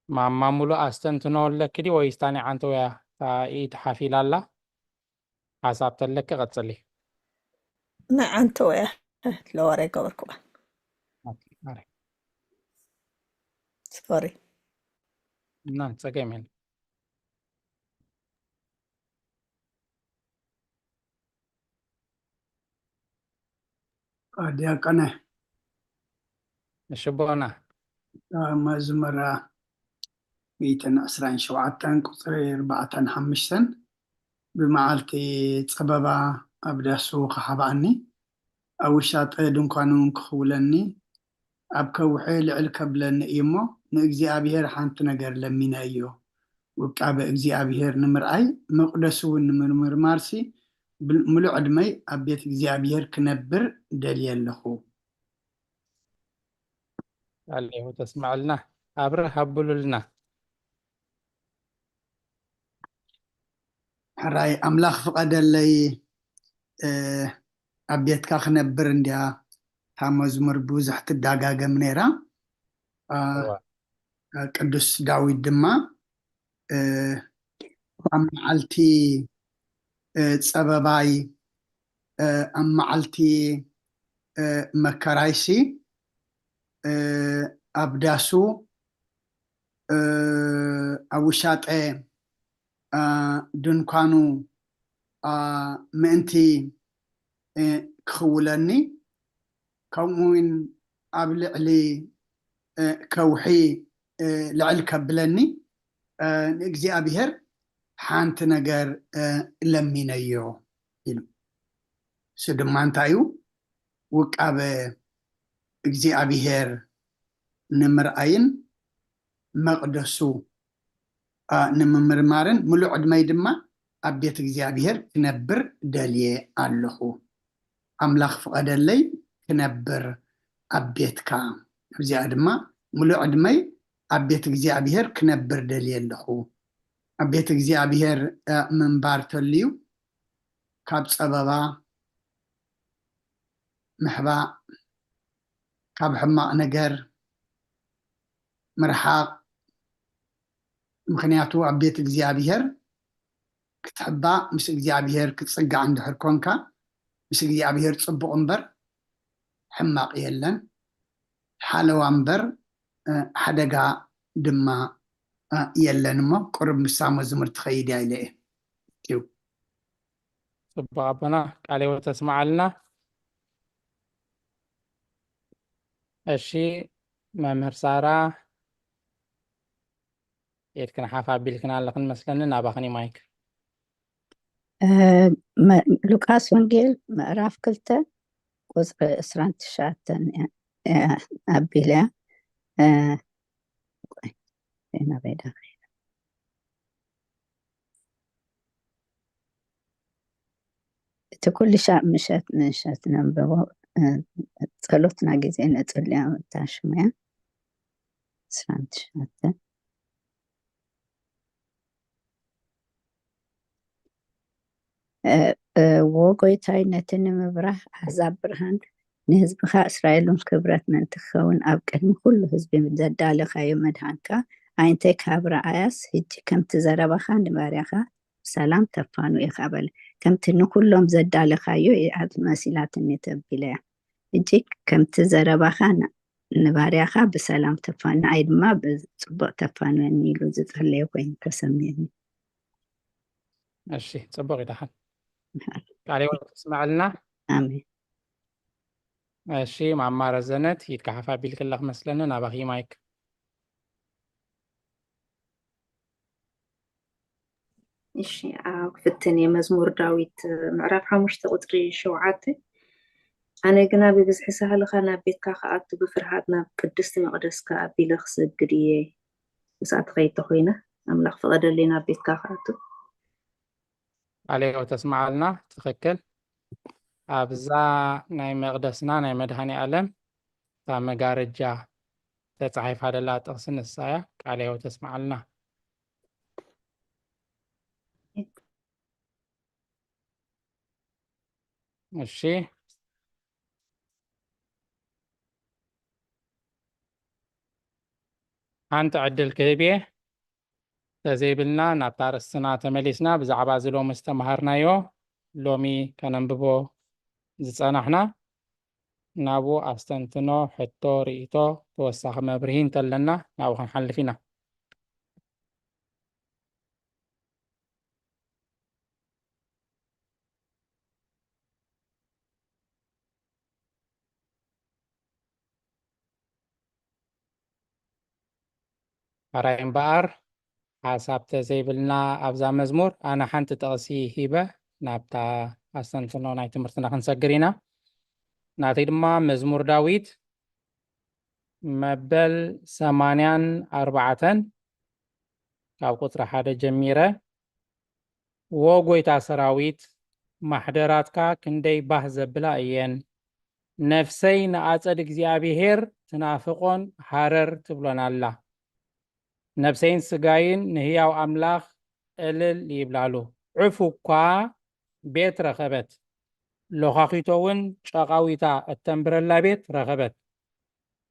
ማማ ሙሉእ ኣስተንትኖ ኣለኪ ዲ ወይስ ታኒ ዓንተ ወያ ኢድ ሓፊላ ኣላ ሓሳብ ተለኪ ቀጽሊ ናይ ዓንተ ወያ ለወረ ገበርኩባ ሶሪ እና ጸገሜን ዲያቀነ نشبونا መዝሙር 127 ቁፅሪ 4-5 ብመዓልቲ ፀበባ ኣብ ዳሱ ክሓባኣኒ ኣብ ውሻጠ ድንኳኑ ክኽውለኒ ኣብ ከውሒ ልዕል ከብለኒ እዩ እሞ ንእግዚኣብሔር ሓንቲ ነገር ለሚነ እዩ ውቃበ እግዚኣብሔር ንምርኣይ መቅደሱ እውን ንምርማርሲ ሙሉእ ዕድመይ ኣብ ቤት እግዚኣብሔር ክነብር ደልየ ኣለኹ عليه تسمع لنا أبره هبلو لنا ሕራይ ኣምላኽ ፍቐደለይ ኣብ ቤትካ ክነብር እንድያ እታ መዝሙር ብዙሕ ትዳጋገም ነይራ ቅዱስ ዳዊት ድማ ኣብ መዓልቲ ፀበባይ ኣብ መዓልቲ መከራይሲ ኣብ ዳሱ ኣብ ውሻጠ ድንኳኑ ምእንቲ ክኽውለኒ ከምኡውን ኣብ ልዕሊ ከውሒ ልዕል ከብለኒ ንእግዚኣብሔር ሓንቲ ነገር ለሚነዮ ኢሉ እሱ ድማ እንታይ እዩ ውቃበ እግዚኣብሔር ንምርኣይን መቅደሱ ንምምርማርን ሙሉእ ዕድመይ ድማ ኣብ ቤት እግዚኣብሔር ክነብር ደልየ ኣለኹ ኣምላኽ ፍቐደለይ ክነብር ኣብ ቤትካ እዚኣ ድማ ሙሉእ ዕድመይ ኣብ ቤት እግዚኣብሔር ክነብር ደልየ ኣለኹ ኣብ ቤት እግዚኣብሔር ምንባር ተልዩ ካብ ፀበባ ምሕባእ ካብ ሕማቕ ነገር ምርሓቅ ምክንያቱ ኣብ ቤት እግዚኣብሔር ክትሕባእ ምስ እግዚኣብሔር ክትፅጋዕ እንድሕር ኮንካ ምስ እግዚኣብሔር ፅቡቅ እምበር ሕማቅ የለን ሓለዋ እምበር ሓደጋ ድማ የለን እሞ ቁርብ ምሳ መዝሙር ትኸይድ እያ ኢለ እየ صبغ أبنا عليه تسمع لنا الشيء ممر سارة يتكن حافا بيلكنا لقن مثلا نابخني مايك ሉቃስ ወንጌል ምዕራፍ 2 ቁፅሪ 29 ኣቢለ እቲ ኩሉ ሻዕ ምሸት ነንብቦ ጸሎትና ጊዜ ነጽልያ ታሽመያ 29 ወጎይታይ ነቲ ንምብራህ ኣሕዛብ ብርሃን ንህዝብኻ እስራኤልን ክብረት ምእንቲ ክኸውን ኣብ ቅድሚ ኩሉ ህዝቢ ዘዳለኻዮ መድሃንካ ዓይንተይ ካብ ረኣያስ ሕጂ ከምቲ ዘረባኻ ንባርያኻ ሰላም ተፋኑ ኢኻ በለ ከምቲ ንኩሎም ዘዳለኻዮ ኢኣት መሲላትኒ ተቢለያ ሕጂ ከምቲ ዘረባኻ ንባርያኻ ብሰላም ተፋኑ ኣይ ድማ ብፅቡቅ ተፋኑየኒ ኢሉ ዝጸለየ ኮይኑ ተሰሚዕኒ እሺ ጽቡቅ ይደሓን عليه تسمع لنا ኣሜን እሺ ማማረ ዘነት ይትካሓፋ ቢልክለኽ መስለኒ ናባኺ ማይክ እሺ ኣብ ክፍትን የመዝሙር ዳዊት ምዕራፍ 5 ቁፅሪ 7 ኣነ ግና ብብዝሒ ሳህልኻ ናብ ቤትካ ከኣቱ ብፍርሃት ናብ ቅድስቲ መቅደስካ ኣቢለ ክሰግድ እየ ንሳት ከይተ ኮይነ ኣምላኽ ፍቐደለይ ናብ ቤትካ ከኣቱ عليه تسمع لنا تخكل أبزا ناي مقدسنا ناي مدهاني ألم تا مقارجة تتعيف هذا لا تغسن السايا عليه تسمع لنا الشي أنت عدل كذبيه ተዘይብልና ናብ ታርስና ተመሊስና ብዛዕባ ዝሎሚ ዝተምሃርናዮ ሎሚ ከነንብቦ ዝፀናሕና ናብኡ ኣስተንትኖ ሕቶ ርእቶ ተወሳኺ መብርሂ እንተለና ናብኡ ክንሓልፍ ኢና ኣራይ እምበኣር ሓሳብ ተዘይብልና ኣብዛ መዝሙር ኣነ ሓንቲ ጠቕሲ ሂበ ናብታ ኣስተንትኖ ናይ ትምህርትና ክንሰግር ኢና ናተይ ድማ መዝሙር ዳዊት መበል 84 ካብ ቁጥሪ 1 ጀሚረ ዎ ጎይታ ሰራዊት ማሕደራትካ ክንደይ ባህ ዘብላ እየን ነፍሰይ ንኣፀድ እግዚኣብሔር ትናፍቆን ሃረር ትብሎን ኣላ ነፍሰይን ስጋይን ንህያው ኣምላኽ እልል ይብላሉ ዕፉ እኳ ቤት ረኸበት ሎኻኺቶ እውን ጨቓዊታ እተንብረላ ቤት ረኸበት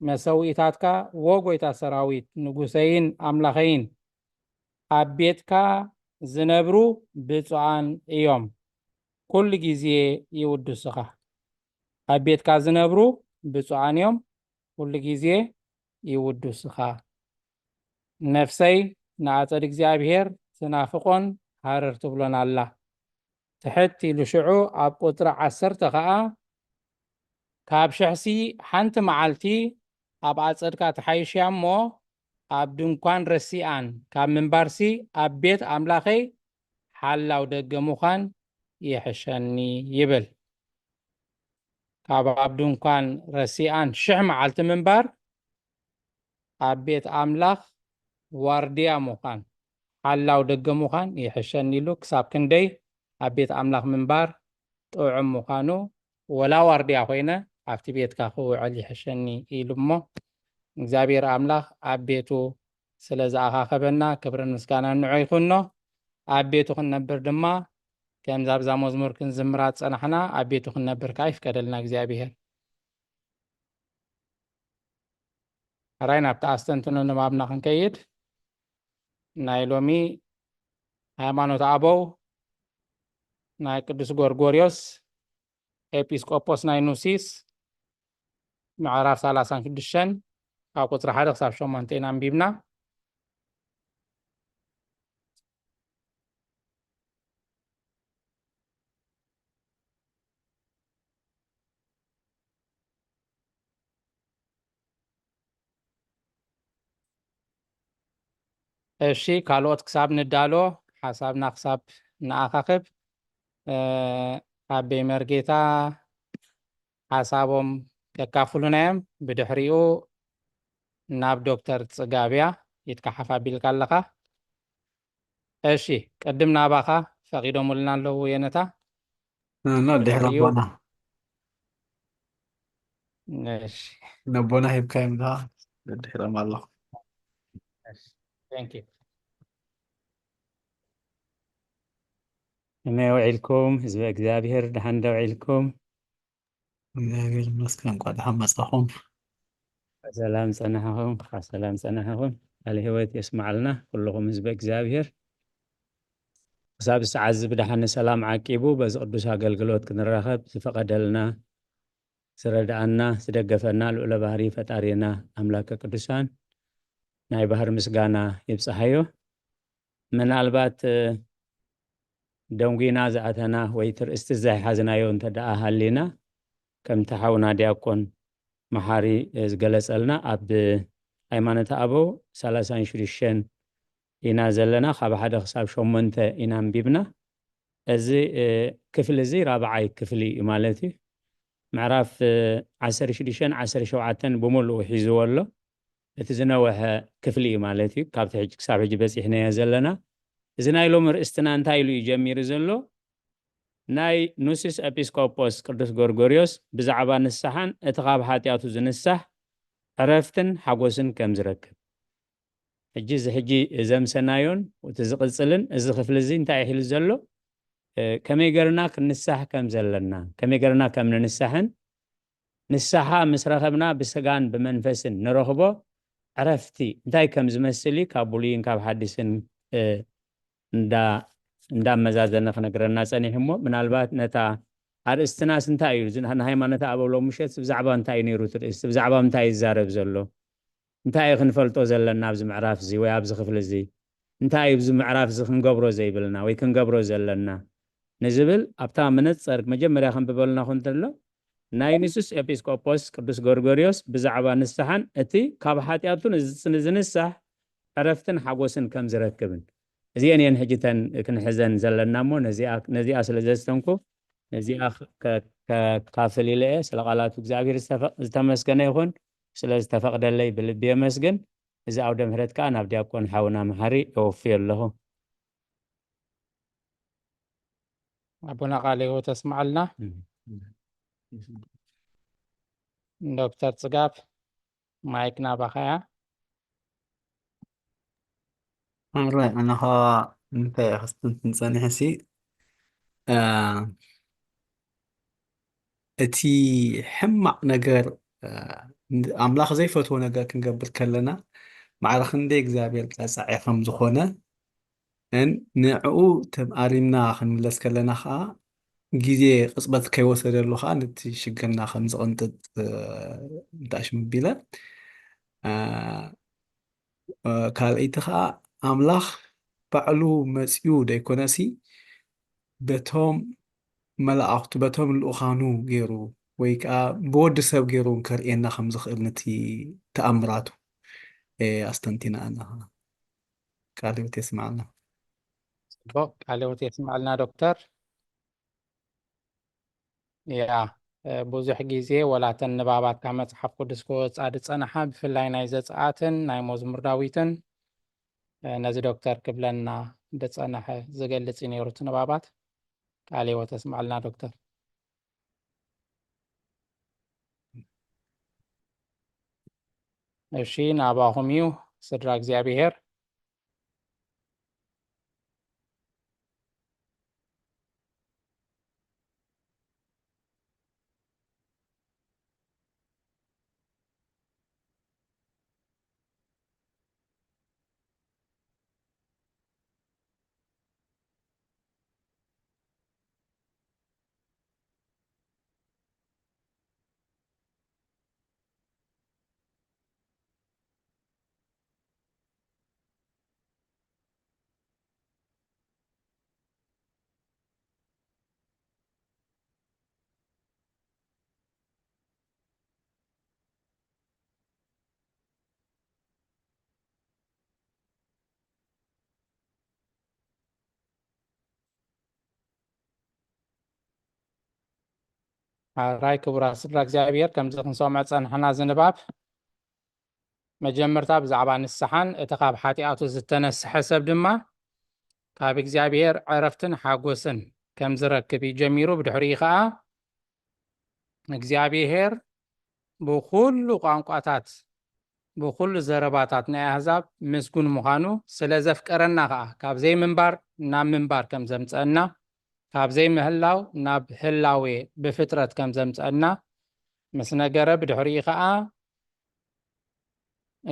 መሰዊኢታትካ ዎ ጎይታ ሰራዊት ንጉሰይን ኣምላኸይን ኣብ ቤትካ ዝነብሩ ብፁዓን እዮም ኩሉ ግዜ ይውድሱኻ ኣብ ቤትካ ዝነብሩ ብፁዓን እዮም ኩሉ ግዜ ይውድሱኻ ነፍሰይ ንኣፀድ እግዚኣብሔር ትናፍቆን ሃረር ትብሎን ኣላ ትሕት ኢሉ ሽዑ ኣብ ቁጥሪ 10 ከዓ ካብ ሽሕሲ ሓንቲ መዓልቲ ኣብ ኣፀድካ ተሓይሽያ እሞ ኣብ ድንኳን ረሲኣን ካብ ምንባርሲ ኣብ ቤት ኣምላኸይ ሓላው ደገ ምዃን ይሕሸኒ ይብል ካብ ኣብ ድንኳን ረሲኣን 1000 መዓልቲ ምንባር ኣብ ቤት ኣምላኽ ዋርድያ ምዃን ሓላው ደገ ምዃን ይሕሸኒ ኢሉ ክሳብ ክንደይ ኣብ ቤት ኣምላኽ ምንባር ጥዑም ምዃኑ ወላ ዋርድያ ኮይነ ኣብቲ ቤትካ ክውዕል ይሕሸኒ ኢሉ እሞ እግዚአብሔር ኣምላኽ ኣብ ቤቱ ስለ ዝኣኻኸበና ክብርን ምስጋናን ንዑ ይኹኖ ኣብ ቤቱ ክንነብር ድማ ከምዛ ኣብዛ መዝሙር ክንዝምራ ፀናሕና ኣብ ቤቱ ክንነብር ከዓ ይፍቀደልና እግዚአብሔር ኣራይ ናብቲ ኣስተንትኖ ንባብና ክንከይድ ናይ ሎሚ ሃይማኖት ኣበው ናይ ቅዱስ ጎርጎርዮስ ኤጲስቆጶስ ናይ ኑሲስ ምዕራፍ 36 ካብ ቁጥሪ 1 ክሳብ 8 ኢና አንቢብና እሺ ካልኦት ክሳብ ንዳሎ ሓሳብና ክሳብ ንኣኻኽብ ኣቤ መርጌታ ሓሳቦም ከካፍሉና እዮም ብድሕሪኡ ናብ ዶክተር ጽጋብያ ኢትካ ሓፍ ኣቢልካ ኣለኻ እሺ ቅድም ናባኻ ፈቂዶሙልና ኣለዉ የነታ ድሕረቦና እሺ ነቦና ሂብካ ይምዳ ድሕረም ኣለኹ Thank you. ما وعلكم حزب እግዚአብሔር دحن وعلكم እግዚአብሔር ይመስገን ቋድ ሐመጻኹም ሰላም ጸናሐኹም ሰላም ጸናሐኹም على ህይወት يسمعلنا كلكم حزب እግዚአብሔር حساب الساعة بدحن سلام عقيبو بز ቅዱስ አገልግሎት ክንረኸብ ዝፈቀደልና ዝረዳአና ዝደገፈና ልዑለ ባህሪ ፈጣሪና አምላከ ቅዱሳን ናይ ባህር ምስጋና ይብጽሐዮ ምናልባት ደንጉና ዝኣተና ወይ ትርእስቲ ዘይሓዝናዮ እንተደኣ ሃሊና ከም ተሓውና ዲያቆን መሓሪ ዝገለጸልና ኣብ ሃይማኖት ኣበው 36 ኢና ዘለና ካብ 1 ክሳብ 8 ኢና አንቢብና እዚ ክፍሊ እዚ ራብዓይ ክፍሊ ማለት እዩ ምዕራፍ 16 17 ብሙሉእ ሒዝዎ ኣሎ እቲ ዝነውሐ ክፍሊ ማለት እዩ ካብቲ ሕጂ ክሳብ ሕጂ በፂሕናዮ ዘለና እዚ ናይ ሎሚ ርእስትና እንታይ ኢሉ ይጀሚር ዘሎ ናይ ኑሲስ ኤጲስቆጶስ ቅዱስ ጎርጎርዮስ ብዛዕባ ንስሓን እቲ ካብ ሓጢኣቱ ዝንሳሕ ዕረፍትን ሓጎስን ከም ዝረክብ ሕጂ ዘምሰናዮን እቲ ዝቕፅልን እዚ ክፍሊ እዚ እንታይ ሒሉ ዘሎ ከመይ ገርና ክንሳሕ ከም ዘለና ከመይ ገርና ከም ንንሳሕን ንስሓ ምስ ረኸብና ብስጋን ብመንፈስን ንረኽቦ ዕረፍቲ እንታይ ከም ዝመስሊ ካብ ብሉይን ካብ ሓዲስን እንዳመዛዘነ ክነግረና ፀኒሕ እሞ ምናልባት ነታ ኣርእስትናስ እንታይ እዩ ንሃይማኖት ኣበው ሎሚ ምሸት ብዛዕባ እንታይ ነይሩ ትርእስቲ ብዛዕባ እንታይ ይዛረብ ዘሎ እንታይ ክንፈልጦ ዘለና ኣብዚ ምዕራፍ እዚ ወይ ኣብዚ ክፍሊ እዚ እንታይ ኣብዚ ምዕራፍ እዚ ክንገብሮ ዘይብልና ወይ ክንገብሮ ዘለና ንዝብል ኣብታ መነፀር መጀመርያ ክንብበልና እንተሎ ናይ ኑሲስ ኤጲስቆጶስ ቅዱስ ጎርጎርዮስ ብዛዕባ ንስሓን እቲ ካብ ሓጢኣቱ ዝንሳሕ عرفتن حاجوسن كم زركبن زين ينهجتن كنحزن زلنا مو نزيا سلازستنكو نزيا كافلي لئ سلقالات እግዚአብሔር ዝተመስገነ ይኹን ስለዝተፈቅደለይ ብልቤ መስገን እዚ አውደ ምህረት ከዓ ናብ ዲያቆን ሓውና መሃሪ የወፍዮ ኣለኹ አቡነ ቃለ ሕይወት ተስማዕልና ዶክተር ጽጋብ ማይክ ናባኸያ Alright, أنا ها أنت خصني تنساني حسي أتي حمق نجار أملاخ زي فتو نجار كنقبل كلنا مع رخندي إجزابير كاسع خم زخونة إن نعو تم أريمنا خن لس كلنا خا جيزي قصبت كي وصل له خا نتي شجعنا خمس أنت داش مبيلة ካልአይትኻ ኣምላኽ ባዕሉ መፅኡ ደይኮነሲ በቶም መላእኽቱ በቶም ልኡኻኑ ገይሩ ወይ ከዓ ብወዲ ሰብ ገይሩ ከርእየና ከም ዝኽእል ነቲ ተኣምራቱ ኣስተንቲና ኣና ቃል ሕይወት የስማዓልና ጽቡቅ ቃለ ሕይወት የስማዓልና ዶክተር ያ ብዙሕ ግዜ ወላተን ንባባት ካብ መፅሓፍ ቅዱስ ክወፃ ዝፀንሓ ብፍላይ ናይ ዘፀኣትን ናይ መዝሙር ዳዊትን ነዚ ዶክተር ክብለና ዝፀንሐ ዝገልፅ እዩ ነይሩ እቲ ንባባት ቃለ ሕይወት ተስማዓልና ዶክተር እሺ ናባኹም እዩ ስድራ እግዚኣብሔር راي كبرى سدرا እግዚአብሔር ከምዚ ክንሰምዖ ፀንሐና ዝንባብ መጀመርታ ብዛዕባ ንስሓን እቲ ካብ ሓጢኣቱ ዝተነስሐ ሰብ ድማ ካብ እግዚኣብሔር ዕረፍትን ሓጎስን ከም ዝረክብ ጀሚሩ ብድሕሪኡ ከዓ እግዚኣብሔር ብኩሉ ቋንቋታት ብኩሉ ዘረባታት ናይ ኣህዛብ ምስጉን ምዃኑ ስለ ዘፍቀረና ከዓ ካብ ዘይምንባር ናብ ምንባር ከም ዘምፀአና ካብ ዘይምህላው ናብ ህላዌ ብፍጥረት ከም ዘምፀአና ምስ ነገረ ብድሕሪኡ ከዓ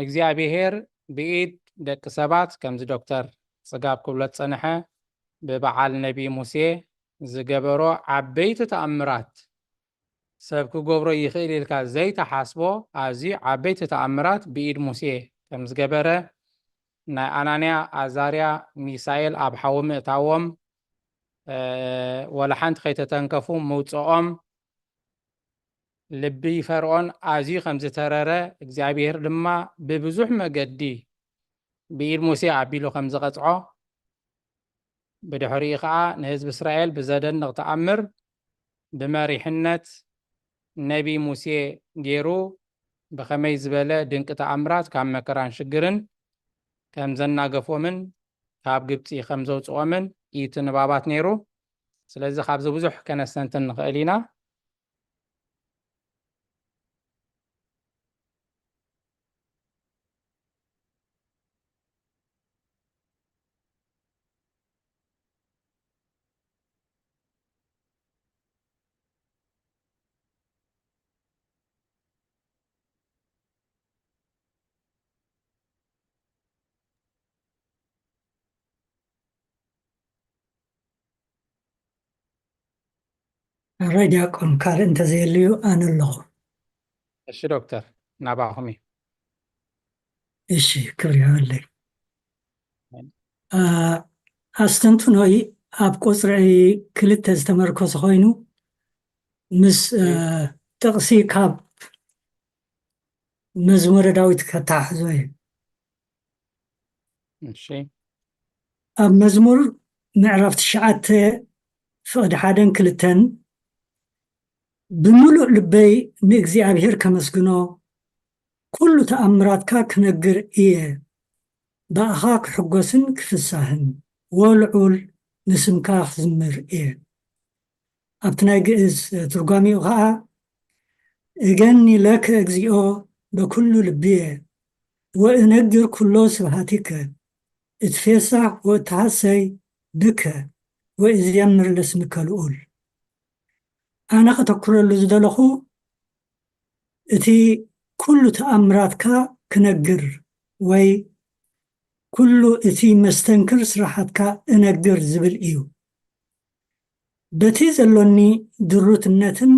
እግዚኣብሔር ብኢድ ደቂ ሰባት ከምዚ ዶክተር ጽጋብ ክብሎ ፀንሐ ብበዓል ነቢ ሙሴ ዝገበሮ ዓበይቲ ተኣምራት ሰብ ክገብሮ ይኽእል ኢልካ ዘይተሓስቦ ኣዝዩ ዓበይቲ ተኣምራት ብኢድ ሙሴ ከም ዝገበረ ናይ ኣናንያ ኣዛርያ ሚሳኤል ኣብ ሓዊ ምእታዎም ወላ ሓንቲ ከይተተንከፉ ምውፅኦም ልቢ ፈርዖን ኣዝዩ ከም ዝተረረ እግዚኣብሔር ድማ ብብዙሕ መገዲ ብኢድ ሙሴ ኣቢሉ ከም ዝቐፅዖ ብድሕሪኡ ከዓ ንህዝቢ እስራኤል ብዘደንቕ ተኣምር ብመሪሕነት ነቢ ሙሴ ገይሩ ብኸመይ ዝበለ ድንቂ ተኣምራት ካብ መከራን ሽግርን ከም ዘናገፎምን ካብ ግብፂ ከም ዘውፅኦምን ኢቲ ንባባት ነይሩ ስለዚ ካብዚ ብዙሕ ከነስተንትን ንኽእል ኢና ኣራይ ዲያቆን ካልእ እንተዘየልዩ ኣነ ኣለኹ እሺ ዶክተር ናባኹም እዩ እሺ ክብሪ ይሃለይ ኣስተንትኖይ ኣብ ቁፅሪ 2 ዝተመርኮሰ ኮይኑ ምስ ጥቕሲ ካብ መዝሙረ ዳዊት ከተሓሕዞ እዩ እሺ ኣብ መዝሙር ምዕራፍ 9 ፍቅዲ 1-2 ብምሉእ ልበይ ንእግዚኣብሔር ከመስግኖ ኩሉ ተኣምራትካ ክነግር እየ ባእኻ ክሕጎስን ክፍሳህን ወልዑል ንስምካ ክዝምር እየ። ኣብቲ ናይ ግእዝ ትርጓሚኡ ከዓ እገኒ ለከ እግዚኦ በኩሉ ልብየ ወእነግር ኩሎ ስብሃቲከ እትፌሳሕ ወእትሃሰይ ብከ ወእዝየምር ለስምከ ልዑል። ኣነ ከተኩረሉ ዝደለኹ እቲ ኩሉ ተኣምራትካ ክነግር ወይ ኩሉ እቲ መስተንክር ስራሓትካ እነግር ዝብል እዩ። በቲ ዘሎኒ ድሩትነትን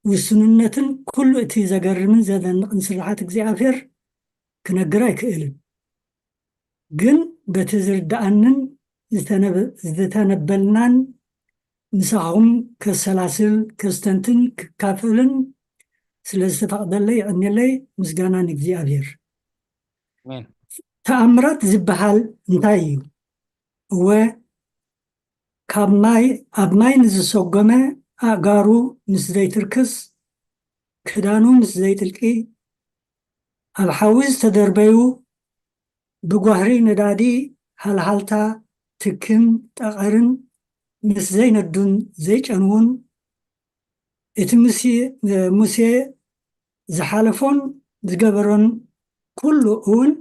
ውስንነትን ኩሉ እቲ ዘገርምን ዘደንቕን ስራሓት እግዚአብሔር ክነግር ኣይክእልን። ግን በቲ ዝርዳእንን ዝተነበልናን ንሳኹም ከሰላስል ከስተንትን ክካፈልን ስለ ዝተፈቅደለይ ይቀኒለይ ምስጋና ንእግዚአብሔር። አሜን። ተኣምራት ዝበሃል እንታይ እዩ? እወ ኣብ ማይ ንዝሰጎመ ኣእጋሩ ምስ ዘይትርክስ ክዳኑ ምስ ዘይጥልቂ ኣብ ሓዊ ዝተደርበዩ ብጓህሪ ነዳዲ ሃልሃልታ ትክን ጠቐርን ምስ ዘይነዱን ዘይጨንውን እቲ ሙሴ ዝሓለፎን ዝገበሮን ኩሉ እውን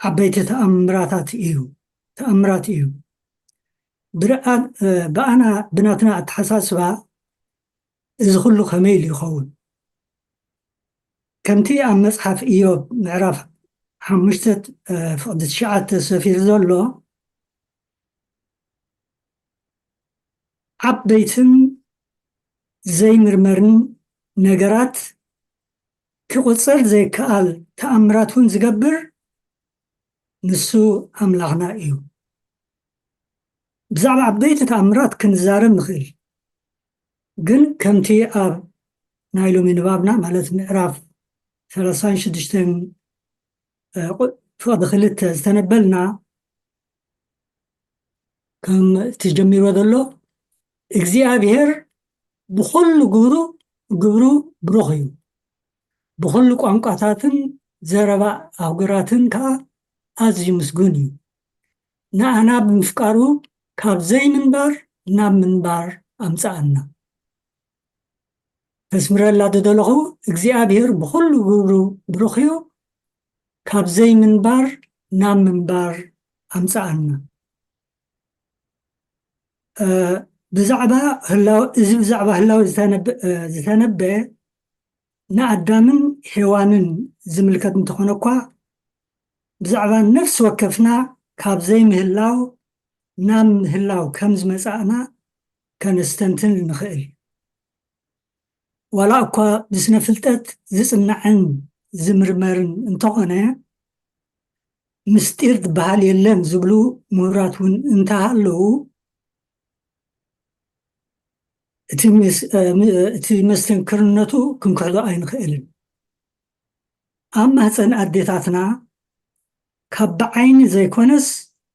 ዓበይቲ ተኣምራት እዩ። ብናትና ኣተሓሳስባ እዚ ኩሉ ከመይ ኢሉ ይኸውን? ከምቲ ኣብ መፅሓፍ ኢዮብ ምዕራፍ 5:9 ሰፊሩ ዘሎ ዓበይትን ዘይምርመርን ነገራት ክቁፀር ዘይከኣል ተኣምራት እውን ዝገብር ንሱ ኣምላኽና እዩ። ብዛዕባ ዓበይቲ ተኣምራት ክንዛረብ ንኽእል፣ ግን ከምቲ ኣብ ናይ ሎሚ ንባብና ማለት ምዕራፍ 36 ፍቅዲ 2 ዝተነበልና ከም ትጀሚሮ ዘሎ እግዚአብሔር ብኩሉ ግብሩ ብሩኽ እዩ። ብኩሉ ቋንቋታትን ዘረባ ኣህጉራትን ከዓ ኣዝዩ ምስጉን እዩ። ንኣና ብምፍቃሩ ካብ ዘይምንባር ናብ ምንባር ኣምፃኣና። ተስምረላ ደለኹ እግዚአብሔር ብኩሉ ግብሩ ብሩኽ እዩ፣ ካብ ዘይምንባር ናብ ምንባር ኣምፃኣና። ብዛዕባ ህላዊ ዝተነበየ ንኣዳምን ሔዋንን ዝምልከት እንተኾነ እኳ ብዛዕባ ነፍሲ ወከፍና ካብ ዘይምህላው ናብ ምህላው ከም ዝመፃእና ከነስተንትን ንኽእል። ዋላ እኳ ብስነ ፍልጠት ዝፅናዕን ዝምርመርን እንተኾነ ምስጢር ዝበሃል የለን ዝብሉ ምሁራት እውን እንተሃለዉ እቲ መስተንክርነቱ ክንክሕዶ ኣይንኽእልን። ኣብ ማህፀን ኣዴታትና ካብ ብዓይኒ ዘይኮነስ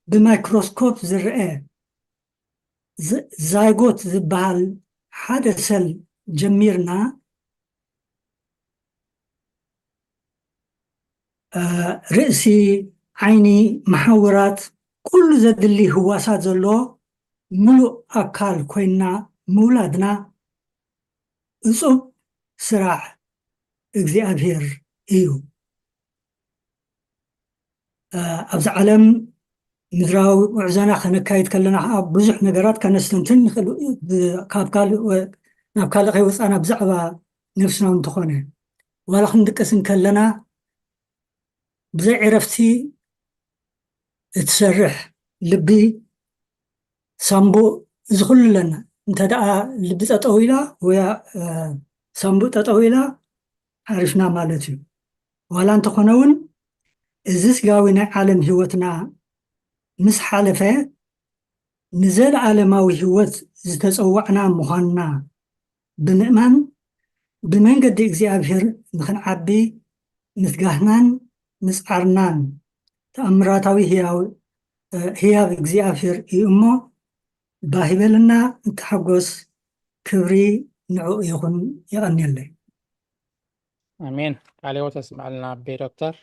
ብማይክሮስኮፕ ዝርአ ዛይጎት ዝበሃል ሓደ ሰል ጀሚርና ርእሲ፣ ዓይኒ፣ መሓውራት ኩሉ ዘድሊ ህዋሳት ዘለዎ ሙሉእ ኣካል ኮይና ምውላድና እፁብ ስራሕ እግዚአብሔር እዩ። ኣብዚ ዓለም ምድራዊ ጉዕዞና ከነካይድ ከለና ከዓ ብዙሕ ነገራት ከነስተንትን ንኽእል ናብ ካልእ ከይወፃና ብዛዕባ ነፍስና እንተኾነ ዋላ ክንድቀስን ከለና ብዘይ ዕረፍቲ እትሰርሕ ልቢ ሳምቡእ እዚ ኩሉ ኣለና። እንተ ደኣ ልቢ ጠጠው ኢላ ወይ ሳምቡእ ጠጠው ኢላ ሓሪፍና ማለት እዩ። ዋላ እንተኾነ እውን እዚ ስጋዊ ናይ ዓለም ህይወትና ምስ ሓለፈ ንዘለዓለማዊ ህይወት ዝተፀዋዕና ምዃንና ብምእማን ብመንገዲ እግዚኣብሔር ንክንዓቢ ምትጋህናን ምስዓርናን ተኣምራታዊ ህያብ እግዚኣብሔር እዩ እሞ ባሂበልና እንተሓጎስ ክብሪ ንዑ ይኹን ይቐኒየለይ። አሜን። ቃልዎት ተስማዕልና ቤ ዶክተር።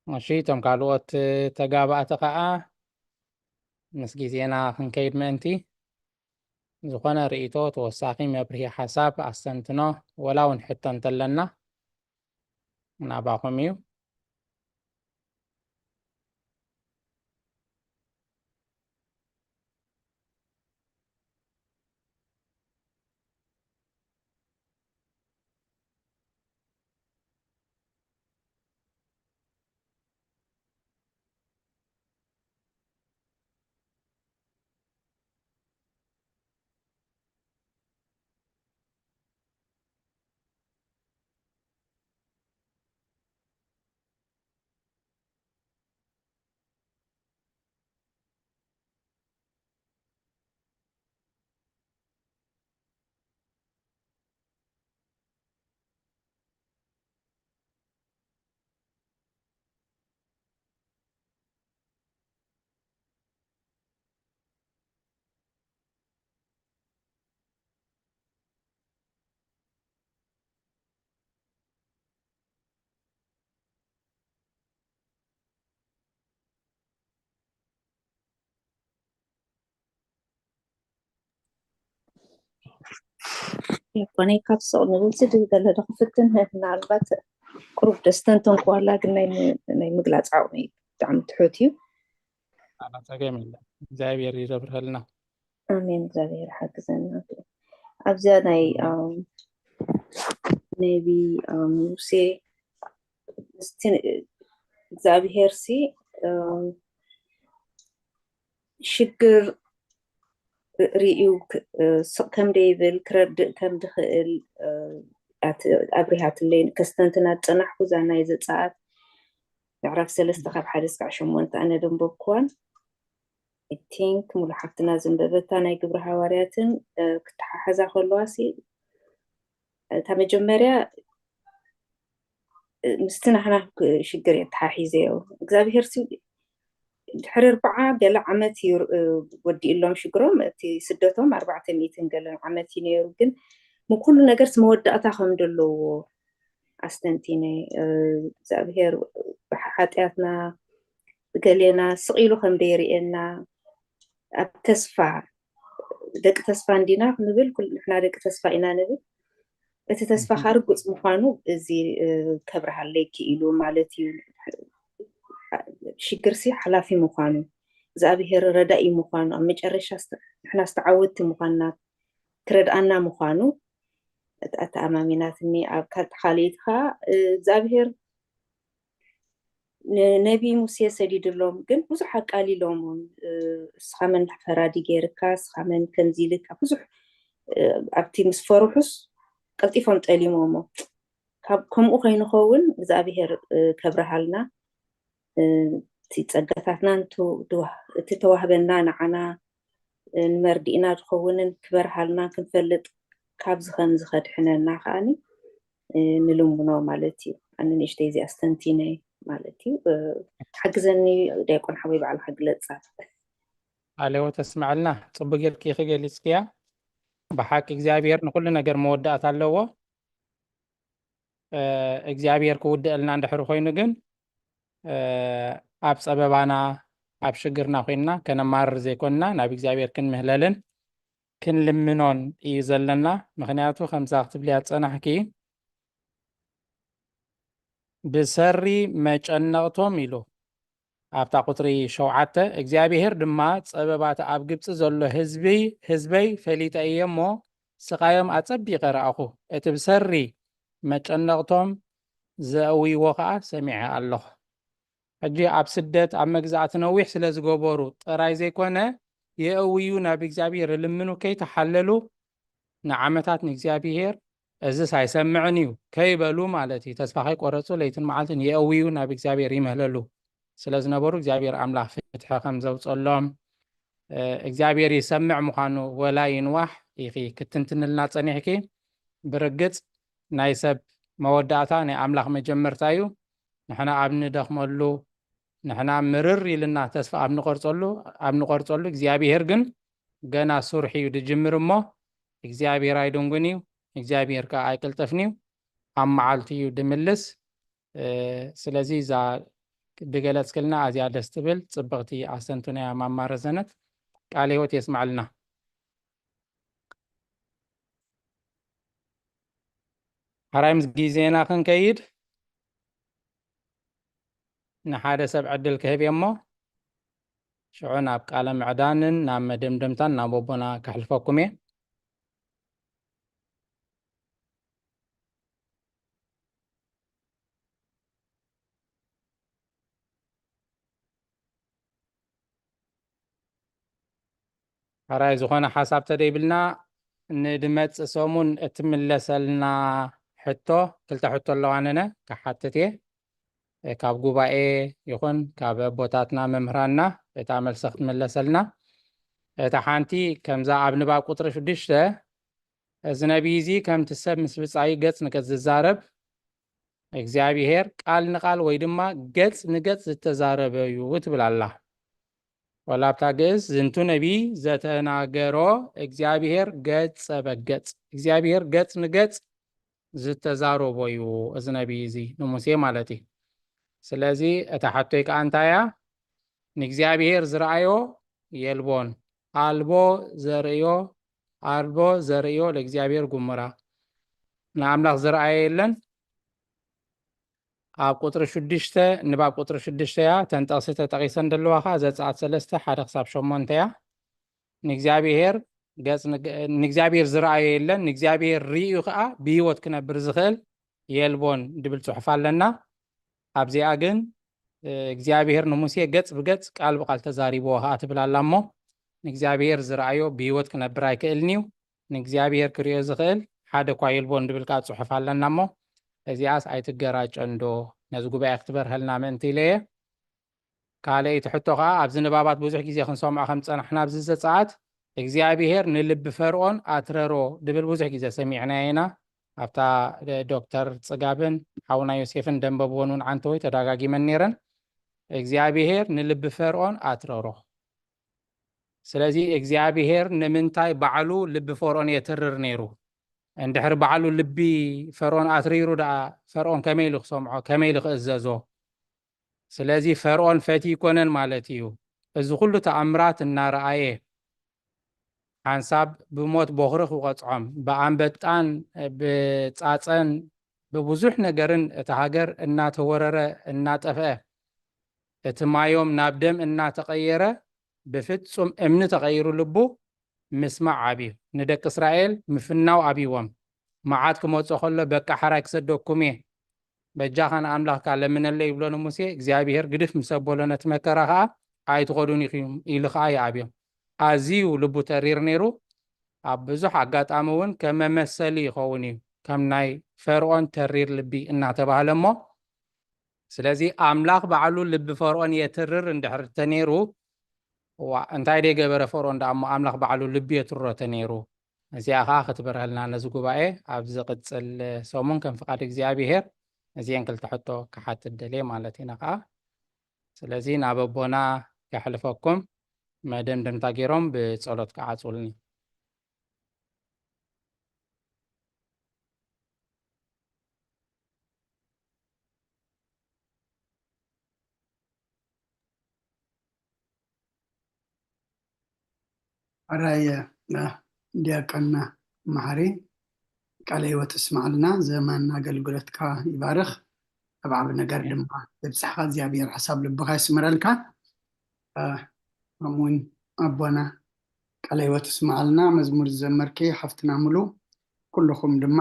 እሺ እቶም ካልኦት ተጋባእቲ ከዓ ምስ ግዜና ክንከይድ ምእንቲ ዝኾነ ርእይቶ ተወሳኺ መብርሂ ሓሳብ ኣስተንትኖ ወላ እውን ሕቶ እንተለና ናባኹም እዩ። يقوني كابسول نلسي دل دخفتن ምናልባት ቁሩብ ደስተንተን ኳላ ግን ናይ ምግላፅ ዓቕሚ ብጣዕሚ ትሑት እዩ። ኣናፀገም የለን እግዚኣብሔር ይረብርሀልና። ኣሜን። እግዚኣብሔር ሓግዘና። ኣብዚያ ናይ ነቢ ሙሴ ምስቲ እግዚኣብሔር ሲ ሽግር ርኢዩ ከም ደይብል ክረድእ ከም ድኽእል ኣብሪሃትለይ ከስተንትና ፀናሕኩ እዛ ናይ ዘፀኣት ምዕራፍ 3 ካብ 1-8 ኣነ ደንበብክዋን ቲንክ ሙሉ ሓፍትና ዘንበበታ ናይ ግብሪ ሃዋርያትን ክትሓሓዛ ከለዋ ሲ እታ መጀመርያ ምስቲ ናሕና ሽግር እየ ተሓሒዘዮ እግዚኣብሔር ሲ ድሕሪ 4 ገለ ዓመት ወዲእሎም ሽግሮም እቲ ስደቶም 400 ገለ ዓመት እዩ ነይሩ። ግን ምኩሉ ነገር መወዳእታ ከም ዘለዎ ኣስተንቲነ እግዚኣብሔር ብሓጢኣትና ገሌና ስቂሉ ከም ደይርኤና ኣብ ተስፋ ደቂ ተስፋ እንዲና ክንብል ንሕና ደቂ ተስፋ ኢና ንብል እቲ ተስፋ ካርጉፅ ምዃኑ እዚ ከብርሃለይ ክኢሉ ማለት እዩ። ሽግር ሲ ሓላፊ ምዃኑ እግዚኣብሔር ረዳኢ ምዃኑ ኣብ መጨረሻ ንሕና ዝተዓወትቲ ምዃንና ክረድኣና ምዃኑ ተኣማሚናትኒ ኣብ ካልእት ከዓ እግዚኣብሔር ነቢ ሙሴ ሰዲድሎም ግን ብዙሕ ኣቃሊሎም እስኻ መን ፈራዲ ጌርካ እስኻ መን ከምዚ ኢልካ ብዙሕ ኣብቲ ምስ ፈርሑስ ቀልጢፎም ጠሊሞሞ ከምኡ ከይንኸውን እግዚኣብሔር ከብረሃልና እቲ ፀጋታትና እቲ ተዋህበና ንዓና ንመርዲእና ዝኸውንን ክበርሃልና ክንፈልጥ ካብዚ ከምዚ ከድሕነና ከዓኒ ንልምኖ ማለት እዩ። ኣነ ንእሽተይ እዚ ኣስተንቲነ ማለት እዩ። ሓግዘኒ ዲያቆን ሓወይ በዓልካ ግለፃ። ኣሌዎ ተስማዕልና ፅቡቅ ጌርኪ ክገሊፅክያ። ብሓቂ እግዚኣብሔር ንኩሉ ነገር መወዳእታ ኣለዎ። እግዚኣብሔር ክውድአልና እንድሕር ኮይኑ ግን ኣብ ፀበባና ኣብ ሽግርና ኮይንና ከነማርር ዘይኮንና ናብ እግዚኣብሔር ክንምህለልን ክንልምኖን እዩ ዘለና። ምክንያቱ ከምዛ ክትብልያ ፀናሕኪ ብሰሪ መጨነቕቶም ኢሉ ኣብታ ቁጥሪ 7 እግዚኣብሔር ድማ ፀበባት ኣብ ግብፂ ዘሎ ህዝበይ ፈሊጠ እየ እሞ ስቃዮም ኣፀቢቀ ረኣኹ እቲ ብሰሪ መጨነቕቶም ዘእውይዎ ከዓ ሰሚዐ ኣለኹ። ሕጂ ኣብ ስደት ኣብ መግዛእቲ ነዊሕ ስለ ዝገበሩ ጥራይ ዘይኮነ የእውዩ ናብ እግዚኣብሔር ልምኑ ከይተሓለሉ ንዓመታት ንእግዚኣብሔር እዚ ሳይሰምዕን እዩ ከይበሉ ማለት እዩ። ተስፋ ከይቆረፁ ለይትን መዓልትን የእውዩ ናብ እግዚኣብሔር ይምህለሉ ስለ ዝነበሩ እግዚኣብሔር ኣምላኽ ፍትሒ ከም ዘውፀሎም እግዚኣብሔር ይሰምዕ ምዃኑ ወላ ይንዋሕ ኢኺ ክትንትንልና ፀኒሕኪ። ብርግፅ ናይ ሰብ መወዳእታ ናይ ኣምላኽ መጀመርታ እዩ ንሕና ኣብ ንደኽመሉ ንሕና ምርር ኢልና ተስፋ ኣብ ንቆርፀሉ እግዚኣብሔር ግን ገና ሱርሒ እዩ ድጅምር እሞ እግዚኣብሔር ኣይድንጉን እዩ እግዚኣብሔር ከዓ ኣይቅልጥፍን እዩ ኣብ መዓልቲ እዩ ድምልስ ስለዚ እዛ ብገለፅ ክልና ኣዝያ ደስ ትብል ፅብቕቲ ኣሰንቱናያ ማማረ ዘነት ቃለ ህይወት የስማዕልና ሓራይ ምስ ጊዜና ክንከይድ ንሓደ ሰብ ዕድል ክህብ እሞ ሽዑ ናብ ቃለ ምዕዳንን ናብ መደምደምታን ናብ ኣቦና ከሕልፈኩም እየ ሓራይ ዝኾነ ሓሳብ ተደይብልና ንድመፅእ ሰሙን እትምለሰልና ሕቶ ክልተ ሕቶ ኣለዋነነ ክሓትት እየ ካብ ጉባኤ ይኹን ካብ ኣቦታትና መምህራንና እታ መልሲ ክትምለሰልና እታ ሓንቲ ከምዛ ኣብ ንባብ ቁጥሪ 6 እዚ ነቢይ እዚ ከምቲ ሰብ ምስ ብፃዩ ገፅ ንገፅ ዝዛረብ እግዚኣብሔር ቃል ንቃል ወይ ድማ ገፅ ንገፅ ዝተዛረበ እዩ ትብል ኣላ ወላብታ ግእዝ ዝንቱ ነቢይ ዘተናገሮ እግዚአብሔር ገጽ በገጽ እግዚአብሔር ገጽ ንገጽ ዝተዛረቦ እዩ እዚ ነቢይ እዚ ንሙሴ ማለት እዩ ስለዚ እታ ሓቶይ ከዓ እንታይ እያ ንእግዚአብሔር ዝረአዮ የልቦን አልቦ ዘርእዮ ለእግዚአብሔር ጉምራ ንኣምላኽ ዝረአዮ የለን ኣብ ቁጥሪ 6 ንባብ ቁጥሪ 6 ያ ተንጠቕሲ ተጠቒሰን ዘለዋኻ ዘፀአት 3 1 ክሳብ 8 ያ ንእግዚአብሔር ዝረአዮ የለን ንእግዚአብሔር ርእዩ ከዓ ብሂወት ክነብር ዝኽእል የልቦን ድብል ፅሑፍ ኣለና ኣብዚኣ ግን እግዚአብሔር ንሙሴ ገጽ ብገጽ ቃል ብቃል ተዛሪቦ ከዓ ትብል ኣላ እሞ ንእግዚአብሔር ዝረአዮ ብሂወት ክነብር ኣይክእልን እዩ ንእግዚአብሔር ክሪኦ ዝኽእል ሓደ እኳ የልቦን ድብል ከዓ ፅሑፍ ኣለና እሞ እዚኣስ ኣይትገራጨን ዶ ነዚ ጉባኤ ክትበርሀልና ምእንቲ ኢለየ ካልአይቲ ሕቶ ከዓ ኣብዚ ንባባት ብዙሕ ግዜ ክንሰምዖ ከም ፀናሕና ኣብዚ ዘፀአት እግዚአብሔር ንልቢ ፈርዖን ኣትረሮ ድብል ብዙሕ ግዜ ሰሚዕና ኢና ኣብታ ዶክተር ፅጋብን ሓውና ዮሴፍን ደንበብዎን እውን ዓንተ ወይ ተደጋጊመን ነይረን እግዚአብሔር ንልቢ ፈርዖን ኣትረሮ ስለዚ እግዚአብሔር ንምንታይ ባዕሉ ልቢ ፈርዖን የትርር ነይሩ እንድሕር ባዕሉ ልቢ ፈርዖን ኣትሪሩ ዳ ፈርዖን ከመይ ኢሉ ክሰምዖ ከመይ ኢሉ ክእዘዞ ስለዚ ፈርዖን ፈቲ ይኮነን ማለት እዩ እዚ ኩሉ ተኣምራት እናረኣየ ሓንሳብ ብሞት በኽሪ ክቆፅዖም ብኣንበጣን ብፃፀን ብብዙሕ ነገርን እቲ ሃገር እናተወረረ እናጠፍአ እቲ ማዮም ናብ ደም እናተቀየረ ብፍጹም እምኒ ተቀይሩ ልቡ ምስማዕ ዓብዩ ንደቂ እስራኤል ምፍናው ዓብይዎም መዓት ክመፅእ ከሎ በቃ ሓራይ ክሰደኩም እየ በጃኻ ንኣምላኽካ ለምነለ ይብሎ ንሙሴ እግዚኣብሔር ግድፍ ምስ ኣበሎ ነቲ መከራ ከዓ ኣይትኸዱን ኢሉ ከዓ ይዓብዮም ኣዝዩ ልቡ ተሪር ነይሩ ኣብ ብዙሕ ኣጋጣሚ እውን ከም መመሰሊ ይኸውን እዩ ከም ናይ ፈርዖን ተሪር ልቢ እናተባህለ እሞ ስለዚ ኣምላኽ ባዕሉ ልቢ ፈርዖን የትርር እንድሕር ተነይሩ እንታይ ደይ ገበረ ፈርዖን ዳ እሞ ኣምላኽ ባዕሉ ልቢ የትሮ ተነይሩ እዚኣ ከዓ ክትበርሀልና ነዚ ጉባኤ ኣብ ዝቅፅል ሰሙን ከም ፍቃድ እግዚኣብሔር እዚአን ክልተ ሕቶ ክሓትት ደልየ ማለት ኢና ከዓ ስለዚ ናብ ኣቦና ከሕልፈኩም መደምደምታ ገይሮም ብፀሎት ክዓፅውልኒ ኣራይ ዲያቆን መሓሪ ቃለ ህይወት እስማዕልና ዘመን ኣገልግሎትካ ይባርኽ ኣብ ዓብ ነገር ድማ ዘብፅሕካ እግዚኣብሔር ሓሳብ ልብካ ይስምረልካ ከምኡውን ኣቦና ቃለ ህይወት እስማዕልና መዝሙር ዝዘመርኪ ሓፍትና ሙሉ ኩልኩም ድማ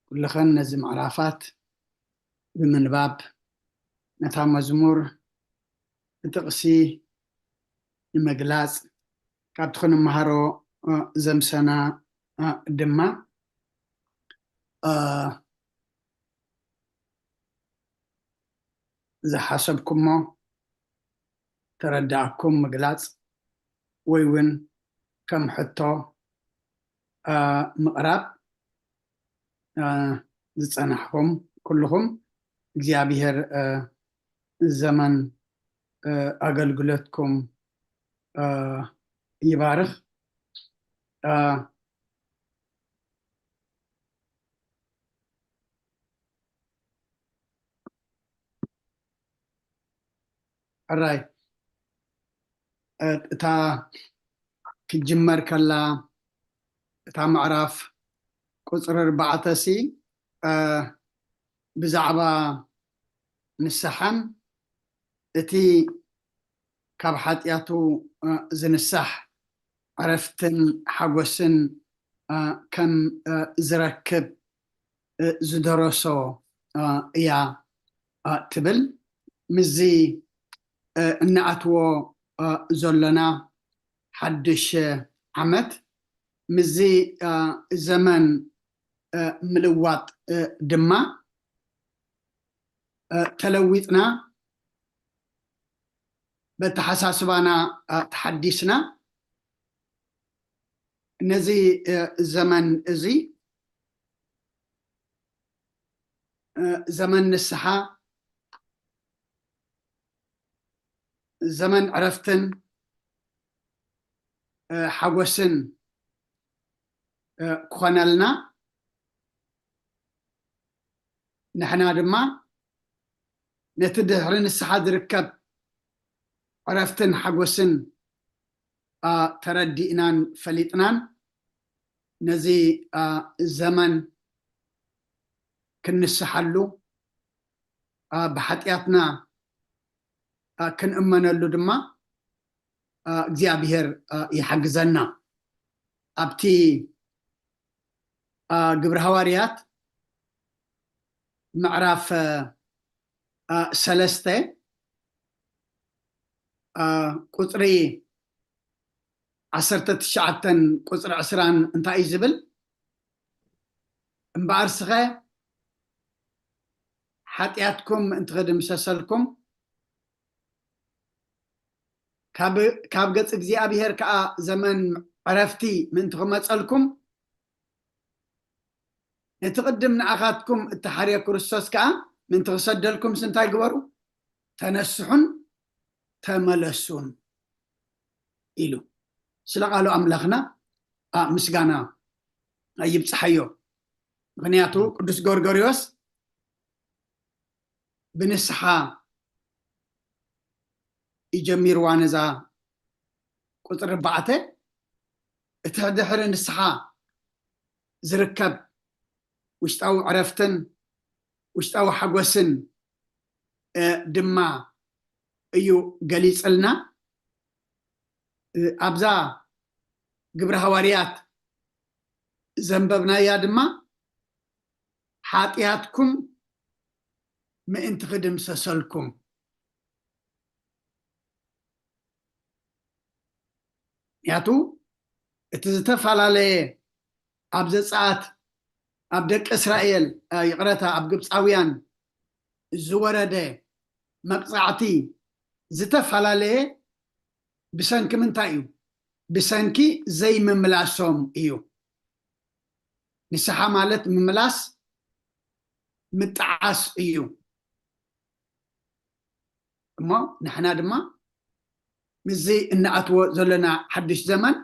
ኩልኸን ነዚ ምዕራፋት ብምንባብ ነታ መዝሙር ብጥቕሲ ንምግላፅ ካብቲ ክንመሃሮ ዘምሰና ድማ ዝሓሰብኩሞ ተረዳእኩም ምግላፅ ወይ እውን ከም ሕቶ ምቕራብ ዝጸናሕኩም ኩልኩም እግዚአብሔር ዘመን አገልግሎትኩም ይባርክ። አራይ እታ ክጅመር ከላ እታ ምዕራፍ ቁፅሪ 4 ሲ ብዛዕባ ንስሓን እቲ ካብ ሓጢያቱ ዝንሳሕ ዕረፍትን ሓጎስን ከም ዝረክብ ዝደረሶ እያ ትብል። ምዚ እናኣትዎ ዘለና ሓድሽ ዓመት ምዚ ዘመን ምልዋጥ ድማ ተለዊጥና በተሓሳስባና ተሓዲስና ነዚ ዘመን እዚ ዘመን ንስሓ ዘመን ዕረፍትን ሓጎስን ክኾነልና ንሕና ድማ ነቲ ድሕሪ ንስሓ ዝርከብ ዕረፍትን ሓጎስን ተረዲእናን ፈሊጥናን ነዚ ዘመን ክንስሓሉ ብሓጢያትና ክንእመነሉ ድማ እግዚአብሔር ይሕግዘና። ኣብቲ ግብረ ሐዋርያት ምዕራፍ 3 ቁፅሪ 19 ቁፅሪ 20 እንታይ እዩ ዝብል? እምበኣር ስኸ ሓጢያትኩም እንትኽድምሰሰልኩም ካብ ገጽ እግዚአብሔር ከዓ ዘመን ዕረፍቲ ምእንቲ ክመፀልኩም ነቲ ቅድም ንኣኻትኩም እተሓርየ ክርስቶስ ከዓ ምእንቲ ክሰደልኩም ስንታይ ግበሩ? ተነስሑን ተመለሱን ኢሉ ስለ ቃሉ ኣምላኽና ምስጋና ይብፅሐዮ። ምክንያቱ ቅዱስ ጎርጎርዮስ ብንስሓ ይጀሚርዋ ነዛ ቁፅሪ 4 እቲ ድሕሪ ንስሓ ዝርከብ ውሽጣዊ ዕረፍትን ውሽጣዊ ሓጎስን ድማ እዩ ገሊፅልና። ኣብዛ ግብረ ሐዋርያት ዘንበብናያ ድማ ሓጢያትኩም ምእንቲ ክድምሰሰልኩም ያቱ እቲ ዝተፈላለየ ኣብ ዘፀኣት ኣብ ደቂ እስራኤል ይቕረታ ኣብ ግብፃውያን ዝወረደ መቅፃዕቲ ዝተፈላለየ ብሰንኪ ምንታይ እዩ? ብሰንኪ ዘይምምላሶም እዩ። ንስሓ ማለት ምምላስ ምጣዓስ እዩ እሞ ንሕና ድማ ምዚ እናኣትዎ ዘለና ሓድሽ ዘመን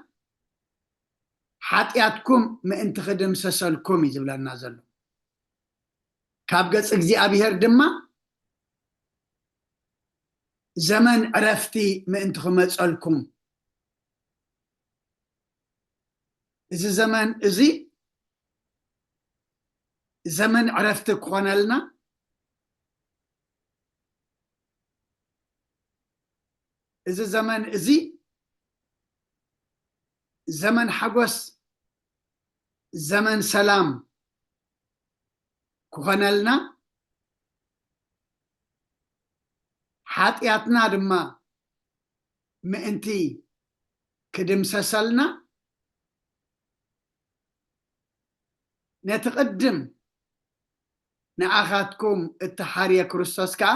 ሓጢያትኩም ምእንቲ ክድምሰሰልኩም እዩ ዝብለና ዘሎ። ካብ ገጽ እግዚአብሔር ድማ ዘመን ዕረፍቲ ምእንቲ ክመፀልኩም እዚ ዘመን እዚ ዘመን ዕረፍቲ ክኾነልና እዚ ዘመን እዚ ዘመን ሓጎስ ዘመን ሰላም ክኾነልና ሓጢያትና ድማ ምእንቲ ክድምሰሰልና ነቲ ቅድም ንኣኻትኩም እተሓርየ ክርስቶስ ከዓ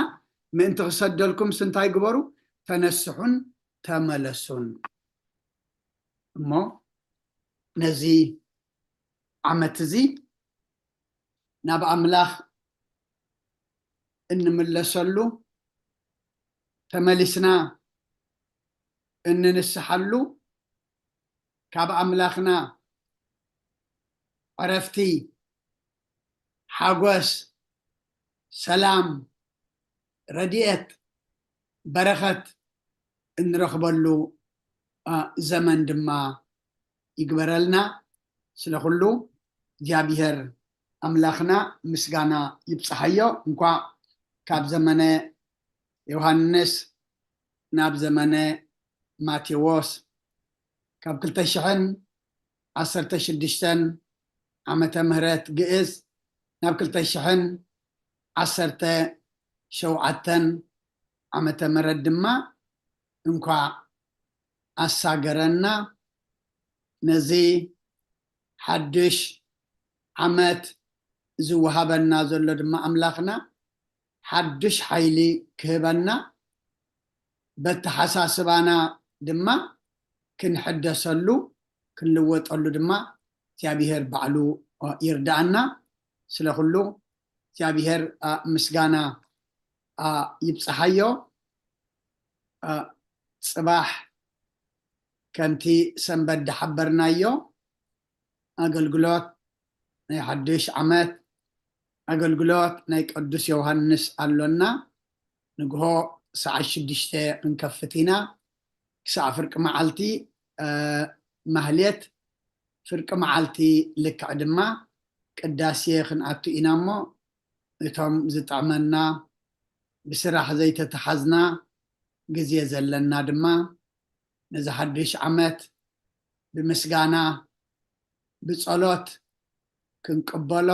ምእንቲ ክሰደልኩም ስንታይ ግበሩ? ተነስሑን ተመለሱን እሞ ነዚ ዓመት እዚ ናብ ኣምላኽ እንምለሰሉ ተመሊስና እንንስሓሉ ካብ ኣምላኽና ዕረፍቲ ሓጎስ ሰላም ረድኤት በረኸት እንረኽበሉ ዘመን ድማ ይግበረልና ስለኩሉ እግዚአብሔር ኣምላኽና ምስጋና ይብፅሓዮ እንኳ ካብ ዘመነ ዮሃንስ ናብ ዘመነ ማቴዎስ ካብ 2016 ዓመተ ምህረት ግዕዝ ናብ 2017 ዓመተ ምህረት ድማ እንኳ ኣሳገረና ነዚ ሓድሽ ዓመት ዝወሃበና ዘሎ ድማ ኣምላኽና ሓድሽ ሓይሊ ክህበና በቲ ሓሳስባና ድማ ክንሕደሰሉ ክንልወጠሉ ድማ እግዚአብሔር ባዕሉ ይርዳእና ስለኩሉ እግዚአብሔር ምስጋና ይብፅሓዮ ጽባሕ ከምቲ ሰንበት ዳሓበርናዮ ኣገልግሎት ናይ ሓድሽ ዓመት ኣገልግሎት ናይ ቅዱስ ዮሃንስ ኣሎና ንግሆ ሰዓት 6 ክንከፍት ኢና ክሳብ ፍርቂ መዓልቲ ማህሌት ፍርቂ መዓልቲ ልክዕ ድማ ቅዳሴ ክንኣቱ ኢና እሞ እቶም ዝጠዕመና ብስራሕ ዘይተተሓዝና ግዜ ዘለና ድማ ነዚ ሓድሽ ዓመት ብምስጋና ብጸሎት ክንቅበሎ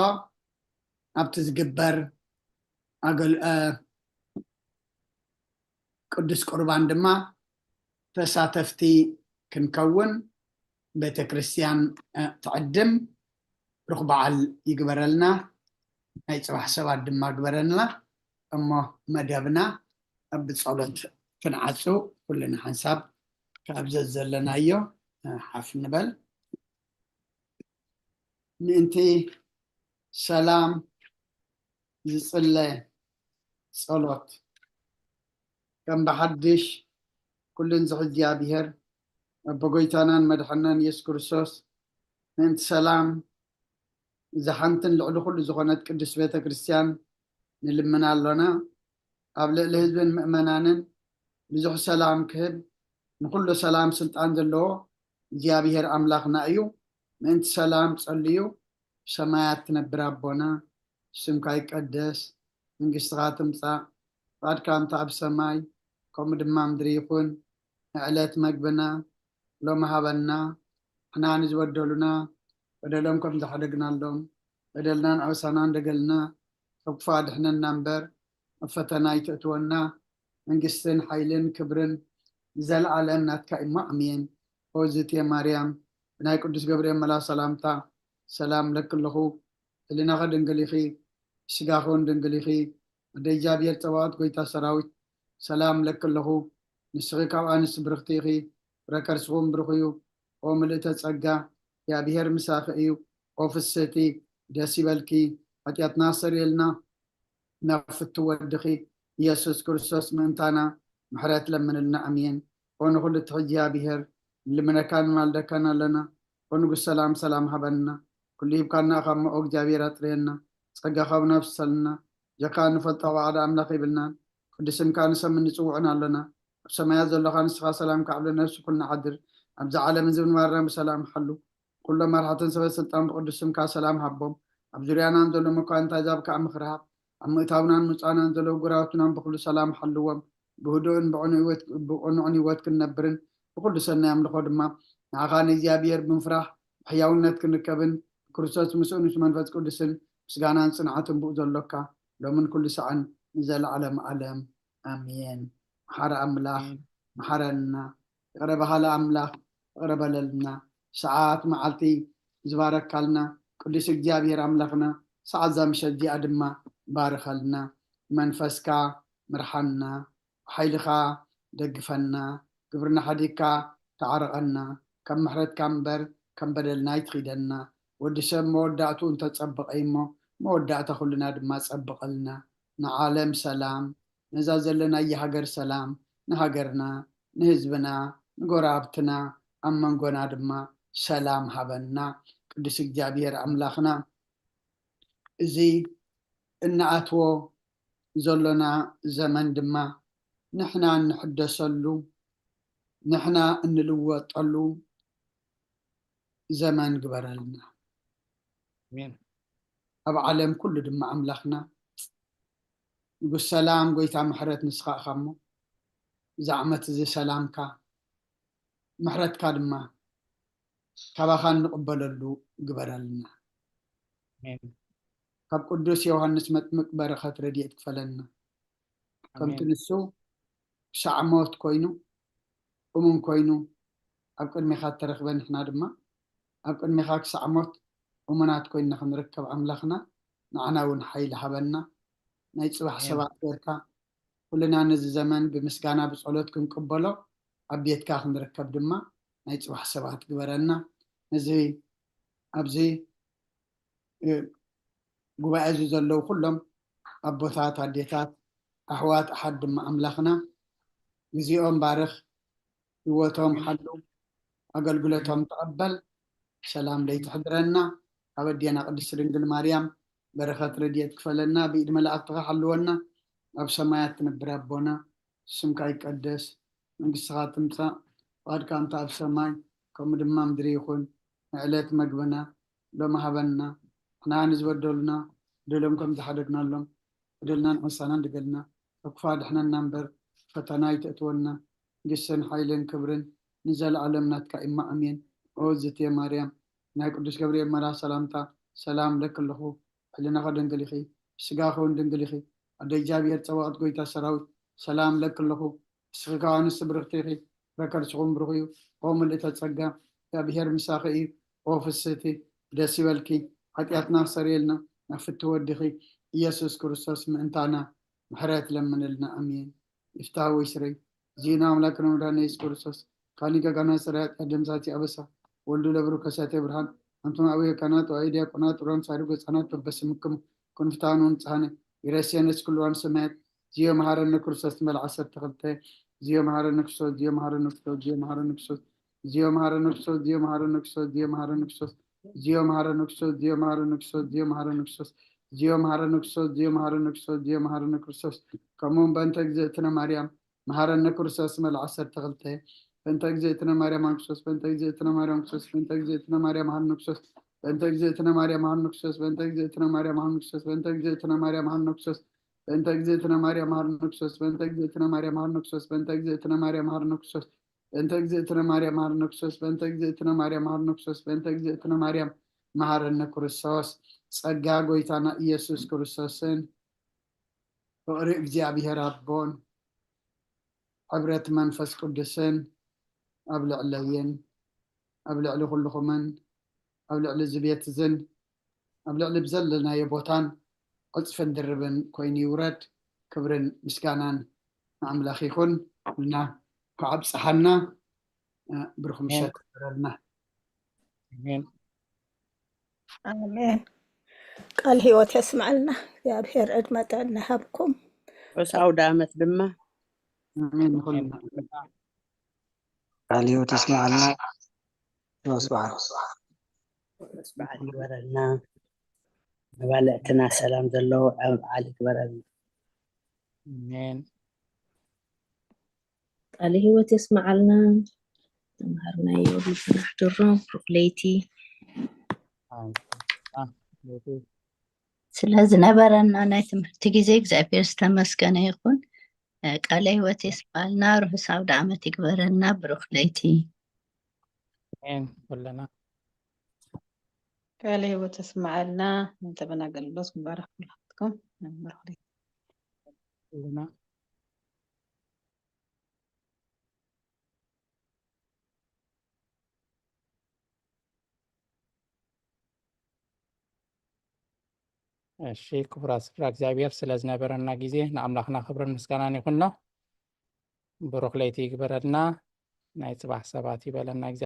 ኣብቲ ዝግበር ቅዱስ ቁርባን ድማ ተሳተፍቲ ክንከውን ቤተ ክርስቲያን ትዕድም ሩኽ በዓል ይግበረልና ናይ ጽባሕ ሰባት ድማ ግበረልና እሞ መደብና ብጸሎት ክንዓፁ ኩልና ሓንሳብ ካብዘ ዘለናዮ ሓፍ ንበል ምእንቲ ሰላም ዝጽለ ጸሎት ከም ብሓድሽ ኩልን ዝሕዚ እግዚአብሔር በጎይታናን መድሐናን ኢየሱስ ክርስቶስ ምእንቲ ሰላም ዝሓንትን ልዕሊ ኩሉ ዝኾነት ቅዱስ ቤተ ክርስቲያን ንልምና ኣሎና ኣብ ልዕሊ ህዝብን ምእመናንን ብዙሕ ሰላም ክህብ ንኩሉ ሰላም ስልጣን ዘለዎ እግዚአብሔር ኣምላኽና እዩ ምእንቲ ሰላም ጸልዩ ሰማያት ትነብር ኣቦና ስምካ ይቀደስ መንግስትኻ ትምጻእ ፈቃድካ እንተ ኣብ ሰማይ ከምኡ ድማ ምድሪ ይኹን ንዕለት መግብና ሎሚ ሃበና ንሕና ንዝበደሉና በደሎም ከም ዝሓደግናሎም በደልናን ኣውሳና እንደገልና ካብ ክፉ ኣድሕነና እምበር ኣብ ፈተና ይተእትወና መንግስትን ሓይልን ክብርን ዘለዓለም ናትካ እሞ ኣሜን ኦዝትየ ማርያም ብናይ ቅዱስ ገብርኤል መልኣክ ሰላምታ ሰላም ለክለኹ ህሊናኸ ድንግል ኢኺ ስጋኸ እውን ድንግል ኢኺ ወደ እግዚአብሔር ፀባዖት ጎይታ ሰራዊት ሰላም ለክለኹ ንስኺ ካብ ኣንስቲ ብርክቲ ኢኺ ፍረ ከርስኹም ብሩኽ እዩ ኦ ምልእተ ጸጋ እግዚአብሔር ምሳኺ እዩ ኦ ፍስሕቲ ደስ ይበልኪ ኃጢአትና ሰሪየልና ናፍቲ ወድኺ ኢየሱስ ክርስቶስ ምእንታና ምሕረት ለምንልና ኣሜን ኦ ንኩሉ እቲ እግዚአብሔር ልምነካን ማልደካን ኣለና ኦ ንጉስ ሰላም ሰላም ሃበና ኩሉ ሂብካና ካብ መኦ እግዚአብሔር ኣጥርየና ጸጋ ካብ ነፍሰልና ጀካ ንፈልጦ ዋዕዳ ኣምላኽ ይብልናን ቅዱስምካ ንሰብ ንፅውዕን ኣለና ኣብ ሰማያት ዘለኻ ንስኻ ሰላም ከዕብለ ነፍሲ ኩልና ዓድር ኣብዚ ዓለም ዝብንባርና ብሰላም ሓሉ ኩሎም መራሕትን ሰበት ስልጣን ብቅዱስምካ ሰላም ሃቦም ኣብ ዙርያናን ዘሎ መኳንንታይ ዛብ ከዓ ምክርሃብ ኣብ ምእታውናን ምፃናን ዘሎ ጉራውትናን ብኩሉ ሰላም ሓልዎም ብህዱእን ብቕኑዕን ህይወት ክንነብርን ብኩሉ ሰናይ ኣምልኾ ድማ ንዓኻ ንእግዚአብሔር ብምፍራሕ ሕያውነት ክንርከብን ክርስቶስ ምስኡን ምስ መንፈስ ቅዱስን ምስጋናን ጽንዓትን ብኡ ዘሎካ ሎምን ኩሉ ሰዓን ንዘለዓለም ዓለም ኣሜን መሓረ ኣምላኽ መሓረና ይቕረበኻለ ኣምላኽ ይቕረበለልና ሰዓት መዓልቲ ዝባረካልና ቅዱስ እግዚአብሔር ኣምላኽና ሰዓት ዛምሸት እዚኣ ድማ ባርኸልና መንፈስካ ምርሓና ሓይልኻ ደግፈና ግብርና ሓዲግካ ተዓርቐና ከም ምሕረትካ እምበር ከም በደልና ይትኺደና ወዲ ሰብ መወዳእቱ እንተፀበቀ እሞ መወዳእታ ኩልና ድማ ፀብቀልና ንዓለም ሰላም ነዛ ዘለና የሃገር ሰላም ንሃገርና ንህዝብና ንጎራብትና ኣብ መንጎና ድማ ሰላም ሃበና ቅዱስ እግዚአብሔር ኣምላኽና እዚ እናኣትዎ ዘሎና ዘመን ድማ ንሕና እንሕደሰሉ ንሕና እንልወጠሉ ዘመን ግበረልና አሜን ኣብ ዓለም ኩሉ ድማ ኣምላኽና ንጉስ ሰላም ጎይታ ምሕረት ንስኻ ኢኻ እሞ እዚ ዓመት እዚ ሰላምካ ምሕረትካ ድማ ካባኻ እንቕበለሉ ግበረልና አሜን ካብ ቅዱስ ዮሃንስ መጥምቅ በረኸት ረድኤት ክፈለና ከምቲ ንሱ ክሳዕ ሞት ኮይኑ እሙን ኮይኑ ኣብ ቅድሚኻ ተረኽበ ንሕና ድማ ኣብ ቅድሚኻ ክሳዕ ሞት እሙናት ኮይንና ክንርከብ ኣምላኽና ንዓና እውን ሓይሊ ሃበና ናይ ፅባሕ ሰባት ጌርካ ኩልና ነዚ ዘመን ብምስጋና ብፀሎት ክንቅበሎ ኣብ ቤትካ ክንርከብ ድማ ናይ ፅባሕ ሰባት ግበረና ነዚ ኣብዚ ጉባኤ እዚ ዘለው ኩሎም ኣቦታት ኣዴታት ኣሕዋት ኣሓድ ድማ ኣምላኽና ግዜኦም ባርኽ ህይወቶም ሓሉ ኣገልግሎቶም ተቐበል ሰላም ለይትሕድረና ኣብ ኣዴና ቅድስቲ ድንግል ማርያም በረኸት ረድኤት ክፈለና ብኢድ መላእክትኻ ሓልወና ኣብ ሰማያት ትነብር ኣቦና ስምካ ይቀደስ መንግስትኻ ትምፃእ ፈቃድካ እንተ ኣብ ሰማይ ከምኡ ድማ ምድሪ ይኹን ንዕለት መግብና ሎሚ ሃበና ንሕና ንዝበደሉና በደሎም ከም ዝሓደግናሎም በደልና ንዕሳና ንድገልና ካብ ክፉ ኣድሕነና እምበር ፈተና ይተእትወና ንግስን ሓይልን ክብርን ንዘለዓለም ናትካ ኢማ ኣሜን ኦ እግዝእትየ ማርያም ናይ ቅዱስ ገብርኤል መልኣክ ሰላምታ ሰላም ለክለኹ ሕሊናኸ ድንግል ኢኺ ስጋኸ እውን ድንግል ኢኺ ኣደ እግዚኣብሔር ፀባኦት ጎይታ ሰራዊት ሰላም ለክለኹ ንስኺ ከዓ ንስቲ ብርክቲ ኢኺ ረከርስኹም ብሩኽ እዩ ኦ ምልእተ ፀጋ እግዚኣብሔር ምሳኺ እዩ ኦ ፍስህቲ ደስ ይበልኪ ሓጢኣትና ክሰርየልና ናብ ፍትሒ ወዲኺ ኢየሱስ ክርስቶስ ምእንታና ምሕረት ለምንልና ኣሜን ይፍታህ ወይ ስረይ ዚና ኣምላክና መድኃኒና ኢየሱስ ክርስቶስ ካሊ ገጋና ሰራያት ደምሳቲ ኣበሳ ወልዱ ለብሩ ከሳቴ ብርሃን አንቱም አብየ ካናት ወአይዲያ ቆናት ሮን ሳሪጎ ህፃናት በበስምክም ኩንፍታኑን ፃነ ይረስየነስ ኩልዋን ሰማያት ዚዮ መሃረነ ክርስቶስ መልዓ 12 ዚዮ መሃረነ ክርስቶስ ዚዮ መሃረነ ክርስቶስ ዚዮ መሃረነ ክርስቶስ ዚዮ መሃረነ ክርስቶስ ዚዮ መሃረነ ክርስቶስ ዚዮ መሃረነ ክርስቶስ ዚዮ መሃረነ ክርስቶስ ዚዮ መሃረነ ክርስቶስ ዚዮ መሃረነ ክርስቶስ ዚዮ መሃረነ ክርስቶስ ዚዮ መሃረነ ክርስቶስ ዚዮ መሃረነ ክርስቶስ ከምኡን በእንተ እግዝእትነ ማርያም መሃረነ ክርስቶስ መልዓ 12 በእንተ እግዝእትነ ማርያም ክርስቶስ በእንተ እግዝእትነ ማርያም ክርስቶስ በእንተ እግዝእትነ ማርያም መሃረነ ክርስቶስ በእንተ እግዝእትነ ማርያም መሃረነ ክርስቶስ በእንተ እግዝእትነ ማርያም መሃረነ ክርስቶስ በእንተ እግዝእትነ ማርያም መሃረነ ክርስቶስ በእንተ እግዝእትነ ማርያም መሃረነ ክርስቶስ በእንተ እግዝእትነ ማርያም መሃረነ ክርስቶስ በእንተ እግዝእትነ ማርያም መሃረነ ክርስቶስ በእንተ እግዝእትነ ማርያም መሃረነ ክርስቶስ በእንተ እግዝእትነ ማርያም መሃረነ ክርስቶስ በእንተ እግዝእትነ ማርያም መሃረነ ክርስቶስ ጸጋ ጎይታና ኢየሱስ ክርስቶስን ፍቅሪ እግዚአብሔር አቦን ሕብረት መንፈስ ቅዱስን ኣብ ልዕለየን ኣብ ልዕሊ ኩልኹምን ኣብ ልዕሊ ዝቤት እዝን ኣብ ልዕሊ ብዘለናዮ ቦታን ቅፅፍን ድርብን ኮይኑ ይውረድ ክብርን ምስጋናን ንኣምላኽ ይኹን እና ከዓብፅሓና ብርኹም ምሸት ይረልና አሜን አሜን። ቃል ህይወት ያስማዕልና እግዚአብሔር ዕድመ ጥዕና ይሃብኩም። በስ አውደ ዓመት ድማ አሜን ይኹንና ቃል ህይወት ይስማዓልና ሮስ በዓል በስ በዓል ይግበረልና መባልዕትና ሰላም ዘለዎ ኣብ በዓል ይግበረልና አሜን ቃል ህይወት የስማዓልና ተምሃርናዮ ልትናሕድሮ ፕሮክሌይቲ ስለዝነበረና ናይ ትምህርቲ ግዜ እግዚአብሔር ዝተመስገነ ይኹን። ቃለ ህይወት የስማዓልና ርሑስ ኣውደ ዓመት ይግበረልና። ብሩኽ ለይቲ አሜን ኩለና ቃል ህይወት ያስማዓልና እንተበና አገልግሎት ሙባረክ ኩላትኩም ብሩኽ ለይቲ ኩለና እሺ ክቡራት ስፍራ እግዚአብሔር ስለዝነበረና ጊዜ ንኣምላኽና ክብርን ምስጋናን ይኹኖ። ብሩኽ ለይቲ ይግበረልና። ናይ ፅባሕ ሰባት ይበለና።